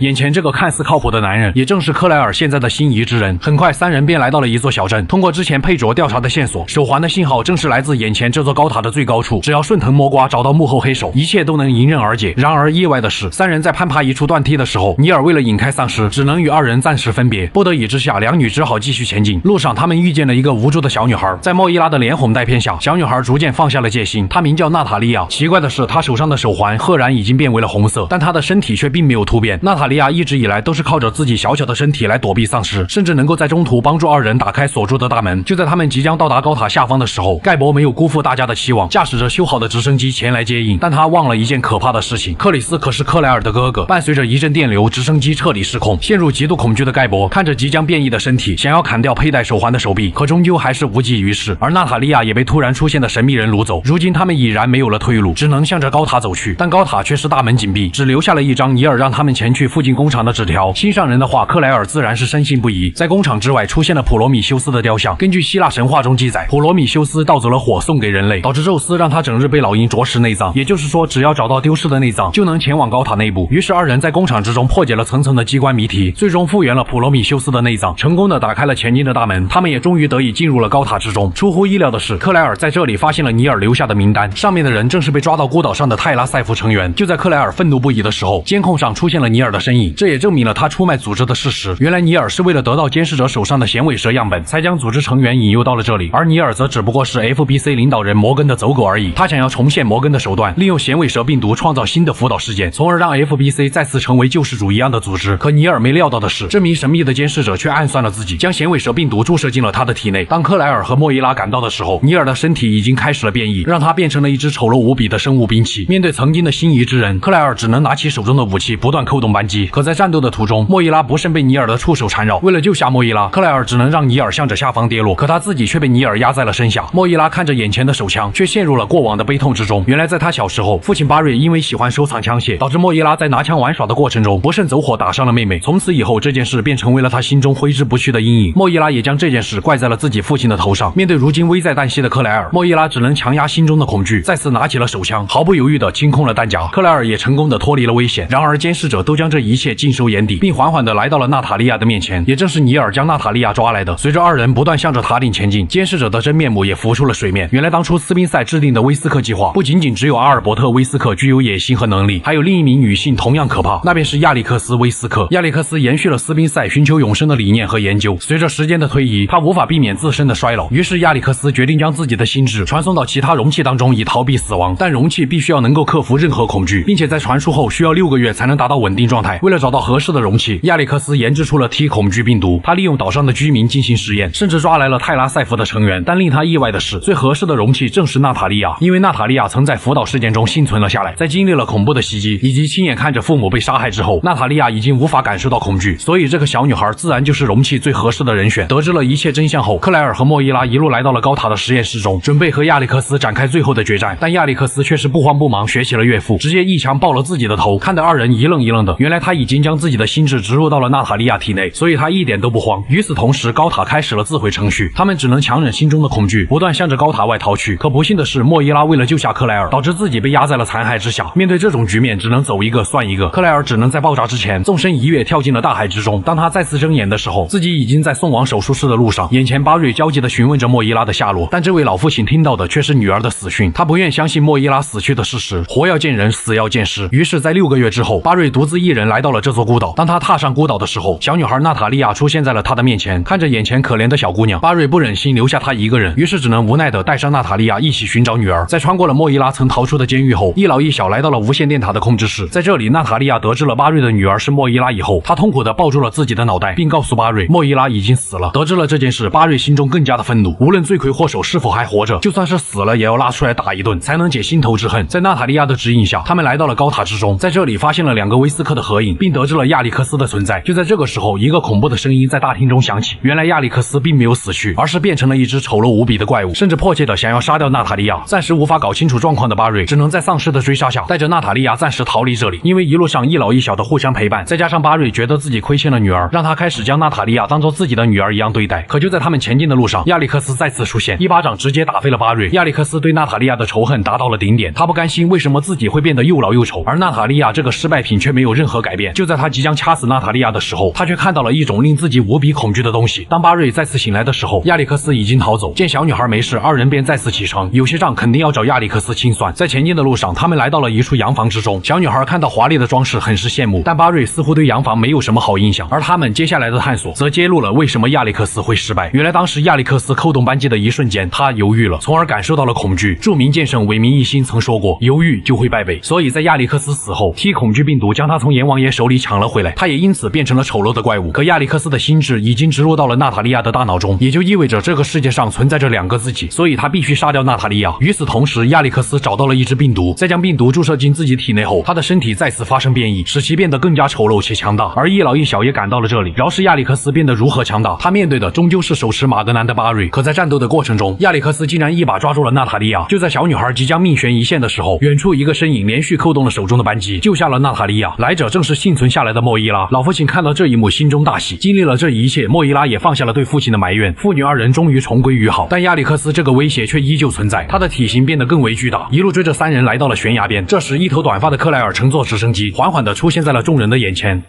眼前这个看似靠谱的男人，也正是克莱尔现在的心仪之人。很快3人便来到了一座小镇，通过之前佩卓调查的线索，手环的信号正是来自眼前这座高塔的最高处，只要顺藤摸瓜找到幕后黑手，一切都能迎刃而解。然而意外的是，3人在攀爬一处断梯的时候，尼尔为了引开丧尸，只能与2人暂时分别。不得已之下，两女只好继续前进。路上他们遇见了一个无助的小女孩，在莫伊拉的连哄带骗下，小女孩逐渐放下了戒心。她名叫娜塔莉亚。奇怪的是，她手上的手环赫然已经变为了红色，但她的身体却并没有突变。娜塔莉亚一直以来都是靠着自己小小的身体来躲避丧尸，甚至能够在中途帮助2人打开锁住的大门。就在他们即将到达高塔下方的时候，盖博没有辜负大家的期望，驾驶着修好的直升机前来接应。但他忘了一件可怕的事情，克里斯可是克莱尔的哥哥。伴随着一阵电流，直升机彻底失控。陷入极度恐惧的盖博看着即将变异的身体，想要砍掉佩戴手环的手臂，可终究还是无济于事。而娜塔莉亚也被突然出现的神秘人掳走。如今他们已然没有了退路，只能向着高塔走去。但高塔却是大门紧闭，只留下了一张尼尔让他们前去附近工厂的纸条。心上人的话，克莱尔自然是深信不疑。在工厂之外出现了普罗米修斯的雕像。根据希腊神话中记载，普罗米修斯盗走了火送给人类，导致宙斯让他整日被老鹰啄食内脏。也就是说，只要找到丢失的内脏，就能前往高塔内部。于是2人在工厂之中破解了层层的机关谜题，最终复原了普罗米修斯的内脏，成功的打开了前进的大门。他们也终于得以进入了高塔之中。出乎意料的是，克莱尔在这里发现了尼尔留下的名单，上面的人正是被抓到孤岛上的泰拉塞夫成员。就在克莱尔愤怒不已的时候，监控上出现了尼尔的身影，这也证明了他出卖组织的事实。原来尼尔是为了得到监视者手上的响尾蛇样本，才将组织成员引诱到了这里，而尼尔则只不过是 FBC 领导人摩根的走狗而已。他想要重现摩根的手段，利用响尾蛇病毒创造新的福岛事件，从而让 FBC 再次成为救世主一样的组织。可尼尔没料到的是，这名神秘的监视者却暗算了自己，将响尾蛇病毒注射进了他的体内。当克莱尔和莫伊拉赶到的时候，尼尔的身体已经开始了变异，让他变成了一只丑陋无比的生物兵器。面对曾经的心仪之人，克莱尔只能拿起手中的武器不断扣动扳机。可在战斗的途中，莫伊拉不慎被尼尔的触手缠绕，为了救下莫伊拉，克莱尔只能让尼尔向着下方跌落，可他自己却被尼尔压在了身下。莫伊拉看着眼前的手枪，却却陷入了过往的悲痛之中。原来在他小时候，父亲巴瑞因为喜欢收藏枪械，导致莫伊拉在拿枪玩耍的过程中不慎走火打伤了妹妹。从此以后，这件事便成为了他心中挥之不去的阴影。莫伊拉也将这件事怪在了自己父亲的头上。面对如今危在旦夕的克莱尔，莫伊拉只能强压心中的恐惧，再次拿起了手枪，毫不犹豫地清空了弹夹。克莱尔也成功地脱离了危险。然而监视者都将这一切尽收眼底，并缓缓地来到了娜塔莉亚的面前。也正是尼尔将娜塔莉亚抓来的。随着二人不断向着塔顶前进，监视者的真面目也浮出了水面。原来当初斯宾塞制定的威斯克计划，不仅仅只有阿尔伯特·威斯克具有野心和能力，还有另一名女性同样可怕，那便是亚历克斯·威斯克。亚历克斯延续了斯宾塞寻求永生的理念和研究。随着时间的推移，他无法避免自身的衰老，于是亚历克斯决定将自己的心智传送到其他容器当中，以逃避死亡。但容器必须要能够克服任何恐惧，并且在传输后需要6个月才能达到稳定状态。为了找到合适的容器，亚历克斯研制出了 T 恐惧病毒。他利用岛上的居民进行实验，甚至抓来了泰拉塞夫的成员。但令他意外的是，最合适的容器正是娜塔莉亚，因为娜塔莉亚曾在福岛事件中幸存了下来。在经历了恐怖的袭击以及亲眼看着父母被杀害之后，娜塔莉亚已经无法感受到恐惧，所以这个小女孩自然就是容器最合适的人选。得知了一切真相后，克莱尔和莫伊拉一路来到了高塔的实验室中，准备和亚历克斯展开最后的决战。但亚历克斯却是不慌不忙学起了岳父，直接一枪爆了自己的头，看得二人一愣一愣的。原来他已经将自己的心智植入到了娜塔莉亚体内，所以他一点都不慌。与此同时，高塔开始了自毁程序，他们只能强忍心中的恐惧，不断向着高塔外逃去。可不幸的是，莫伊拉为了救下克莱尔，导致自己被压在了残骸之下。面对这种局面，只能走一个算一个。克莱尔只能在爆炸之前纵身一跃跳进了大海之中。当他再次睁眼的时候，自己已经在送往手术室的路上。眼前巴瑞焦急地询问着莫伊拉的下落，但这位老父亲听到的却是女儿的死讯。他不愿相信莫伊拉死去的事实，活要见人，死要见尸。于是，在6个月之后，巴瑞独自一人来到了这座孤岛。当他踏上孤岛的时候，小女孩娜塔莉亚出现在了他的面前。看着眼前可怜的小姑娘，巴瑞不忍心留下她一个人，于是只能无奈地带上娜塔莉亚一起寻找女儿。在穿过了莫伊拉曾逃出的监狱后，一老一小来到了无线电塔的控制室。在这里，娜塔莉亚得知了巴瑞的女儿是莫伊拉以后，她痛苦地抱住了自己的脑袋，并告诉巴瑞莫伊拉已经死了。得知了这件事，巴瑞心中更加的愤怒，无论罪魁祸首是否还活着，就算是死了也要拉出来打一顿，才能解心头之恨。在娜塔莉亚的指引下，他们来到了高塔之中，在这里发现了2个威斯克的合影，并得知了亚历克斯的存在。就在这个时候，一个恐怖的声音在大厅中响起，原来亚历克斯并没有死去，而是变成了一只丑陋无比的怪物，甚至迫切的想要杀掉娜塔莉亚。暂时无法搞清楚状况的巴瑞，只能在丧尸的追杀下，带着娜塔莉亚暂时逃离这里。因为一路上一老一小的互相陪伴，再加上巴瑞觉得自己亏欠了女儿，让他开始将娜塔莉亚当做自己的女儿一样对待。可就在他们前进的路上，亚历克斯再次出现，一巴掌直接打飞了巴瑞。亚历克斯对娜塔莉亚的仇恨达到了顶点，他不甘心为什么自己会变得又老又丑，而娜塔莉亚这个失败品却没有任何改变。就在他即将掐死娜塔莉亚的时候，他却看到了一种令自己无比恐惧的东西。当巴瑞再次醒来的时候，亚历克斯已经逃走。见小女孩没事，二人便再次启程，有些账肯定要找亚历克斯清算。在前进的路上，他们来到了一处洋房之中。小女孩看到华丽的装饰，很是羡慕，但巴瑞似乎对洋房没有什么好印象。而他们接下来的探索，则揭露了为什么亚历克斯会失败。原来当时亚历克斯扣动扳机的一瞬间，他犹豫了，从而感受到了恐惧。著名剑圣韦明一心曾说过，犹豫就会败北。所以在亚历克斯死后，T 恐惧病毒将他从阎王爷手里抢了回来，他也因此变成了丑陋的怪物。可亚历克斯的心智已经植入到了娜塔莉亚的大脑中，也就意味着这个世界上存在着2个自己，所以他必须杀掉娜塔莉亚。与此同时，亚历克斯找到了一支病毒，在将病毒注射进自己体内后，他的身体再次发生变异，使其变得更加丑陋且强大。而一老一小也赶到了这里，饶是亚历克斯变得如何强大，他面对的终究是手持马格南的巴瑞。可在战斗的过程中，亚历克斯竟然一把抓住了娜塔莉亚。就在小女孩即将命悬一线的时候，远处一个身影连续扣动了手中的扳机，救下了娜塔莉亚。来者正是幸存下来的莫伊拉。老父亲看到这一幕，心中大喜。经历了这一切，莫伊拉也放下了对父亲的埋怨，父女二人终于重归于好。但亚历克斯这个威胁却依旧存在，他的体型变得更为巨大，一路追着3人来到了悬崖边。这时，一头短发的克莱尔乘坐直升机，缓缓地出现在了众人的眼前。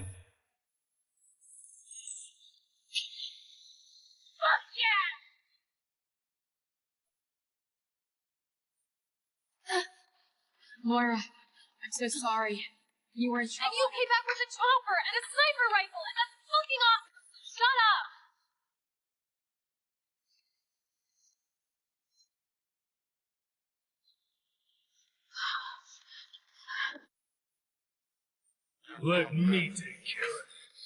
Moira, I'm so sorry. You were in trouble. And you came back with a chopper and a sniper rifle and a fucking off. Shut up! Let me take care of it.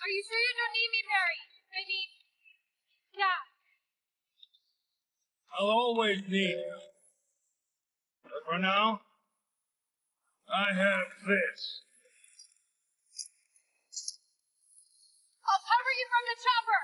Are you sure you don't need me, Barry? I mean, yeah. I'll always need you. But for now, I have this. the chopper!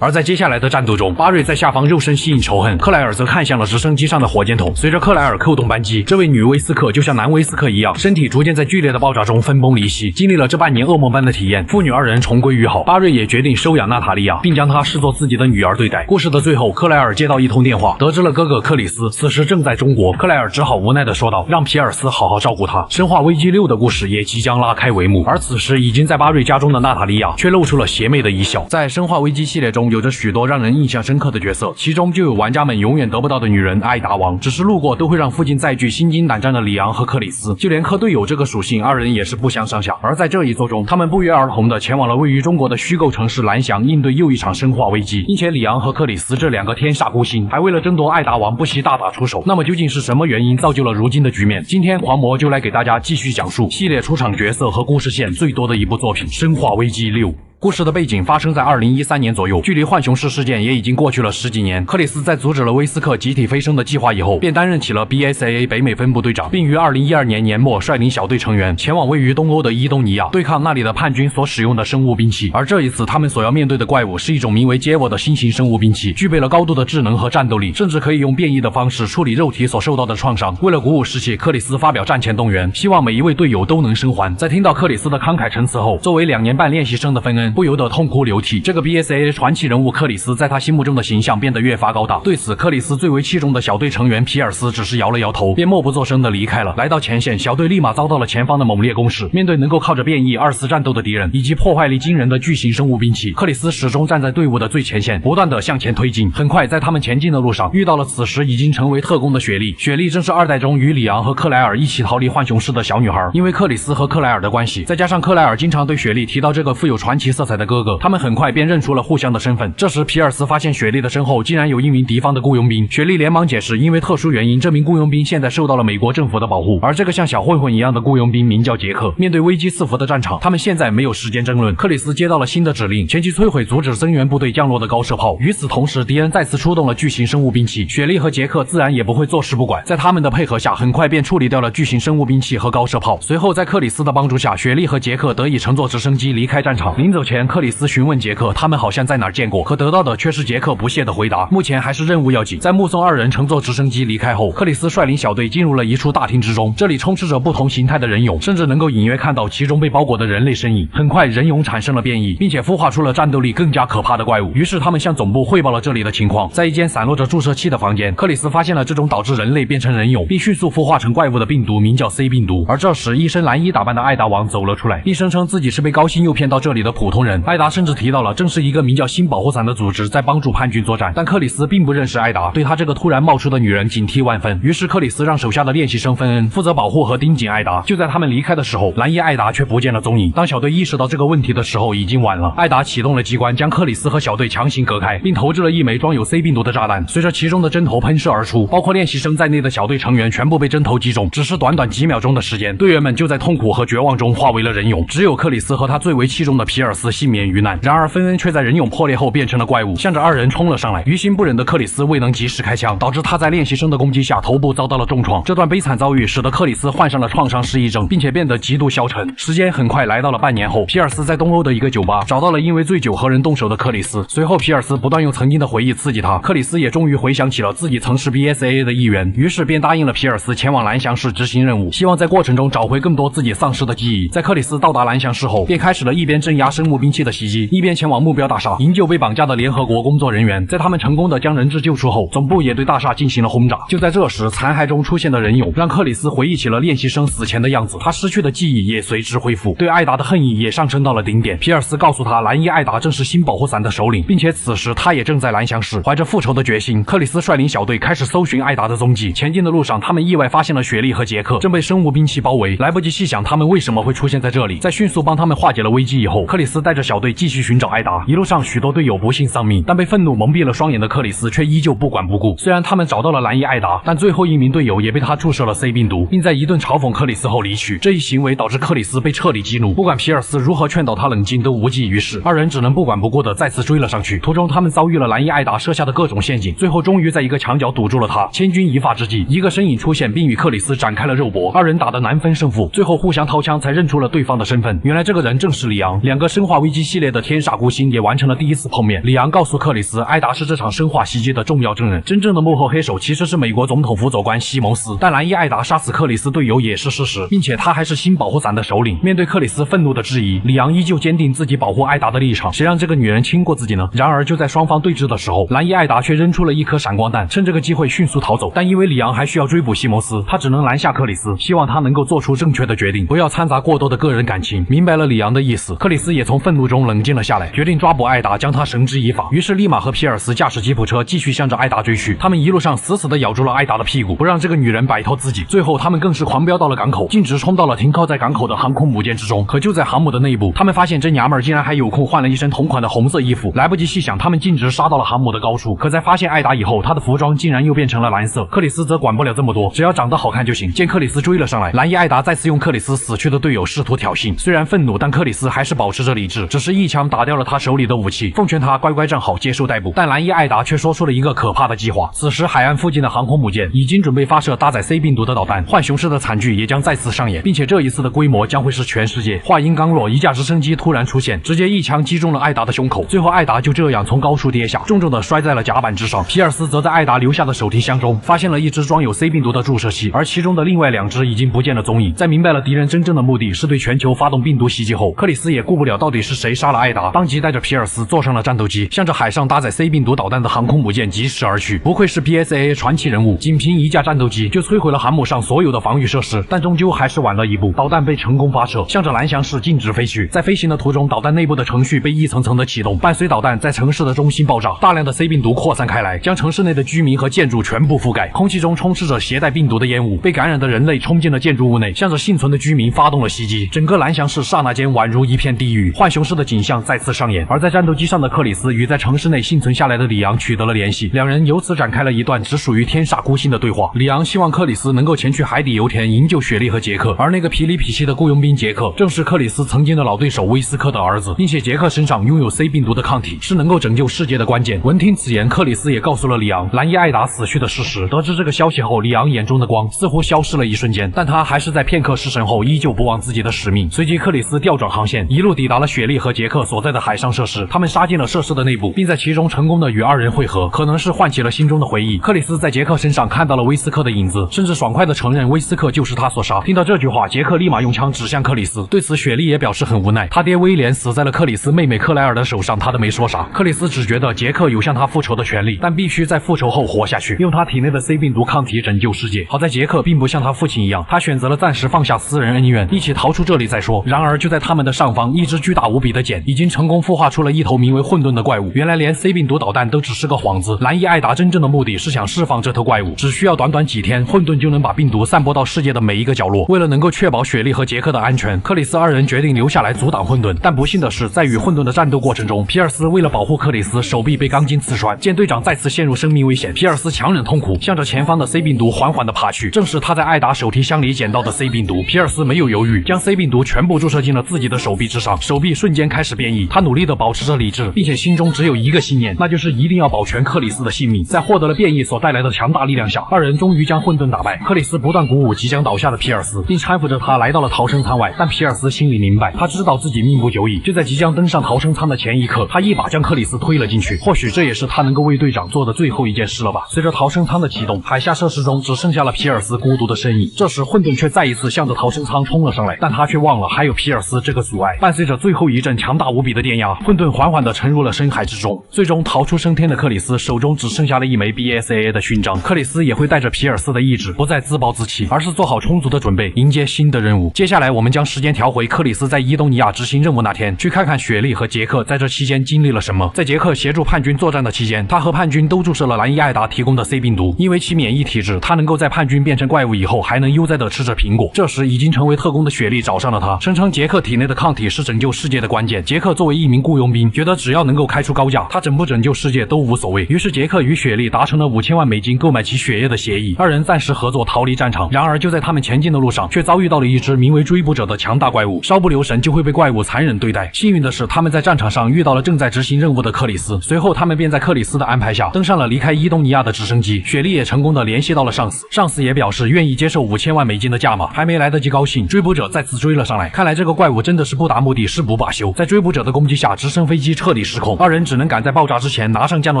而在接下来的战斗中，巴瑞在下方肉身吸引仇恨，克莱尔则看向了直升机上的火箭筒。随着克莱尔扣动扳机，这位女威斯克就像男威斯克一样，身体逐渐在剧烈的爆炸中分崩离析。经历了这半年噩梦般的体验，父女二人重归于好。巴瑞也决定收养娜塔莉亚，并将她视作自己的女儿对待。故事的最后，克莱尔接到一通电话，得知了哥哥克里斯此时正在中国。克莱尔只好无奈地说道：“让皮尔斯好好照顾他。”生化危机6的故事也即将拉开帷幕，而此时已经在巴瑞家中的娜塔莉亚却露出了邪魅的一笑。在生化危机系列中，有着许多让人印象深刻的角色，其中就有玩家们永远得不到的女人艾达王，只是路过都会让附近载具心惊胆战的里昂和克里斯，就连磕队友这个属性，二人也是不相上下。而在这一作中，他们不约而同的前往了位于中国的虚构城市蓝翔，应对又一场生化危机，并且里昂和克里斯这两个天煞孤星，还为了争夺艾达王不惜大打出手。那么究竟是什么原因造就了如今的局面？今天黄魔就来给大家继续讲述系列出场角色和故事线最多的一部作品《生化危机6》。故事的背景发生在2013年左右，距离浣熊市事件也已经过去了10几年。克里斯在阻止了威斯克集体飞升的计划以后，便担任起了 BSAA 北美分部队长，并于2012年年末率领小队成员前往位于东欧的伊东尼亚，对抗那里的叛军所使用的生物兵器。而这一次，他们所要面对的怪物是一种名为 Jevo 的新型生物兵器，具备了高度的智能和战斗力，甚至可以用变异的方式处理肉体所受到的创伤。为了鼓舞士气，克里斯发表战前动员，希望每一位队友都能生还。在听到克里斯的慷慨陈词后，作为2年半练习生的芬恩不由得痛哭流涕。这个 BSAA 传奇人物克里斯在他心目中的形象变得越发高大。对此，克里斯最为器重的小队成员皮尔斯只是摇了摇头，便默不作声地离开了。来到前线，小队立马遭到了前方的猛烈攻势。面对能够靠着变异2次战斗的敌人，以及破坏力惊人的巨型生物兵器，克里斯始终站在队伍的最前线，不断地向前推进。很快，在他们前进的路上，遇到了此时已经成为特工的雪莉。雪莉正是2代中与里昂和克莱尔一起逃离浣熊市的小女孩。因为克里斯和克莱尔的关系，再加上克莱尔经常对雪莉提到这个富有传奇色彩的哥哥，他们很快便认出了互相的身份。这时，皮尔斯发现雪莉的身后竟然有一名敌方的雇佣兵。雪莉连忙解释，因为特殊原因，这名雇佣兵现在受到了美国政府的保护，而这个像小混混一样的雇佣兵名叫杰克。面对危机四伏的战场，他们现在没有时间争论。克里斯接到了新的指令，前去摧毁阻止增援部队降落的高射炮。与此同时，敌人再次出动了巨型生物兵器，雪莉和杰克自然也不会坐视不管。在他们的配合下，很快便处理掉了巨型生物兵器和高射炮。随后，在克里斯的帮助下，雪莉和杰克得以乘坐直升机离开战场。临走前，克里斯询问杰克，他们好像在哪儿见过，可得到的却是杰克不屑的回答：目前还是任务要紧。在目送2人乘坐直升机离开后，克里斯率领小队进入了一处大厅之中，这里充斥着不同形态的人俑，甚至能够隐约看到其中被包裹的人类身影。很快，人俑产生了变异，并且孵化出了战斗力更加可怕的怪物。于是他们向总部汇报了这里的情况。在一间散落着注射器的房间，克里斯发现了这种导致人类变成人俑，并迅速孵化成怪物的病毒，名叫 C 病毒。而这时，一身蓝衣打扮的艾达王走了出来，并声称自己是被高薪诱骗到这里的普通人。艾达甚至提到了，正是一个名叫新保护伞的组织在帮助叛军作战。但克里斯并不认识艾达，对他这个突然冒出的女人警惕万分。于是克里斯让手下的练习生芬恩负责保护和盯紧艾达。就在他们离开的时候，蓝衣艾达却不见了踪影。当小队意识到这个问题的时候，已经晚了。艾达启动了机关，将克里斯和小队强行隔开，并投掷了一枚装有 C 病毒的炸弹。随着其中的针头喷射而出，包括练习生在内的小队成员全部被针头击中。只是短短几秒钟的时间，队员们就在痛苦和绝望中化为了人俑。只有克里斯和他最为器重的皮尔斯幸免于难。然而芬恩却在人俑破裂后变成了怪物，向着2人冲了上来。于心不忍的克里斯未能及时开枪，导致他在练习生的攻击下头部遭到了重创。这段悲惨遭遇使得克里斯患上了创伤失忆症，并且变得极度消沉。时间很快来到了半年后，皮尔斯在东欧的一个酒吧找到了因为醉酒和人动手的克里斯。随后皮尔斯不断用曾经的回忆刺激他，克里斯也终于回想起了自己曾是 BSAA 的一员，于是便答应了皮尔斯前往蓝翔市执行任务，希望在过程中找回更多自己丧失的记忆。在克里斯到达蓝翔市后，便开始了一边镇压生物兵器的袭击，一边前往目标大厦营救被绑架的联合国工作人员。在他们成功的将人质救出后，总部也对大厦进行了轰炸。就在这时，残骸中出现的人俑让克里斯回忆起了练习生死前的样子，他失去的记忆也随之恢复，对艾达的恨意也上升到了顶点。皮尔斯告诉他，蓝衣艾达正是新保护伞的首领，并且此时他也正在蓝翔市。怀着复仇的决心，克里斯率领小队开始搜寻艾达的踪迹。前进的路上，他们意外发现了雪莉和杰克正被生物兵器包围，来不及细想他们为什么会出现在这里。在迅速帮他们化解了危机以后，克里斯带带着小队继续寻找艾达，一路上许多队友不幸丧命，但被愤怒蒙蔽了双眼的克里斯却依旧不管不顾。虽然他们找到了蓝衣艾达，但最后一名队友也被他注射了 C 病毒，并在一顿嘲讽克里斯后离去。这一行为导致克里斯被彻底激怒，不管皮尔斯如何劝导他冷静都无济于事，二人只能不管不顾的再次追了上去。途中他们遭遇了蓝衣艾达设下的各种陷阱，最后终于在一个墙角堵住了他。千钧一发之际，一个身影出现并与克里斯展开了肉搏，二人打得难分胜负，最后互相掏枪才认出了对方的身份。原来这个人正是里昂。两个生化危机系列的天煞孤星也完成了第一次碰面。里昂告诉克里斯，艾达是这场生化袭击的重要证人，真正的幕后黑手其实是美国总统辅佐官西蒙斯。但蓝衣艾达杀死克里斯队友也是事实，并且他还是新保护伞的首领。面对克里斯愤怒的质疑，里昂依旧坚定自己保护艾达的立场。谁让这个女人亲过自己呢？然而就在双方对峙的时候，蓝衣艾达却扔出了一颗闪光弹，趁这个机会迅速逃走。但因为里昂还需要追捕西蒙斯，他只能拦下克里斯，希望他能够做出正确的决定，不要掺杂过多的个人感情。明白了里昂的意思，克里斯也从愤怒中冷静了下来，决定抓捕艾达，将他绳之以法。于是立马和皮尔斯驾驶吉普车继续向着艾达追去。他们一路上死死地咬住了艾达的屁股，不让这个女人摆脱自己。最后他们更是狂飙到了港口，径直冲到了停靠在港口的航空母舰之中。可就在航母的内部，他们发现这娘们儿竟然还有空换了一身同款的红色衣服。来不及细想，他们径直杀到了航母的高处。可在发现艾达以后，她的服装竟然又变成了蓝色。克里斯则管不了这么多，只要长得好看就行。见克里斯追了上来，蓝衣艾达再次用克里斯死去的队友试图挑衅。虽然愤怒，但克里斯还是保持着理智，只是一枪打掉了他手里的武器，奉劝他乖乖站好接受逮捕。但蓝衣艾达却说出了一个可怕的计划。此时海岸附近的航空母舰已经准备发射搭载 C 病毒的导弹，浣熊市的惨剧也将再次上演，并且这一次的规模将会是全世界。话音刚落，一架直升机突然出现，直接一枪击中了艾达的胸口，最后艾达就这样从高处跌下，重重的摔在了甲板之上。皮尔斯则在艾达留下的手提箱中发现了一只装有 C 病毒的注射器，而其中的另外2只已经不见了踪影。在明白了敌人真正的目的是对全球发动病毒袭击后，克里斯也顾不了到底是谁杀了艾达，当即带着皮尔斯坐上了战斗机，向着海上搭载 C 病毒导弹的航空母舰疾驶而去。不愧是 PSAA 传奇人物，仅凭一架战斗机就摧毁了航母上所有的防御设施，但终究还是晚了一步，导弹被成功发射，向着蓝翔市径直飞去。在飞行的途中，导弹内部的程序被一层层的启动，伴随导弹在城市的中心爆炸，大量的 C 病毒扩散开来，将城市内的居民和建筑全部覆盖。空气中充斥着携带病毒的烟雾，被感染的人类冲进了建筑物内，向着幸存的居民发动了袭击。整个蓝翔市刹那间宛如一片地狱，浣熊市的景象再次上演。而在战斗机上的克里斯与在城市内幸存下来的里昂取得了联系，两人由此展开了一段只属于天煞孤星的对话。里昂希望克里斯能够前去海底油田营救雪莉和杰克，而那个痞里痞气的雇佣兵杰克正是克里斯曾经的老对手威斯科的儿子，并且杰克身上拥有 C 病毒的抗体，是能够拯救世界的关键。闻听此言，克里斯也告诉了里昂蓝衣艾达死去的事实。得知这个消息后，里昂眼中的光似乎消失了一瞬间，但他还是在片刻失神后依旧不忘自己的使命。随即克里斯调转航线，一路抵达了雪莉和杰克所在的海上设施。他们杀进了设施的内部，并在其中成功的与二人会合，可能是唤起了心中的回忆。克里斯在杰克身上看到了威斯科的影子，甚至爽快地承认威斯科就是他所杀。听到这句话，杰克立马用枪指向克里斯。对此，雪莉也表示很无奈，他爹威廉死在了克里斯妹妹克莱尔的手上，他都没说啥。克里斯只觉得杰克有向他复仇的权利，但必须在复仇后活下去，用他体内的 C 病毒抗体拯救世界。好在杰克并不像他父亲一样，他选择了暂时放下私人恩怨，一起逃出这里再说。然而就在他们的上方，一只巨大无比的茧已经成功孵化出了一头名为混沌的怪物。原来连 C 病毒导弹都只是个幌子，蓝衣艾达真正的目的是想释放这头怪物，只需要短短几天，混沌就能把病毒散播到世界的每一个角落。为了能够确保雪莉和杰克的安全，克里斯二人决定留下来阻挡混沌。但不幸的是，在与混沌的战斗过程中，皮尔斯为了保护克里斯，手臂被钢筋刺穿。见队长再次陷入生命危险，皮尔斯强忍痛苦，向着前方的 C 病毒缓缓地爬去。正是他在艾达手提箱里捡到的 C 病毒。皮尔斯没有犹豫，将 C 病毒全部注射进了自己的手臂之上，手臂瞬间开始变异。他努力地保持着理智，并且心中只有一个信念，那就是一定要保全克里斯的性命。在获得了变异所带来的强大力量下，二人终于将混沌打败。克里斯不断鼓舞即将倒下的皮尔斯，并搀扶着他来到了逃生舱外。但皮尔斯心里明白，他知道自己命不久矣。就在即将登上逃生舱的前一刻，他一把将克里斯推了进去。或许这也是他能够为队长做的最后一件事了吧。随着逃生舱的启动，海下设施中只剩下了皮尔斯孤独的身影。这时混沌却再一次向着逃生舱冲了上来，但他却忘了还有皮尔斯这个阻碍。伴随着最后一阵强大无比的电压，混沌缓缓地沉入了深海之中。最终逃出升天的克里斯手中只剩下了一枚 BSAA 的勋章。克里斯也会带着皮尔斯的意志，不再自暴自弃，而是做好充足的准备，迎接新的任务。接下来我们将时间调回克里斯在伊东尼亚执行任务那天，去看看雪莉和杰克在这期间经历了什么。在杰克协助叛军作战的期间，他和叛军都注射了蓝衣艾达提供的 C 病毒，因为其免疫体质，他能够在叛军变成怪物以后还能悠哉地吃着苹果。这时已经成为特工的雪莉找上了他，声称杰克体内的抗体是拯救世世界的关键。杰克作为一名雇佣兵，觉得只要能够开出高价，他拯不拯救世界都无所谓。于是杰克与雪莉达成了5000万美金购买其血液的协议，二人暂时合作逃离战场。然而就在他们前进的路上，却遭遇到了一只名为追捕者的强大怪物，稍不留神就会被怪物残忍对待。幸运的是，他们在战场上遇到了正在执行任务的克里斯，随后他们便在克里斯的安排下登上了离开伊东尼亚的直升机。雪莉也成功的联系到了上司，上司也表示愿意接受5000万美金的价码。还没来得及高兴，追捕者再次追了上来。看来这个怪物真的是不达目的誓不罢休。在追捕者的攻击下，直升飞机彻底失控，二人只能赶在爆炸之前拿上降落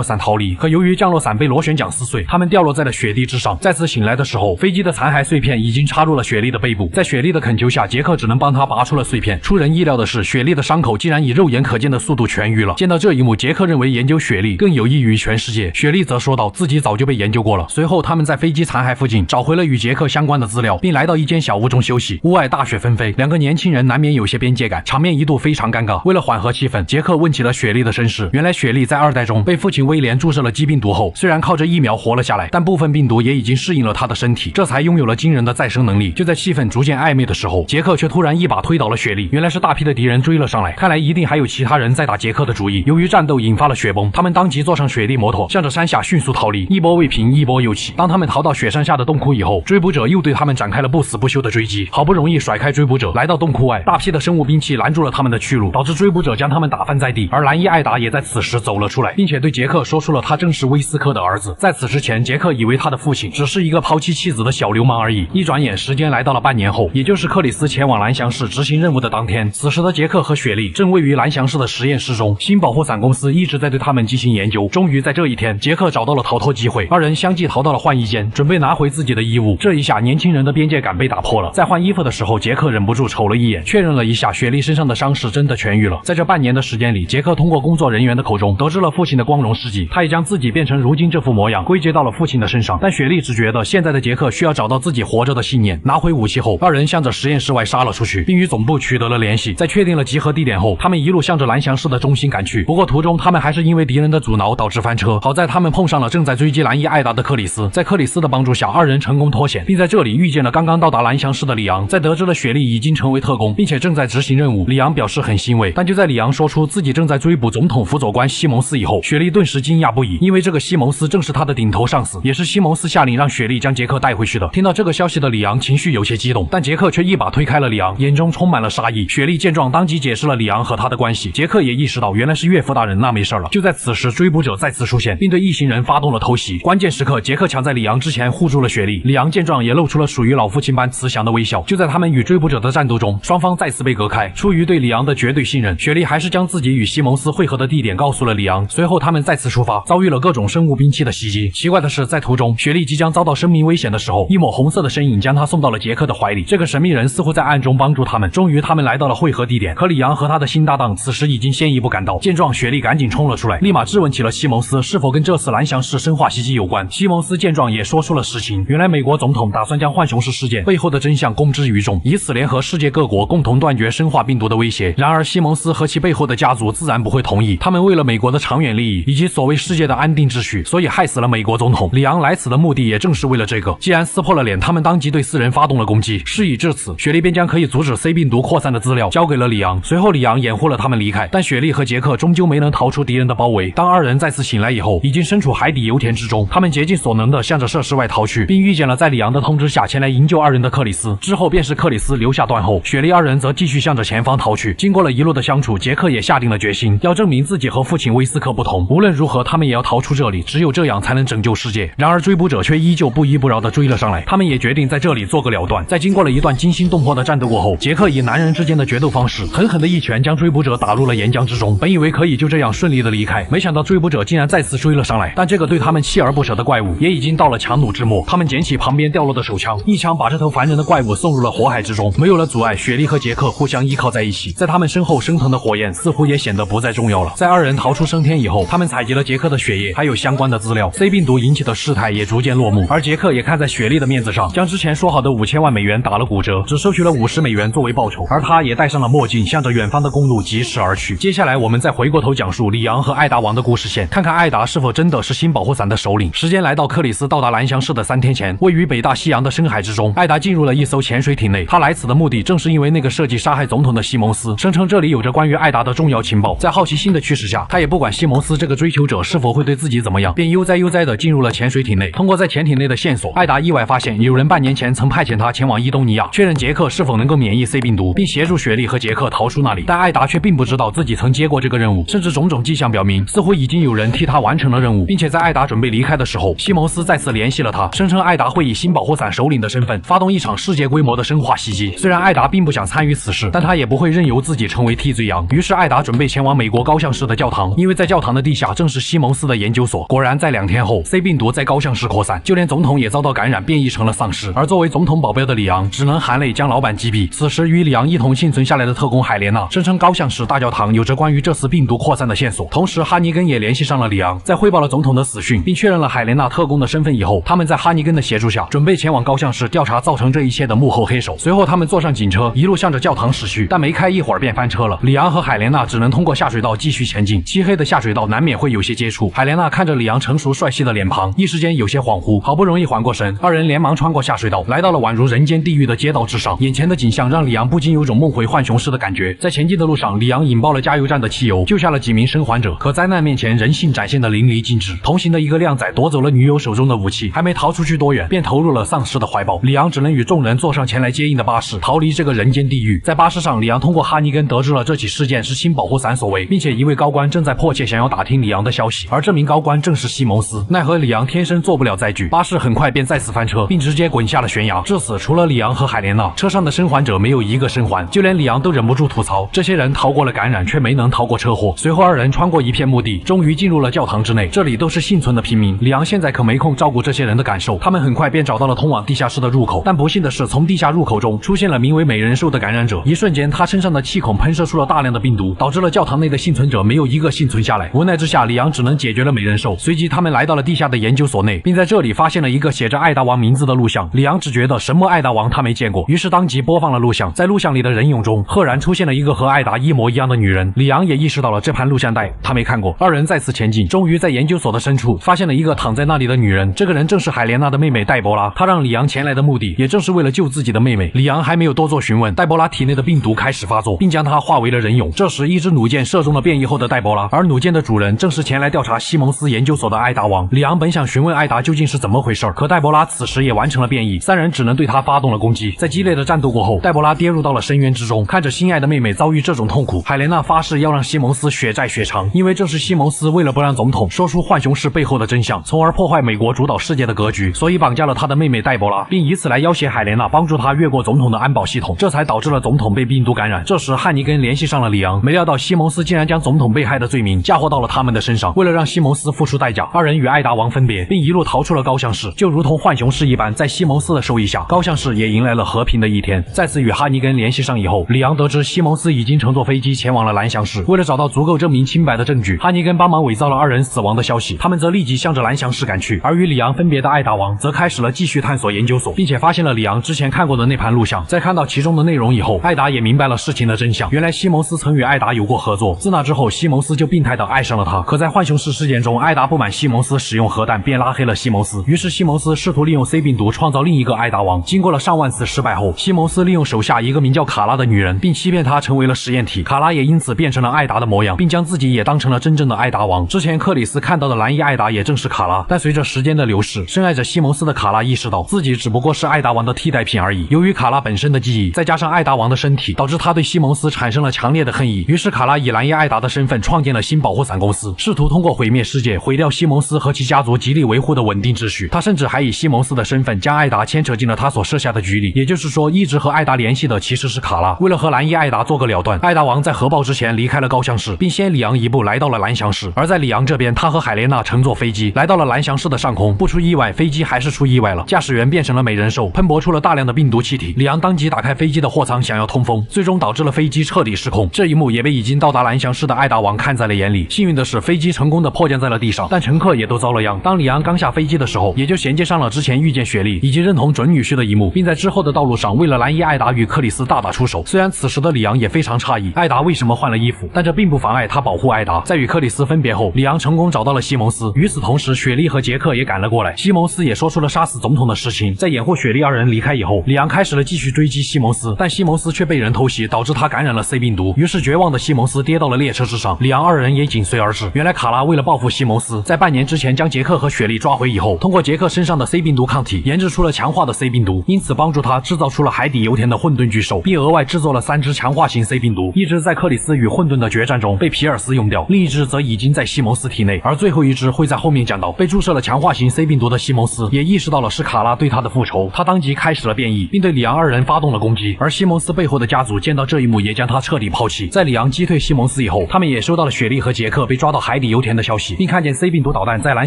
伞逃离。可由于降落伞被螺旋桨撕碎，他们掉落在了雪地之上。再次醒来的时候，飞机的残骸碎片已经插入了雪莉的背部。在雪莉的恳求下，杰克只能帮她拔出了碎片。出人意料的是，雪莉的伤口竟然以肉眼可见的速度痊愈了。见到这一幕，杰克认为研究雪莉更有益于全世界。雪莉则说道自己早就被研究过了。随后他们在飞机残骸附近找回了与杰克相关的资料，并来到一间小屋中休息。屋外大雪纷飞，两个年轻人难免有些边界感，场面一度非常尴尬。为了缓和气氛，杰克问起了雪莉的身世。原来雪莉在2代中被父亲威廉注射了鸡病毒后，虽然靠着疫苗活了下来，但部分病毒也已经适应了他的身体，这才拥有了惊人的再生能力。就在气氛逐渐暧昧的时候，杰克却突然一把推倒了雪莉。原来是大批的敌人追了上来，看来一定还有其他人在打杰克的主意。由于战斗引发了雪崩，他们当即坐上雪地摩托，向着山下迅速逃离。一波未平，一波又起。当他们逃到雪山下的洞窟以后，追捕者又对他们展开了不死不休的追击。好不容易甩开追捕者，来到洞窟外，大批的生物兵器拦住了他们的去路，导致追捕者将他们打翻在地。而蓝衣艾达也在此时走了出来，并且对杰克说出了他正是威斯科的儿子。在此之前，杰克以为他的父亲只是一个抛弃妻子的小流氓而已。一转眼，时间来到了半年后，也就是克里斯前往蓝翔市执行任务的当天。此时的杰克和雪莉正位于蓝翔市的实验室中，新保护伞公司一直在对他们进行研究。终于在这一天，杰克找到了逃脱机会，二人相继逃到了换衣间，准备拿回自己的衣物。这一下，年轻人的边界感被打破了。在换衣服的时候，杰克忍不住瞅了一眼，确认了一下雪莉身上的伤势真的痊愈了。在这半年的时间里，杰克通过工作人员的口中得知了父亲的光荣事迹，他也将自己变成如今这副模样归结到了父亲的身上。但雪莉只觉得现在的杰克需要找到自己活着的信念。拿回武器后，二人向着实验室外杀了出去，并与总部取得了联系。在确定了集合地点后，他们一路向着蓝翔市的中心赶去。不过途中他们还是因为敌人的阻挠导致翻车，好在他们碰上了正在追击蓝衣艾达的克里斯。在克里斯的帮助下，二人成功脱险，并在这里遇见了刚刚到达蓝翔市的里昂。在得知了雪莉已经成为特工，并且正在执行任务，里昂表示很欣慰。但就在里昂说出自己正在追捕总统辅佐官西蒙斯以后，雪莉顿时惊讶不已，因为这个西蒙斯正是他的顶头上司，也是西蒙斯下令让雪莉将杰克带回去的。听到这个消息的里昂情绪有些激动，但杰克却一把推开了里昂，眼中充满了杀意。雪莉见状当即解释了里昂和他的关系，杰克也意识到原来是岳父大人，那没事了。就在此时，追捕者再次出现，并对一行人发动了偷袭。关键时刻，杰克抢在里昂之前护住了雪莉。里昂见状也露出了属于老父亲般慈祥的微笑。就在他们与追捕者的战斗中，双方再次被隔开。出于对里昂的绝对信任，雪莉还是将自己与西蒙斯会合的地点告诉了里昂。随后他们再次出发，遭遇了各种生物兵器的袭击。奇怪的是，在途中，雪莉即将遭到生命危险的时候，一抹红色的身影将她送到了杰克的怀里。这个神秘人似乎在暗中帮助他们。终于他们来到了会合地点，可里昂和他的新搭档此时已经先一步赶到。见状，雪莉赶紧冲了出来，立马质问起了西蒙斯是否跟这次蓝翔市生化袭击有关。西蒙斯见状也说出了实情，原来美国总统打算将浣熊市事件背后的真相公之于众，以此联合世界各国共同断绝生化病毒的威胁。然而西蒙斯和其背后的家族自然不会同意，他们为了美国的长远利益以及所谓世界的安定秩序，所以害死了美国总统。里昂来此的目的也正是为了这个。既然撕破了脸，他们当即对4人发动了攻击。事已至此，雪莉便将可以阻止 C 病毒扩散的资料交给了里昂。随后里昂掩护了他们离开，但雪莉和杰克终究没能逃出敌人的包围。当二人再次醒来以后，已经身处海底油田之中。他们竭尽所能地向着设施外逃去，并遇见了在里昂的通知下前来营救二人的克里斯。之后便是克里斯留下断后，雪莉二人则继续向着前方逃去。经过了一路的相处，杰克也下定了决心，要证明自己和父亲威斯克不同。无论如何，他们也要逃出这里，只有这样才能拯救世界。然而追捕者却依旧不依不饶地追了上来，他们也决定在这里做个了断。在经过了一段惊心动魄的战斗过后，杰克以男人之间的决斗方式，狠狠的一拳将追捕者打入了岩浆之中。本以为可以就这样顺利的离开，没想到追捕者竟然再次追了上来。但这个对他们锲而不舍的怪物也已经到了强弩之末。他们捡起旁边掉落的手枪，一枪把这头烦人的怪物送入了火海之中。没有了阻碍，雪莉和杰克互相依靠在一起，在他们身后升腾的火焰似乎也显得不再重要了。在二人逃出升天以后，他们采集了杰克的血液还有相关的资料， C 病毒引起的事态也逐渐落幕。而杰克也看在雪莉的面子上，将之前说好的5000万美元打了骨折，只收取了50美元作为报酬。而他也戴上了墨镜，向着远方的公路疾驰而去。接下来我们再回过头讲述里昂和艾达王的故事线，看看艾达是否真的是新保护伞的首领。时间来到克里斯到达蓝翔市的3天前，位于北大西洋的深海之中，艾达进入了一艘潜水艇内。他来此的目的正是因为那个设计杀害总统的西蒙斯。声称这里有着关于艾达的重要情报。在好奇心的驱使下，他也不管西蒙斯这个追求者是否会对自己怎么样，便悠哉悠哉地进入了潜水艇内。通过在潜艇内的线索，艾达意外发现有人半年前曾派遣他前往伊东尼亚，确认杰克是否能够免疫 C 病毒，并协助雪莉和杰克逃出那里。但艾达却并不知道自己曾接过这个任务，甚至种种迹象表明，似乎已经有人替他完成了任务，并且在艾达准备离开的时候，西蒙斯再次联系了他，声称艾达会以新保护伞首领的身份发动一场世界规模的生化袭击。虽然艾达并不想参与此事，但他也不会任由自己成为替罪羊。于是艾达准备前往美国高像市的教堂，因为在教堂的地下正是西蒙斯的研究所。果然，在2天后 ，C 病毒在高像市扩散，就连总统也遭到感染，变异成了丧尸。而作为总统保镖的里昂只能含泪将老板击毙。此时，与里昂一同幸存下来的特工海莲娜声称高像市大教堂有着关于这次病毒扩散的线索。同时，哈尼根也联系上了里昂，在汇报了总统的死讯，并确认了海莲娜特工的身份以后，他们在哈尼根的协助下，准备前往高像市调查造成这一切的幕后黑手。随后，他们坐上警车，一路向着教堂驶去，但没开一会儿便翻车了。里昂和海莲娜只能通过下水道继续前进，漆黑的下水道难免会有些接触。海莲娜看着里昂成熟帅气的脸庞，一时间有些恍惚，好不容易缓过神，二人连忙穿过下水道，来到了宛如人间地狱的街道之上。眼前的景象让里昂不禁有种梦回浣熊市的感觉。在前进的路上，里昂引爆了加油站的汽油，救下了几名生还者。可灾难面前，人性展现的淋漓尽致。同行的一个靓仔夺走了女友手中的武器，还没逃出去多远，便投入了丧尸的怀抱。里昂只能与众人坐上前来接应的巴士，逃离这个人间地狱。在巴士上，里昂通过哈尼根得知了这起事件是新保护伞所为，并且一位高官正在迫切想要打听里昂的消息，而这名高官正是西蒙斯。奈何里昂天生做不了载具，巴士很快便再次翻车，并直接滚下了悬崖。至此，除了里昂和海莲娜，车上的生还者没有一个生还，就连里昂都忍不住吐槽，这些人逃过了感染，却没能逃过车祸。随后，二人穿过一片墓地，终于进入了教堂之内，这里都是幸存的平民。里昂现在可没空照顾这些人的感受，他们很快便找到了通往地下室的入口，但不幸的是，从地下入口中出现了名为美人兽的感染者。一瞬间，他身上的气孔喷射出了大量的病毒，导致了教堂内的幸存者没有一个幸存下来。无奈之下，里昂只能解决了美人兽。随即，他们来到了地下的研究所内，并在这里发现了一个写着艾达王名字的录像。里昂只觉得什么艾达王他没见过，于是当即播放了录像。在录像里的人影中，赫然出现了一个和艾达一模一样的女人。里昂也意识到了这盘录像带他没看过。二人再次前进，终于在研究所的深处发现了一个躺在那里的女人。这个人正是海莲娜的妹妹黛博拉。她让里昂前来的目的，也正是为了救自己的妹妹。里昂还没有多做询问，黛博拉体内的病毒开始发作，并将她化为了人俑。这时，一支弩箭射中了变异后的黛博拉，而弩箭的主人正是前来调查西蒙斯研究所的艾达王。里昂本想询问艾达究竟是怎么回事，可黛博拉此时也完成了变异，三人只能对她发动了攻击。在激烈的战斗过后，黛博拉跌入到了深渊之中。看着心爱的妹妹遭遇这种痛苦，海莲娜发誓要让西蒙斯血债血偿，因为这是西蒙斯为了不让总统说出浣熊市背后的真相，从而破坏美国主导世界的格局，所以绑架了他的妹妹黛博拉，并以此来要挟海莲娜帮助他越过总统的安保系统，这才导致了总统被病毒感染。这时汉尼根联系上了里昂，没料到西蒙斯竟然将总统被害的罪名嫁祸到了他们的身上。为了让西蒙斯付出代价，二人与艾达王分别，并一路逃出了高像市。就如同浣熊市一般，在西蒙斯的授意下，高像市也迎来了和平的一天。再次与哈尼根联系上以后，里昂得知西蒙斯已经乘坐飞机前往了蓝翔市。为了找到足够证明清白的证据，哈尼根帮忙伪造了二人死亡的消息，他们则立即向着蓝翔市赶去。而与里昂分别的艾达王则开始了继续探索研究所，并且发现了里昂之前看过的那盘录像。在看到其中的内容以后，艾达也明白了事情的真相，原来西蒙斯曾与艾达有过合作，自那之后西蒙斯就病态地爱上了他。可在浣熊市事件中，艾达不满西蒙斯使用核弹，便拉黑了西蒙斯。于是西蒙斯试图利用 C 病毒创造另一个艾达王。经过了上万次失败后，西蒙斯利用手下一个名叫卡拉的女人，并欺骗她成为了实验体。卡拉也因此变成了艾达的模样，并将自己也当成了真正的艾达王。之前克里斯看到的蓝衣艾达也正是卡拉，但随着时间的流逝，深爱着西蒙斯的卡拉意识到自己只不过是艾达王的替代品而已。由于卡拉本身的记忆，再加上艾达王的身体，导致他对西蒙斯产生了强烈的恨意。于是卡拉以蓝衣艾达的身份创建了新保护伞公司，试图通过毁灭世界，毁掉西蒙斯和其家族极力维护的稳定秩序。他甚至还以西蒙斯的身份将艾达牵扯进了他所设下的局里，也就是说，一直和艾达联系的其实是卡拉。为了和蓝衣艾达做个了断，艾达王在核爆之前离开了高像市，并先里昂一步来到了蓝翔市。而在里昂这边，他和海莲娜乘坐飞机来到了蓝翔市的上空，不出意外，飞机还是出意外了，驾驶员变成了美人兽，喷薄出了大量的病毒气体。里昂当即打开飞机的货舱想要通风，最终导致了飞机彻底失控。这一幕也被已经到达蓝翔市的艾达王看在了眼里。幸运的是，飞机成功的迫降在了地上，但乘客也都遭了殃。当里昂刚下飞机的时候，也就衔接上了之前遇见雪莉以及认同准女婿的一幕，并在之后的道路上为了蓝衣艾达与克里斯大打出手。虽然此时的里昂也非常诧异艾达为什么换了衣服，但这并不妨碍他保护艾达。在与克里斯分别后，里昂成功找到了西蒙斯。与此同时，雪莉和杰克也赶了过来，西蒙斯也说出了杀死总统的事情。在掩护雪莉二人离开以后，里昂开始了继续追击西蒙斯，但西蒙斯却被人偷袭，导致他他感染了 C 病毒。于是绝望的西蒙斯跌到了列车之上，里昂二人也紧随而至。原来卡拉为了报复西蒙斯，在半年之前将杰克和雪莉抓回以后，通过杰克身上的 C 病毒抗体研制出了强化的 C 病毒，因此帮助他制造出了海底油田的混沌巨兽，并额外制作了3只强化型 C 病毒，一只在克里斯与混沌的决战中被皮尔斯用掉，另一只则已经在西蒙斯体内，而最后一只会在后面讲到。被注射了强化型 C 病毒的西蒙斯也意识到了是卡拉对他的复仇，他当即开始了变异，并对里昂二人发动了攻击。而西蒙斯背后的家族见到这一幕，也将他彻底抛弃。在里昂击退西蒙斯以后，他们也收到了雪莉和杰克被抓到海底油田的消息，并看见 C 病毒导弹在蓝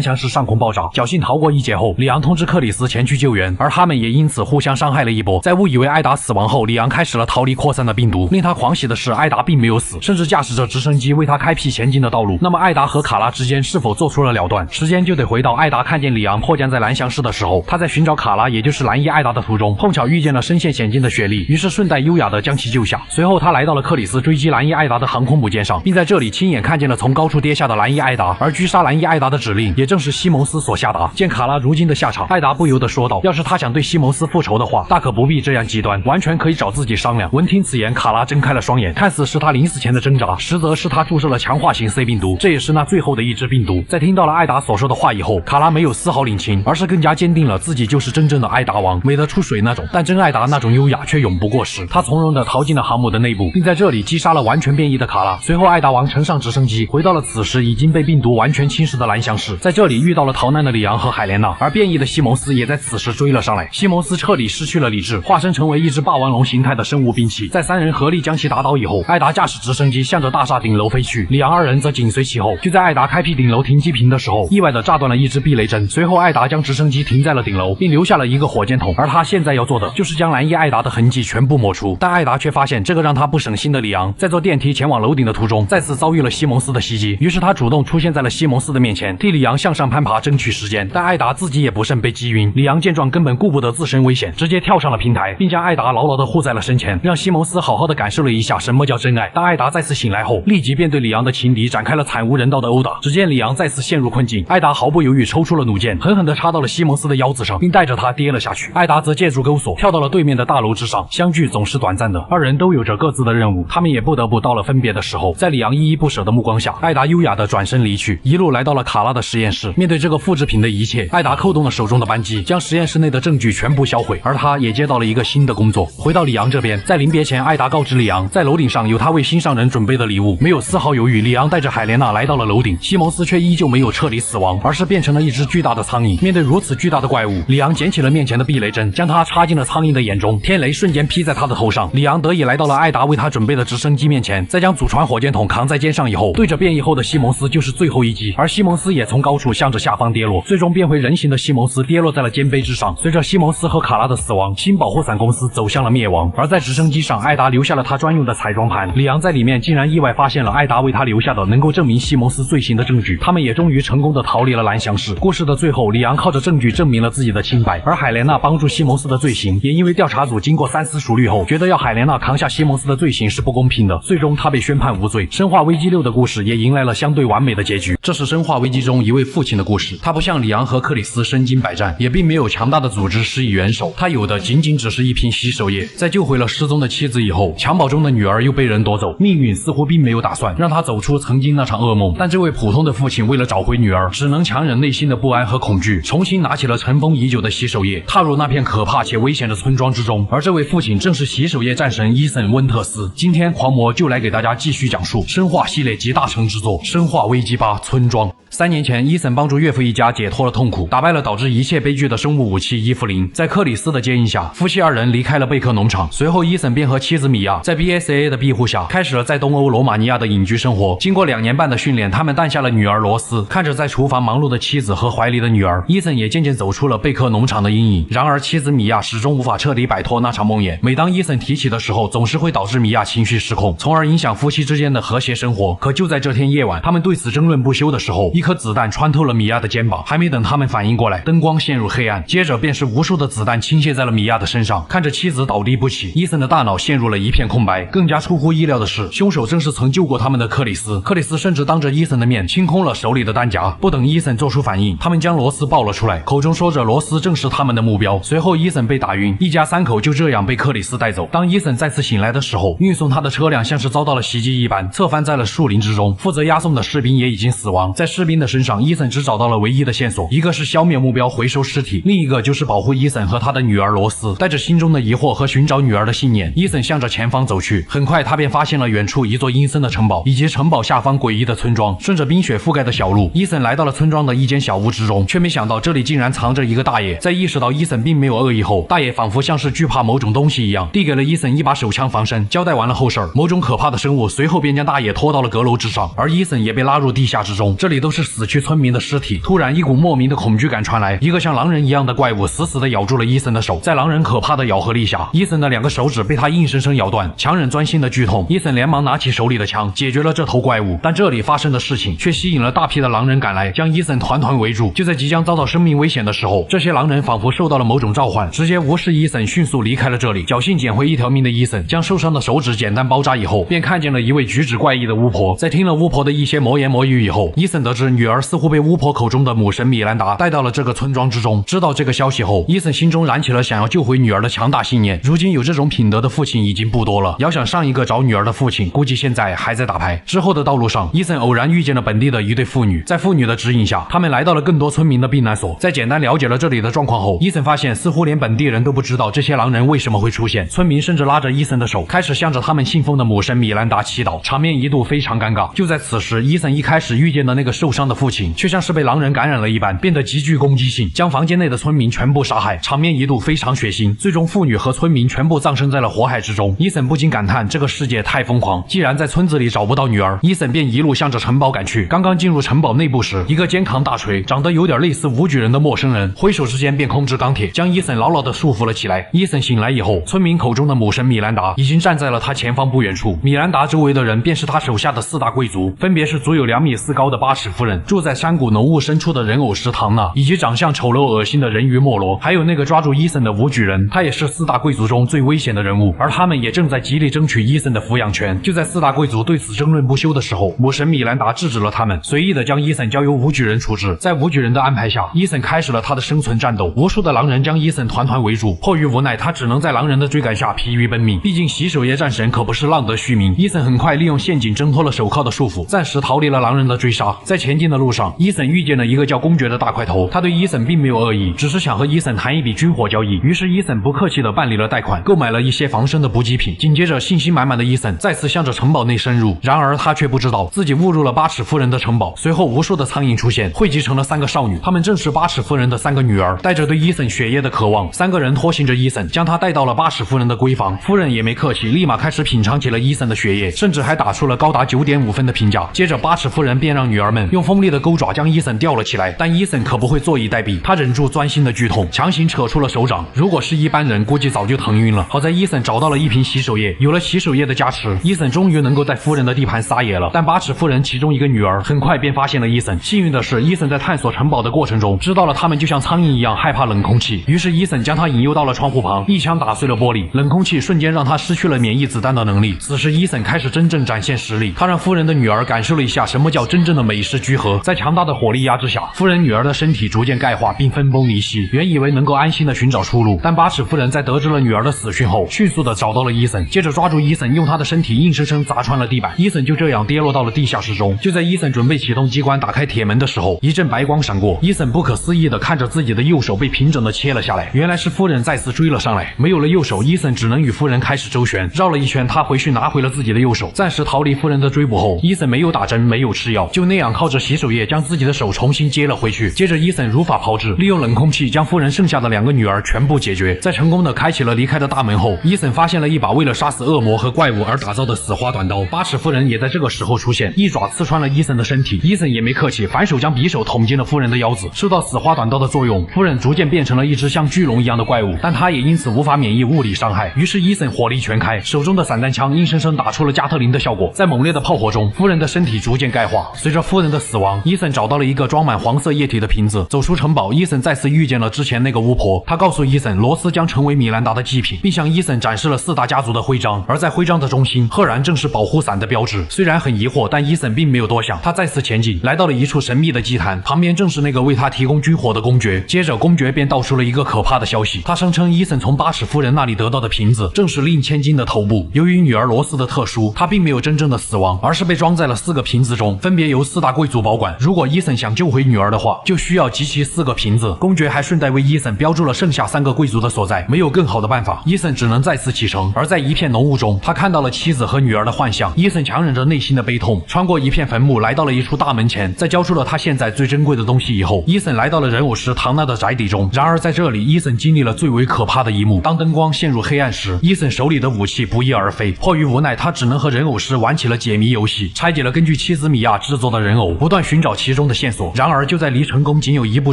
翔市上空爆炸，侥幸逃过一劫后，里昂通知克里斯前去救援，而他们也因此互相伤害了一波。在误以为艾达死亡后，里昂开始了逃离扩散的病毒。令他狂喜的是，艾达并没有死，甚至驾驶着直升机为他开辟前进的道路。那么艾达和卡拉之间是否做出了了断？时间就得回到艾达看见里昂迫降在蓝翔市的时候，他在寻找卡拉，也就是蓝衣艾达的途中，碰巧遇见了身陷险境的雪莉，于是顺带优雅的将其救下。随后他来到了克里斯追击蓝衣艾达的航空母舰上，并在这里亲眼看见了从高处跌下的蓝衣艾达。而狙杀蓝衣艾达的指令也正是西蒙斯所下达。见卡拉如今的下场，艾达不由得说道：“要是他想对西蒙斯复仇的话，大可不必这样极端，完全可以找自己商量。”闻听此言，卡拉睁开了双眼，看似是他临死前的挣扎，实则是他注射了强化型 C 病毒，这也是那最后的一支病毒。在听到了艾达所说的话以后，卡拉没有丝毫领情，而是更加坚定了自己就是真正的艾达王，美得出水那种。但真艾达那种优雅却永不过时。他从容地逃进了航母的内部，并在这里击杀了完全变异的卡拉。随后，艾达王乘上直升机，回到了此时已经被病毒完全侵蚀的蓝翔市，在这里遇到了逃难的里昂和海莲娜，而变异的西蒙斯也在此时追了上来。西蒙斯彻底失去了理智，化身成为一只霸王龙形态的生物兵器。在3人合力将其打倒以后，艾达驾驶直升机向着大厦顶楼飞去，里昂2人则紧随其后。就在艾达开辟顶楼停机坪的时候，意外地炸断了一支避雷针。随后，艾达将直升机停在了顶楼，并留下了一个火箭筒。而他现在要做的就是将蓝衣艾达的痕迹全部抹除。但艾达却发现这个让他不省心的里昂，在坐电梯前往楼顶的途中，再次遭遇了西蒙斯的袭击。于是他主动出现在了西蒙斯的面前，替里昂向上攀爬争取时间。但艾达自己也不慎被击晕。里昂见状根本顾不得自身危险，直接跳上了平台，并将艾达牢牢地护在了身前，让西蒙斯好好的感受了一下什么叫真爱。当艾达再次醒来后，立即便对里昂的情敌展开了惨无人道的殴打。只见里昂再次陷入困境，艾达毫不犹豫抽出了弩箭，狠狠地插到了西蒙斯的腰子上，并带着他跌了下去。艾达则借助钩索跳到了对面的大楼之上。相聚总是短暂的，2人都有着各自的任务，他们也不得不到了分别的时候。在里昂依依不舍的目光下，艾达优雅地转身离去，一路来到了卡拉的实验室。面对这个复制品的一切，艾达扣动了手中的扳机，将实验室内的证据全部销毁。而他也接到了一个新的工作。回到里昂这边，在临别前，艾达告知里昂，在楼顶上有他为心上人准备的礼物。没有丝毫犹豫，里昂带着海莲娜来到了楼顶。西蒙斯却依旧没有彻底死亡，而是变成了一只巨大的苍蝇。面对如此巨大的怪物，里昂捡起了面前的避雷针，将它插进了苍蝇的眼中，天雷瞬间劈在他的头上。里昂得以来到了艾达为他准备的直升机面前，在将祖传火箭筒扛在肩上以后，对着变异后的西蒙斯就是最后一击。而西蒙斯也从高处向着下方跌落，最终变回人形的西蒙斯跌落在了肩背之上。随着西蒙斯和卡拉的死亡，新保护伞公司走向了灭亡。而在直升机上，艾达留下了他专用的彩妆盘，里昂在里面竟然意外发现了艾达为他留下的能够证明西蒙斯罪行的证据。他们也终于成功的逃离了蓝翔市。故事的最后，里昂靠着证据证明了自己的清白，而海莲娜帮助西蒙斯的罪行，也因为调查组经过三思熟虑后，觉得要海莲娜扛下西蒙斯的罪行是不公平的，最终他被宣判无罪。生化危机6的故事也迎来了相对完美的结局。这是生化危机中一位父亲的故事，他不像里昂和克里斯身经百战，也并没有强大的组织施以援手，他有的仅仅只是一瓶洗手液。在救回了失踪的妻子以后，襁褓中的女儿又被人夺走，命运似乎并没有打算让他走出曾经那场噩梦。但这位普通的父亲为了找回女儿，只能强忍内心的不安和恐惧，重新拿起了尘封已久的洗手液，踏入那片可怕且危险的村庄之中。而这位父亲正是洗手液战神伊森·温特斯。今天狂魔就来给大家继续讲述生化系列集大成之作《生化危机8：村庄》。3年前，伊森帮助岳父一家解脱了痛苦，打败了导致一切悲剧的生物武器伊芙琳。在克里斯的接应下，夫妻2人离开了贝克农场。随后，伊森便和妻子米娅在 BSAA 的庇护下，开始了在东欧罗马尼亚的隐居生活。经过2年半的训练，他们诞下了女儿罗斯。看着在厨房忙碌的妻子和怀里的女儿，伊森也渐渐走出了贝克农场的阴影。然而，妻子米娅始终无法彻底摆脱那场梦魇。每当伊森提起的时候，总是会导致米娅情绪失控，从而影响夫妻之间的和谐生活。可就在这天夜晚，他们对此争论不休的时候，一颗子弹穿透了米娅的肩膀。还没等他们反应过来，灯光陷入黑暗，接着便是无数的子弹倾泻在了米娅的身上。看着妻子倒地不起，伊森的大脑陷入了一片空白。更加出乎意料的是，凶手正是曾救过他们的克里斯。克里斯甚至当着伊森的面清空了手里的弹夹。不等伊森做出反应，他们将罗斯抱了出来，口中说着罗斯正是他们的目标。随后伊森被打晕，一家3口就这样被克里斯带走。当伊森再次醒来的时时候，运送他的车辆像是遭到了袭击一般，侧翻在了树林之中。负责押送的士兵也已经死亡。在士兵的身上，伊森只找到了唯一的线索，一个是消灭目标回收尸体，另一个就是保护伊森和他的女儿罗斯。带着心中的疑惑和寻找女儿的信念，伊森向着前方走去。很快，他便发现了远处一座阴森的城堡，以及城堡下方诡异的村庄。顺着冰雪覆盖的小路，伊森来到了村庄的一间小屋之中，却没想到这里竟然藏着一个大爷。在意识到伊森并没有恶意后，大爷仿佛像是惧怕某种东西一样，递给了伊森一把手枪防身。交代完了后事，某种可怕的生物随后便将大爷拖到了阁楼之上，而伊森也被拉入地下之中。这里都是死去村民的尸体。突然，一股莫名的恐惧感传来，一个像狼人一样的怪物死死地咬住了伊森的手。在狼人可怕的咬合力下，伊森的2个手指被他硬生生咬断，强忍钻心的剧痛，伊森连忙拿起手里的枪，解决了这头怪物。但这里发生的事情却吸引了大批的狼人赶来，将伊森团团围住。就在即将遭到生命危险的时候，这些狼人仿佛受到了某种召唤，直接无视伊森，迅速离开了这里。侥幸捡回一条命的伊森，将受伤的手指简单包扎以后，便看见了一位举止怪异的巫婆。在听了巫婆的一些魔言魔语以后，伊森得知女儿似乎被巫婆口中的母神米兰达带到了这个村庄之中。知道这个消息后，伊森心中燃起了想要救回女儿的强大信念。如今有这种品德的父亲已经不多了，遥想上一个找女儿的父亲，估计现在还在打牌。之后的道路上，伊森偶然遇见了本地的一对妇女，在妇女的指引下，他们来到了更多村民的避难所。在简单了解了这里的状况后，伊森发现似乎连本地人都不知道这些狼人为什么会出现。村民甚至拉着伊森的手，开始向着他们信奉的母神米兰达祈祷，场面一度非常尴尬。就在此时，伊森一开始遇见的那个受伤的父亲，却像是被狼人感染了一般，变得极具攻击性，将房间内的村民全部杀害，场面一度非常血腥。最终，妇女和村民全部葬身在了火海之中。伊森不禁感叹，这个世界太疯狂。既然在村子里找不到女儿，伊森便一路向着城堡赶去。刚刚进入城堡内部时，一个肩扛大锤、长得有点类似无举人的陌生人，挥手之间便控制钢铁，将伊森牢牢地束缚了起来。伊森醒来以后，村民口中的母神米兰达已经站在了他前方不远处。米兰达周围的人便是他手下的4大贵族，分别是足有2.4米高的巴齿夫人，住在山谷浓雾深处的人偶石唐娜，以及长相丑陋恶心的人鱼莫罗，还有那个抓住伊森的无举人，他也是4大贵族中最危险的人物，而他们也正在极力争取伊森的抚养权。就在4大贵族对此争论不休的时候，母神米兰达制止了他们，随意的将伊森交由无举人处置。在无举人的安排下，伊森开始了他的生存战斗。无数的狼人将伊森团团围住，迫于无奈，他只能在狼人的追赶下疲于奔命。毕竟洗手液战神可不是浪得虚名。伊森很快利用陷阱挣脱了手铐的束缚，暂时逃离了狼人的追杀。在前进的路上，伊森遇见了一个叫公爵的大块头，他对伊森并没有恶意，只是想和伊森谈一笔军火交易。于是伊森不客气地办理了贷款，购买了一些防身的补给品。紧接着，信心满满的伊森再次向着城堡内深入，然而他却不知道自己误入了巴齿夫人的城堡。随后，无数的苍蝇出现，汇集成了3个少女，她们正是巴齿夫人的3个女儿。带着对伊森血液的渴望，3个人拖行着伊森，将他带到了巴齿夫人的闺房。夫人也没客气，立马开始品尝起了伊森的血液，甚至还打出了高达9.5分的评价。接着，巴齿夫人便让女儿们用锋利的钩爪将伊森吊了起来，但伊森可不会坐以待毙，他忍住钻心的剧痛，强行扯出了手掌。如果是一般人，估计早就疼晕了。好在伊森找到了一瓶洗手液，有了洗手液的加持，伊森终于能够在夫人的地盘撒野了。但巴齿夫人其中一个女儿很快便发现了伊森。幸运的是，伊森在探索城堡的过程中，知道了他们就像苍蝇一样害怕冷空气，于是伊森将他引诱到了窗户旁，一枪打碎了玻璃，冷空气瞬间让他失去了免疫子弹的能力。此时伊森开始真正展现实力，他让夫人的女儿感受了一下什么叫真正的美式居合。在强大的火力压制下，夫人女儿的身体逐渐钙化并分崩离析。原以为能够安心的寻找出路，但巴齿夫人在得知了女儿的死讯后，迅速的找到了伊森，接着抓住伊森，用他的身体硬生生砸穿了地板。伊森就这样跌落到了地下室中。就在伊森准备启动机关打开铁门的时候，一阵白光闪过，伊森不可思议的看着自己的右手被平整的切了下来，原来是夫人再次追了上来。没有了右手，伊森只能与夫人开始周旋，绕了一圈，他回去拿回了自己的右手，暂时逃离夫人的追捕后，伊森没有打针，没有吃药，就那样靠着洗手液将自己的手重新接了回去。接着伊森如法炮制，利用冷空气将夫人剩下的2个女儿全部解决。在成功的开启了离开的大门后，伊森发现了一把为了杀死恶魔和怪物而打造的死花短刀。巴齿夫人也在这个时候出现，一爪刺穿了伊森的身体。伊森也没客气，反手将匕首捅进了夫人的腰子。受到死花短刀的作用，夫人逐渐变成了一只像巨龙一样的怪物，但她也因此无法免疫物理伤害。于是伊森火力全开，手中的散弹枪硬生生打出了加特林的效果。在猛烈的炮火中，夫人的身体逐渐钙化。随着夫人的死亡，伊森找到了一个装满黄色液体的瓶子。走出城堡，伊森再次遇见了之前那个巫婆，她告诉伊森罗斯将成为米兰达的祭品，并向伊森展示了4大家族的徽章，而在徽章的中心赫然正是保护伞的标志。虽然很疑惑，但伊森并没有多想，他再次前进，来到了一处神秘的祭坛，旁边正是那个为他提供军火的公爵。接着公爵便道出了一个可怕的消息，他声称伊森从巴齿夫人那里得到的瓶子正是令千金的的头部。由于女儿罗斯的特殊，她并没有真正的死亡，而是被装在了4个瓶子中，分别由4大贵族保管。如果伊森想救回女儿的话，就需要集齐4个瓶子。公爵还顺带为伊森标注了剩下3个贵族的所在。没有更好的办法，伊森只能再次启程。而在一片浓雾中，他看到了妻子和女儿的幻象。伊森强忍着内心的悲痛，穿过一片坟墓，来到了一处大门前。在交出了他现在最珍贵的东西以后，伊森来到了人偶师唐纳的宅邸中。然而在这里，伊森经历了最为可怕的一幕。当灯光陷入黑暗时，伊森手里的武器不翼而飞。迫于无奈，他只能和人偶师玩起了解谜游戏，拆解了根据妻子米娅制作的人偶，不断寻找其中的线索。然而就在离成功仅有1步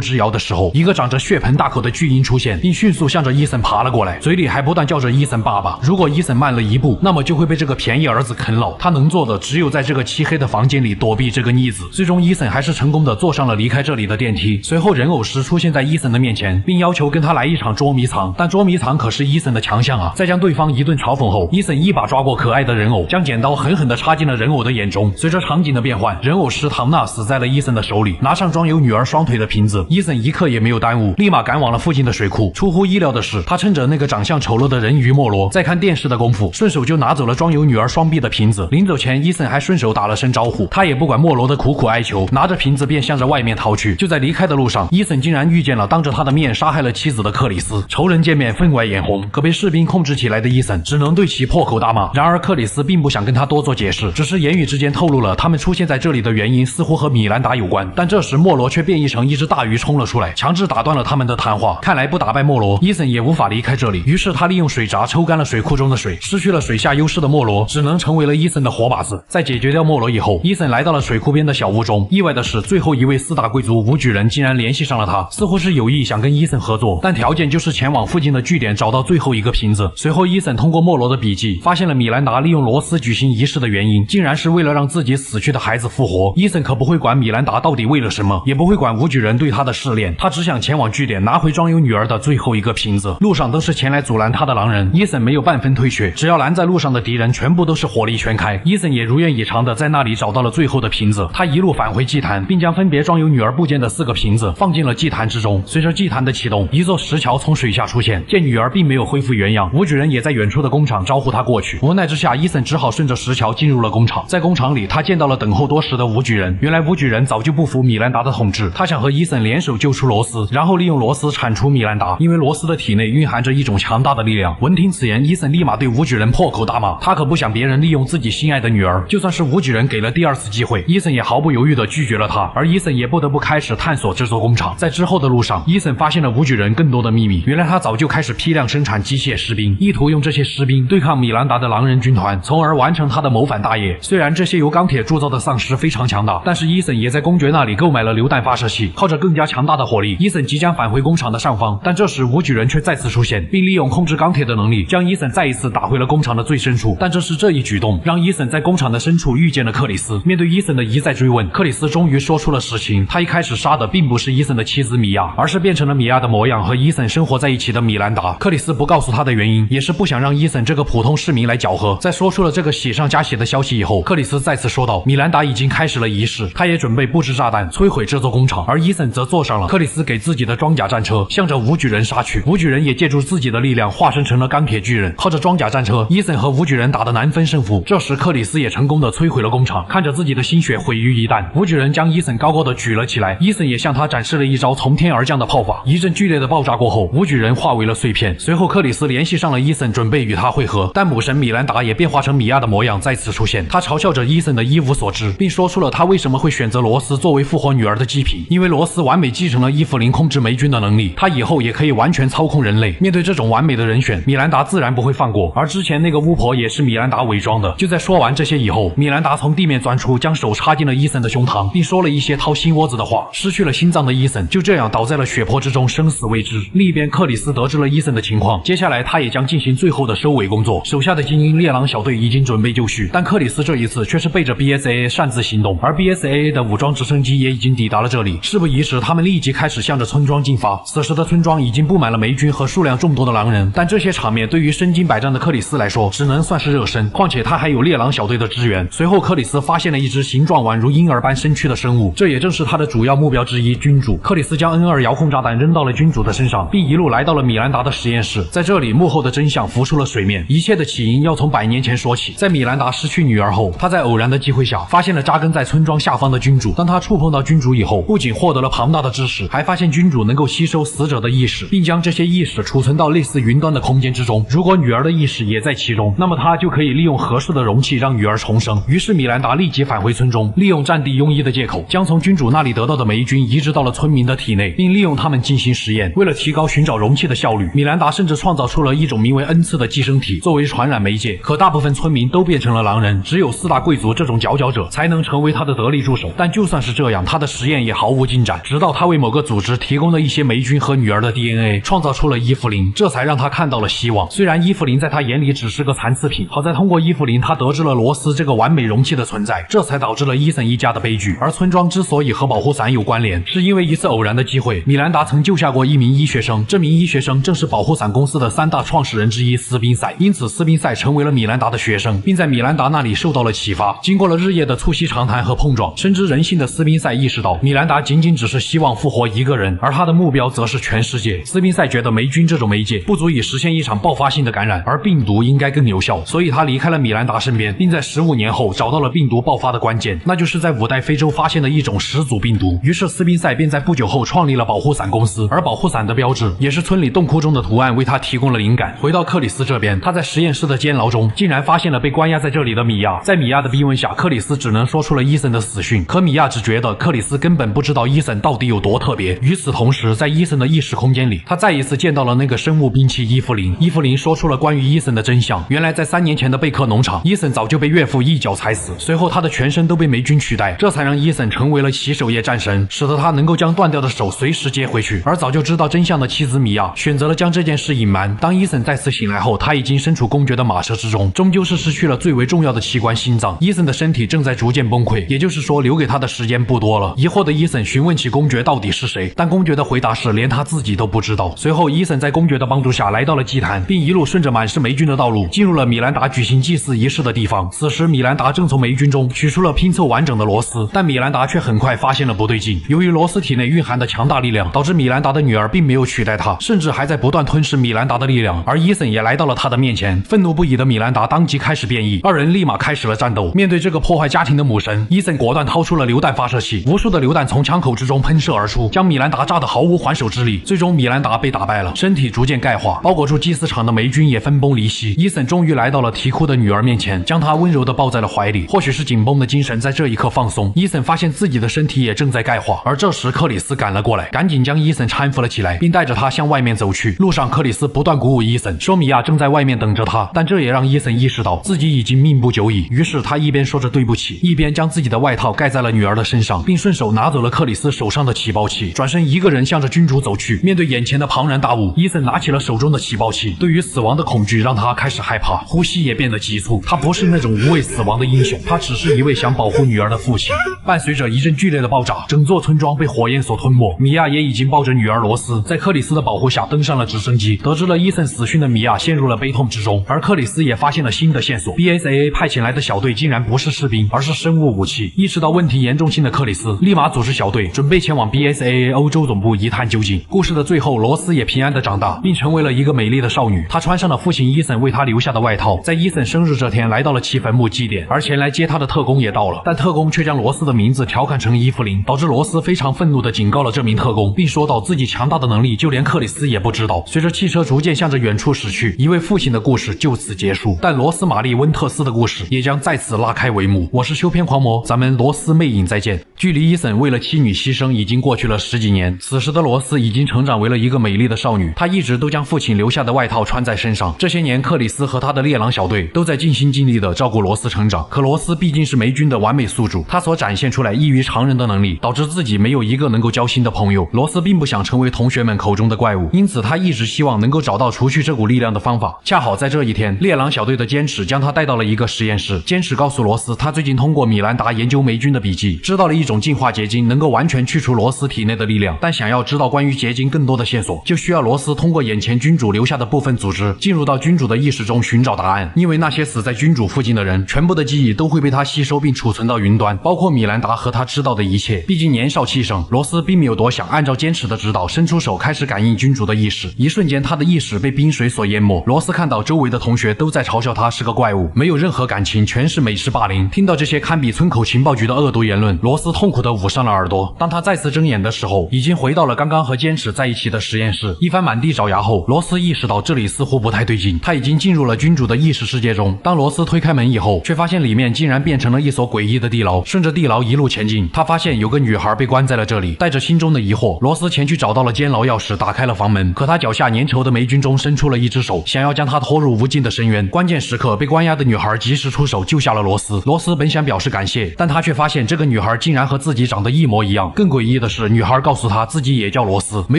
之遥的时候，一个长着血盆大口的巨婴出现，并迅速向着伊森爬了过来，嘴里还不断叫着伊森爸爸。如果伊森慢了1步，那么就会被这个便宜儿子啃老。他能做的只有在这个漆黑的房间里躲避这个逆子。最终伊森还是成功的坐上了离开这里的电梯。随后人偶师出现在伊森的面前，并要求跟他来一场捉迷藏，但捉迷藏可是伊森的强项啊。在将对方一顿嘲讽后，伊森一把抓过可爱的人偶，将剪刀狠狠地插进了人偶的眼中。随着场景的变换，人偶师唐纳死在了伊森的手里。拿上装有女儿双腿的瓶子，伊森一刻也没有耽误，立马赶往了附近的水库。出乎意料的是，他趁着那个长相丑陋的人鱼莫罗在看电视的功夫，顺手就拿走了装有女儿双臂的瓶子。临走前，伊森还顺手打了声招呼，他也不管莫罗的苦苦哀求，拿着瓶子便向着外面逃去。就在离开的路上，伊森竟然遇见了当着他的面杀害了妻子的克里斯。仇人见面分外眼红，可被士兵控制起来的伊森只能对其破口大骂。然而克里斯并不想跟他多做解释，只是言语之间透露了他们出现在这里的原因似乎和米兰达有关。但这时莫罗却变异成一只大鱼冲了出来，强制打断了他们的谈话。看来不打败莫罗，伊森也无法离开这里。于是他利用水闸抽干了水库中的水，失去了水下优势的莫罗只能成为了伊森的活靶子。在解决掉莫罗以后，伊森来到了水库边的小屋中。意外的是，最后一位4大贵族无举人竟然联系上了他，似乎是有意想跟伊森合作，但条件就是前往附近的据点找到最后一个瓶子。随后伊森通过莫罗的笔记，发现了米兰达利用罗斯举行仪式的原因，竟然是为了让自己死去的孩子复活。伊森可不会管米兰达到底为了什么，也不会管无举人对他的试炼，他只想前往据点拿回装有女儿的最后一个瓶子。路上都是前来阻拦他的狼人，伊森没有半分退却，只要拦在路上的敌人全部都是火力全开。伊森也如愿以偿的在那里找到了最后的瓶子，他一路返回祭坛，并将分别装有女儿部件的4个瓶子放进了祭坛之中。随着祭坛的启动，一座石桥从水下出现，见女儿并没有恢复原样，无举人也在远处的工厂招呼他过去。无奈之下，伊森只好顺着石桥进入了工厂。在工厂里，他见到了等候多时的无举人。原来无举人早就不服米兰达的统治，他想和伊森联手救出罗斯，然后利用罗斯铲除米兰达，因为罗斯的体内蕴含着一种强大的力量。闻听此言，伊森立马对无举人破口大骂，他可不想别人利用自己心爱的女儿。就算是无举人给了第2次机会，伊森也毫不犹豫地拒绝了他，而伊森也不得不开始探索这座工厂。在之后的路上，伊森发现了无举人更多的秘密，原来他早就开始批量生产机械士兵，意图用这些士兵对抗米兰达的狼人军团，从而完成他的谋反大业。虽然这些由钢铁铸造的丧尸非常强大，但是伊森也在公爵那里购买了榴弹发射器，靠着更加强大的火力，伊森即将返回工厂的上方。但这时无举人却再次出现，并利用控制钢铁的能力，将伊森再一次打回了工厂的最深处。但这是这一举动让伊森在工厂的深处遇见了克里斯。面对伊森的一再追问，克里斯终于说出了实情，他一开始杀的并不是伊森的妻子米娅，而是变成了米娅的模样和伊森生活在一起的米兰达。克里斯不告诉他的原因，也是不想让伊森这个普通市民来搅和。在说出了这个喜上加喜的消息以后，克里斯再次说道，米兰达已经开始了仪式，他也准备布置炸弹摧毁这座工厂，而伊森则坐上了克里斯给自己的装甲战车，向着无举人杀去。无举人也借助自己的力量化身成了钢铁巨人，靠着装甲战车，伊森和无举人打得难分胜负。这时克里斯也成功的摧毁了工厂，看着自己的心血毁于一旦，无举人将伊森高高的举了起来，伊森也向他展示了一招从天而降的炮法。一阵剧烈的爆炸过后，无举人化为了碎片。随后克里斯联系上了伊森，准备与他会合，但母神米兰达也变化成米娅的模样再次出现。他嘲笑着伊森的一无所知，并说出了他为什么会选择罗斯作为复活女儿的祭品，因为罗斯完美继承了伊芙琳控制霉菌的能力，他以后也可以完全操控人类。面对这种完美的人选，米兰达自然不会放过，而之前那个巫婆也是米兰达伪装的。就在说完这些以后，米兰达从地面钻出，将手插进了伊森的胸膛，并说了一些掏心窝子的话。失去了心脏的伊森就这样倒在了血泊之中，生死未知。另一边，克里斯得知了伊森的情况，接下来他也将进行最后的收尾工作。手下的精英猎狼小队已经准备就绪，但克里斯这一次却是背着 BSAA 擅自行动，而 BSAA 的武装直升机也已经抵达了这里。事不宜迟，他们立即开始向着村庄进发。此时的村庄已经布满了霉菌和数量众多的狼人，但这些场面对于身经百战的克里斯来说只能算是热身，况且他还有猎狼小队的支援。随后克里斯发现了一只形状宛如婴儿般身躯的生物，这也正是他的主要目标之一，君主。克里斯将 N2 遥控炸弹扔到了君主的身上，并一路来到了米兰达的实验室。在这里，幕后的真相浮出了水面。面。一切的起因要从100年前说起。在米兰达失去女儿后，他在偶然的机会下发现了扎根在村庄下方的君主。当他触碰到君主以后，不仅获得了庞大的知识，还发现君主能够吸收死者的意识，并将这些意识储存到类似云端的空间之中。如果女儿的意识也在其中，那么他就可以利用合适的容器让女儿重生。于是米兰达立即返回村中，利用战地庸医的借口，将从君主那里得到的霉菌移植到了村民的体内，并利用它们进行实验。为了提高寻找容器的效率，米兰达甚至创造出了一种名为恩赐的寄生体作为传染媒介。可大部分村民都变成了狼人，只有4大贵族这种佼佼者才能成为他的得力助手。但就算是这样，他的实验也毫无进展，直到他为某个组织提供了一些霉菌和女儿的 DNA， 创造出了伊芙琳，这才让他看到了希望。虽然伊芙琳在他眼里只是个残次品，好在通过伊芙琳，他得知了罗斯这个完美容器的存在，这才导致了伊森一家的悲剧。而村庄之所以和保护伞有关联，是因为一次偶然的机会，米兰达曾救下过一名医学生，这名医学生正是保护伞公司的3大创始人之一斯宾塞，因此斯宾塞成为了米兰达的学生，并在米兰达那里受到了启发。经过了日夜的促膝长谈和碰撞，深知人性的斯宾塞意识到，米兰达仅仅只是希望复活一个人，而他的目标则是全世界。斯宾塞觉得霉菌这种媒介不足以实现一场爆发性的感染，而病毒应该更有效，所以他离开了米兰达身边，并在15年后找到了病毒爆发的关键，那就是在5代非洲发现的一种始祖病毒。于是斯宾塞便在不久后创立了保护伞公司，而保护伞的标志也是村里洞窟中的图案为他提供了灵感。回到克里斯这边，他在实验室的监牢中竟然发现了被关押在这里的米娅。在米娅的逼问下，克里斯只能说出了伊森的死讯，可米娅只觉得克里斯根本不知道伊森到底有多特别。与此同时，在伊森的意识空间里，他再一次见到了那个生物兵器伊芙琳。伊芙琳说出了关于伊森的真相，原来在3年前的贝克农场，伊森早就被岳父一脚踩死，随后他的全身都被霉菌取代，这才让伊森成为了洗手液战神，使得他能够将断掉的手随时接回去。而早就知道真相的妻子米娅选择了将这件事隐瞒。当伊森再次醒来后，他已经身处公爵的马车之中，终究是失去了最为重要的器官心脏。伊森的身体正在逐渐崩溃，也就是说留给他的时间不多了。疑惑的伊森询问起公爵到底是谁，但公爵的回答是连他自己都不知道。随后伊森在公爵的帮助下来到了祭坛，并一路顺着满是霉菌的道路进入了米兰达举行祭祀仪式的地方。此时米兰达正从霉菌中取出了拼凑完整的罗斯，但米兰达却很快发现了不对劲。由于罗斯体内蕴含的强大力量，导致米兰达的女儿并没有取代他，甚至还在不断吞噬米兰达的力量。而伊森也来到了他的面前，愤怒不已的米兰达当即开始变异，二人立马开始了战斗。面对这个破坏家庭的母神，伊森果断掏出了榴弹发射器，无数的榴弹从枪口之中喷射而出，将米兰达炸得毫无还手之力。最终米兰达被打败了，身体逐渐钙化，包裹住祭祀场的霉菌也分崩离析。伊森终于来到了啼哭的女儿面前，将她温柔地抱在了怀里。或许是紧绷的精神在这一刻放松，伊森发现自己的身体也正在钙化。而这时克里斯赶了过来，赶紧将伊森搀扶了起来，并带着他向外面走去。路上克里斯不断鼓舞伊森，说米娅正在外面等着他，但这也让伊森意识到自己已经命不久矣。于是他一边说着对不起，一边将自己的外套盖在了女儿的身上，并顺手拿走了克里斯手上的起爆器，转身一个人向着君主走去。面对眼前的庞然大物，伊森拿起了手中的起爆器，对于死亡的恐惧让他开始害怕，呼吸也变得急促。他不是那种无畏死亡的英雄，他只是一位想保护女儿的父亲。伴随着一阵剧烈的爆炸，整座村庄被火焰所吞没。米娅也已经抱着女儿罗斯，在克里斯的保护下登上了直升机。得知了伊森死讯的米娅陷入了悲痛之中，而克里斯也发现了新的线索。BSAA 派遣来的小队竟然不是士兵，而是生物武器。意识到问题严重性的克里斯立马组织小队，准备前往 BSAA 欧洲总部一探究竟。故事的最后，罗斯也平安的长大，并成为了一个美丽的少女。她穿上了父亲伊森为她留下的外套，在伊森生日这天来到了其坟墓祭奠，而前来接她的特工也到了，但特工却将罗斯的名字调侃成伊芙琳，导致罗斯非常愤怒的警告了这名特工，并说道自己强大的能力就连克里斯也不知道。随着汽车逐渐向着远处驶去，一位父亲的故事就此结束，但罗斯玛丽温特斯的故事也将再次拉开帷幕。我是修篇狂魔，咱们罗斯魅影再见。距离伊森为了妻女牺牲已经过去了10几年，此时的罗斯已经成长为了一个美丽的少女，她一直都将父亲留下的外套穿在身上。这些年，克里斯和他的猎狼小队都在尽心尽力地照顾罗斯成长，可罗斯毕竟是霉菌的完美宿主，他所展现出来异于常人的能力，导致自己没有一个能够交心的朋友。罗斯并不想成为同学们口中的怪物，因此他一直希望能够找到除去这股力量的方法。恰好在这一天，猎狼小队的坚持将他带到了一个实验室。坚持告诉罗斯，他最近通过米兰达研究霉菌的笔记，知道了一种进化结晶能够完全去除罗斯体内的力量，但想要知道关于结晶更多的线索，就需要罗斯通过眼前君主留下的部分组织，进入到君主的意识中寻找答案。因为那些死在君主附近的人，全部的记忆都会被他吸收并储存到云端，包括米兰达和他知道的一切。毕竟年少气盛，罗斯并没有多想，按照坚持的指导，伸出手开始感应君主的意识。一瞬间，他的意识被冰水所淹没。罗斯看看到周围的同学都在嘲笑他是个怪物，没有任何感情，全是美式霸凌。听到这些堪比村口情报局的恶毒言论，罗斯痛苦地捂上了耳朵。当他再次睁眼的时候，已经回到了刚刚和坚持在一起的实验室。一番满地找牙后，罗斯意识到这里似乎不太对劲，他已经进入了君主的意识世界中。当罗斯推开门以后，却发现里面竟然变成了一所诡异的地牢。顺着地牢一路前进，他发现有个女孩被关在了这里。带着心中的疑惑，罗斯前去找到了监牢钥匙，打开了房门。可他脚下粘稠的霉菌中伸出了一只手，想要将他拖入无尽的深渊。关键时刻，被关押的女孩及时出手救下了罗斯。罗斯本想表示感谢，但他却发现这个女孩竟然和自己长得一模一样。更诡异的是，女孩告诉他自己也叫罗斯，没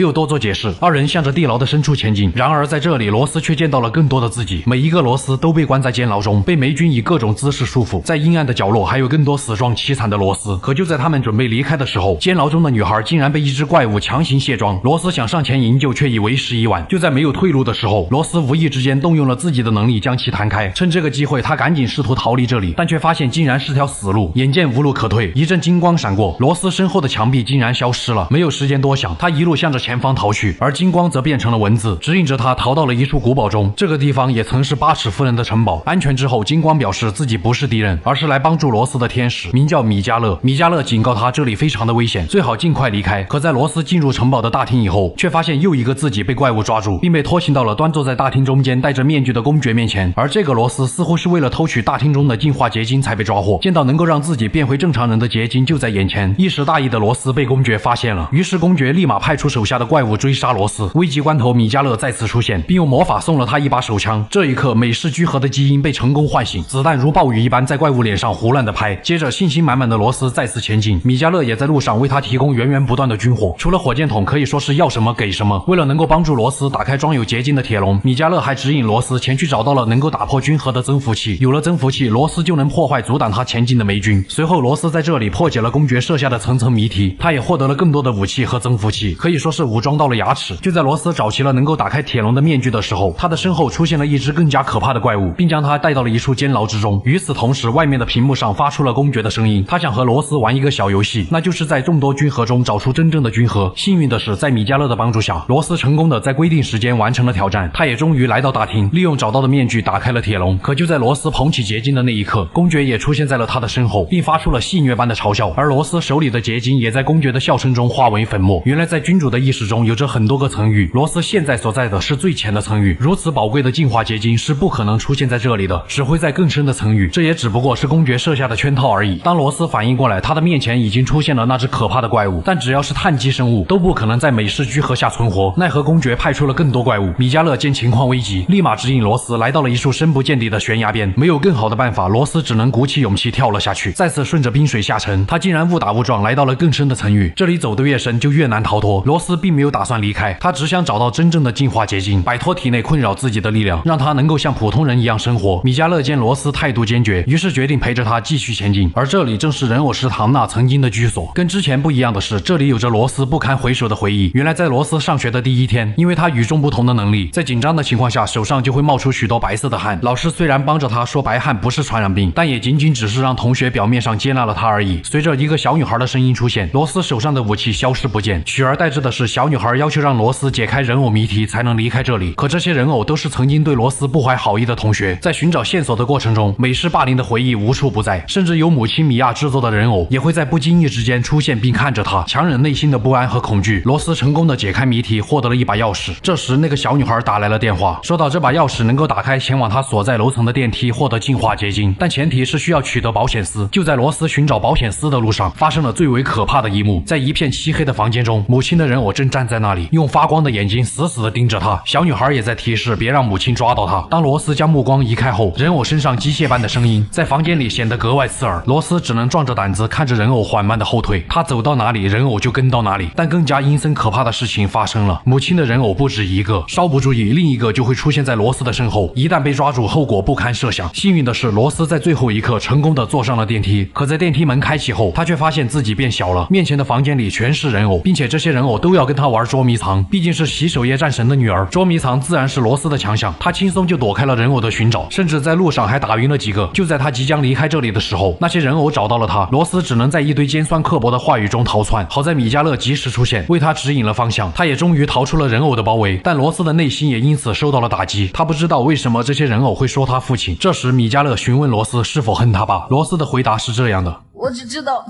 有多做解释。二人向着地牢的深处前进。然而在这里，罗斯却见到了更多的自己。每一个罗斯都被关在监牢中，被霉菌以各种姿势束缚。在阴暗的角落，还有更多死状凄惨的罗斯。可就在他们准备离开的时候，监牢中的女孩竟然被一只怪物强行卸妆。罗斯想上前营救，却已为时已晚。就在没有退路的时候，罗斯无意之间动用了自己的能力将其弹开。趁这个机会，他赶紧试图逃离这里，但却发现竟然是条死路，眼见无路可退。一阵金光闪过，罗斯身后的墙壁竟然消失了。没有时间多想，他一路向着前方逃去，而金光则变成了文字，指引着他逃到了一处古堡中。这个地方也曾是八尺夫人的城堡。安全之后，金光表示自己不是敌人，而是来帮助罗斯的天使，名叫米迦勒。米迦勒警告他这里非常的危险，最好尽快离开。可在罗斯进入城堡的大厅以后，却发现又一个自己被怪物抓住，并被拖行到了端坐在大厅中间戴着面具的公爵面前。而这个罗斯似乎是为了偷取大厅中的净化结晶才被抓获，见到能够让自己变回正常人的结晶就在眼前，一时大意的罗斯被公爵发现了。于是公爵立马派出手下的怪物追杀罗斯。危急关头，米迦勒再次出现，并用魔法送了他一把手枪。这一刻，美式居合的基因被成功唤醒，子弹如暴雨一般在怪物脸上胡乱的拍。接着信心满满的罗斯再次前进，米迦勒也在路上为他提供源源不断的军火，除了火箭筒可以说是要什么给什么。为了能够帮助罗斯打开装有结晶的铁笼，米迦勒还指引罗斯前去找到了能够打破均衡的增幅器。有了增幅器，罗斯就能破坏阻挡他前进的霉菌。随后罗斯在这里破解了公爵设下的层层谜题，他也获得了更多的武器和增幅器，可以说是武装到了牙齿。就在罗斯找齐了能够打开铁笼的面具的时候，他的身后出现了一只更加可怕的怪物，并将他带到了一处监牢之中。与此同时，外面的屏幕上发出了公爵的声音，他想和罗斯玩一个小游戏，那就是在众多军盒中找出真正的军盒。幸运的是，在米迦勒的帮助下，罗斯成功的在规定时间完成了挑战。他也终于来到大厅，利用找到的面具打开了铁笼。可就在罗斯捧起结晶的那一刻，公爵也出现在了他的身后，并发出了戏谑般的嘲笑。而罗斯手里的结晶也在公爵的笑声中化为粉末。原来在君主的意识中有着很多个层域，罗斯现在所在的是最浅的层域。如此宝贵的净化结晶是不可能出现在这里的，只会在更深的层域。这也只不过是公爵设下的圈套而已。当罗斯反应过来，他的面前已经出现了那只可怕的怪物，但只要是碳基生物都不可能在美式居合下存活。奈何公爵派出了更多怪物。米迦勒见情况危急，立马指引罗斯来到了一处深不见底的悬崖边。没有更好的办法，罗斯只能鼓起勇气跳了下去。再次顺着冰水下沉，他竟然误打误撞来到了更深的层域。这里走得越深就越难逃脱。罗斯并没有打算离开，他只想找到真正的净化结晶，摆脱体内困扰自己的力量，让他能够像普通人一样生活。米迦勒见罗斯态度坚决，于是决定陪着他继续前进。而这里正是人偶食堂那曾经的居所。跟之前不一样的是，这里有着罗斯不堪回首的回忆。原来在罗斯上学的第一天，因为他与众不同的能力，在紧张的情况下手上就会冒出许多白色的汗。老师虽然帮着他说白汗不是传染病，但也仅仅只是让同学表面上接纳了他而已。随着一个小女孩的声音出现，罗斯手上的武器消失不见，取而代之的是小女孩要求让罗斯解开人偶谜题才能离开这里。可这些人偶都是曾经对罗斯不怀好意的同学。在寻找线索的过程中，美式霸凌的回忆无处不在，甚至有母亲米娅制作的人偶也会在不经意之间出现并看着他，强忍内心的不安和恐惧。罗斯成功的解开谜题，获得了一把钥匙。这时那个小女孩打来了电话，说到这把钥匙能够打开前往她所在楼层的电梯，获得净化结晶，但前提是需要取得保险丝。就在罗斯寻找保险丝的路上，发生了最为可怕的一幕。在一片漆黑的房间中，母亲的人偶正站在那里，用发光的眼睛死死地盯着他。小女孩也在提示别让母亲抓到他。当罗斯将目光移开后，人偶身上机械般的声音在房间里显得格外刺耳。罗斯只能壮着胆子看着人偶缓慢的后退，他走到哪里，人偶就跟到哪里。但更加阴森可怕的事情发生了，母亲的人偶不止一个，稍不注意，另一个就会出现在罗斯的身后。一旦被抓住，后果不堪设想。幸运的是，罗斯在最后一刻成功的坐上了电梯。可在电梯门开启后，他却发现自己变小了，面前的房间里全是人偶，并且这些人偶都要跟他玩捉迷藏。毕竟是洗手液战神的女儿，捉迷藏自然是罗斯的强项。他轻松就躲开了人偶的寻找，甚至在路上还打晕了几个。就在他即将离开这里的时候，那些人偶找到了他，罗斯只能在一堆尖酸刻薄的话语中逃窜。好在米迦勒及时出现，为他指引了方向，他也终于逃出了人偶的包围。但罗斯的内心也因此受到了打击。击。他不知道为什么这些人偶会说他父亲。这时米迦勒询问罗斯是否恨他爸，罗斯的回答是这样的：我只知道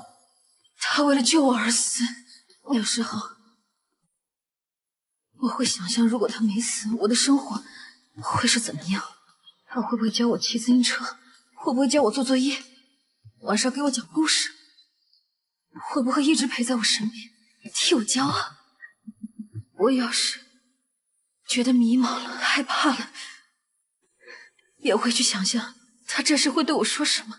他为了救我而死。有时候我会想象，如果他没死，我的生活会是怎么样？他会不会教我骑自行车？会不会教我做作业？晚上给我讲故事？会不会一直陪在我身边，替我骄傲？我要是觉得迷茫了、害怕了，也会去想象他这时会对我说什么。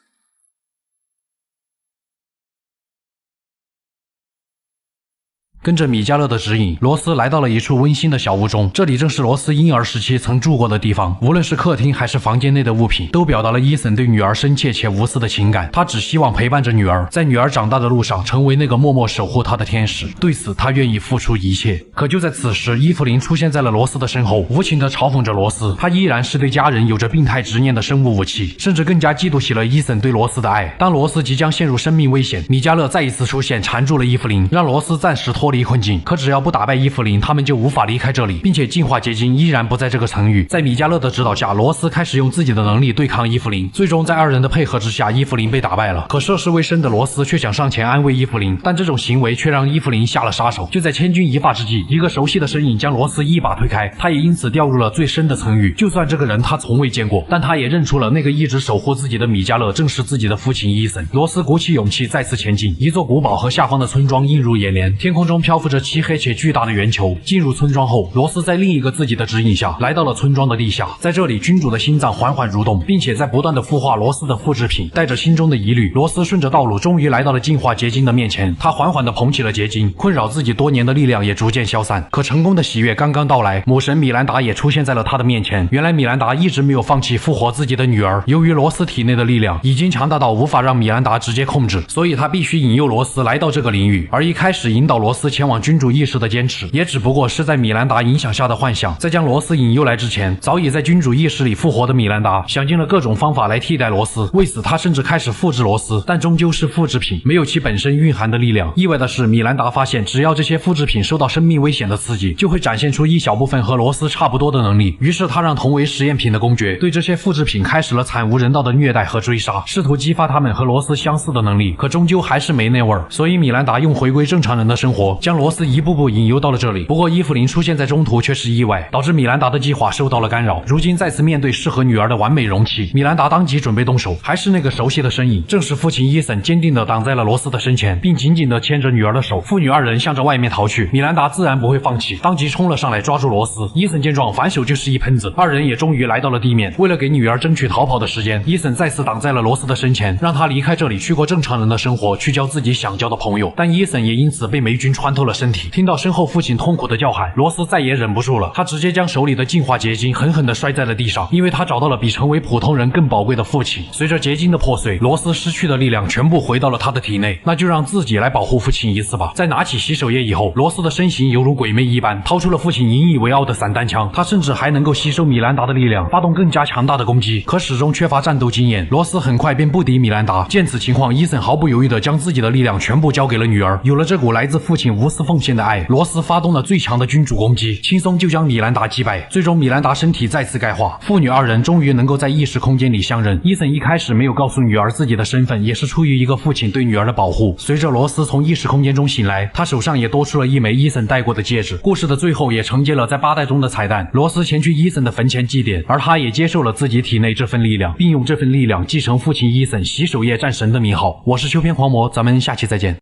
跟着米迦勒的指引，罗斯来到了一处温馨的小屋中。这里正是罗斯婴儿时期曾住过的地方。无论是客厅还是房间内的物品，都表达了伊森对女儿深切且无私的情感。他只希望陪伴着女儿，在女儿长大的路上，成为那个默默守护她的天使。对此，他愿意付出一切。可就在此时，伊芙琳出现在了罗斯的身后，无情地嘲讽着罗斯。她依然是对家人有着病态执念的生物武器，甚至更加嫉妒起了伊森对罗斯的爱。当罗斯即将陷入生命危险，米迦勒再一次出现，缠住了伊芙琳，让罗斯暂时脱离困境。可只要不打败伊芙琳，他们就无法离开这里，并且净化结晶依然不在这个层域。在米迦勒的指导下，罗斯开始用自己的能力对抗伊芙琳，最终在二人的配合之下，伊芙琳被打败了。可涉世未深的罗斯却想上前安慰伊芙琳，但这种行为却让伊芙琳下了杀手。就在千钧一发之际，一个熟悉的身影将罗斯一把推开，他也因此掉入了最深的层域。就算这个人他从未见过，但他也认出了那个一直守护自己的米迦勒正是自己的父亲伊森。罗斯鼓起勇气再次前进，一座古堡和下方的村庄映入眼帘，天空中漂浮着漆黑且巨大的圆球。进入村庄后，罗斯在另一个自己的指引下，来到了村庄的地下。在这里，君主的心脏缓缓蠕动，并且在不断的孵化罗斯的复制品。带着心中的疑虑，罗斯顺着道路，终于来到了净化结晶的面前。他缓缓地捧起了结晶，困扰自己多年的力量也逐渐消散。可成功的喜悦刚刚到来，母神米兰达也出现在了他的面前。原来米兰达一直没有放弃复活自己的女儿。由于罗斯体内的力量已经强大到无法让米兰达直接控制，所以他必须引诱罗斯来到这个领域。而一开始引导罗斯前往君主意识的坚持，也只不过是在米兰达影响下的幻想。在将罗斯引诱来之前，早已在君主意识里复活的米兰达想尽了各种方法来替代罗斯。为此，他甚至开始复制罗斯，但终究是复制品，没有其本身蕴含的力量。意外的是，米兰达发现，只要这些复制品受到生命危险的刺激，就会展现出一小部分和罗斯差不多的能力。于是，他让同为实验品的公爵对这些复制品开始了惨无人道的虐待和追杀，试图激发他们和罗斯相似的能力。可终究还是没那味儿，所以米兰达用回归正常人的生活，将罗斯一步步引诱到了这里。不过伊芙琳出现在中途却是意外，导致米兰达的计划受到了干扰。如今再次面对适合女儿的完美容器，米兰达当即准备动手，还是那个熟悉的身影，正是父亲伊森，坚定地挡在了罗斯的身前，并紧紧地牵着女儿的手。父女二人向着外面逃去，米兰达自然不会放弃，当即冲了上来抓住罗斯。伊森见状反手就是一喷子，二人也终于来到了地面。为了给女儿争取逃跑的时间，伊森再次挡在了罗斯的身前，让他离开这里，去过正常人的生活，去交自己想交的朋友。但伊森也因此被霉菌穿透了身体。听到身后父亲痛苦的叫喊，罗斯再也忍不住了，他直接将手里的净化结晶狠狠地摔在了地上，因为他找到了比成为普通人更宝贵的父亲。随着结晶的破碎，罗斯失去的力量全部回到了他的体内，那就让自己来保护父亲一次吧。在拿起洗手液以后，罗斯的身形犹如鬼魅一般，掏出了父亲引以为傲的散弹枪，他甚至还能够吸收米兰达的力量，发动更加强大的攻击，可始终缺乏战斗经验。罗斯很快便不敌米兰达。见此情况，伊森毫不犹豫地将自己的力量全部交给了女儿。有了这股来自父亲无私奉献的爱，罗斯发动了最强的君主攻击，轻松就将米兰达击败。最终米兰达身体再次钙化，父女二人终于能够在意识空间里相认。伊森一开始没有告诉女儿自己的身份，也是出于一个父亲对女儿的保护。随着罗斯从意识空间中醒来，他手上也多出了一枚伊森戴过的戒指。故事的最后也承接了在8代中的彩蛋，罗斯前去伊森的坟前祭奠，而他也接受了自己体内这份力量，并用这份力量继承父亲伊森洗手液战神的名号。我是秋篇狂魔，咱们下期再见。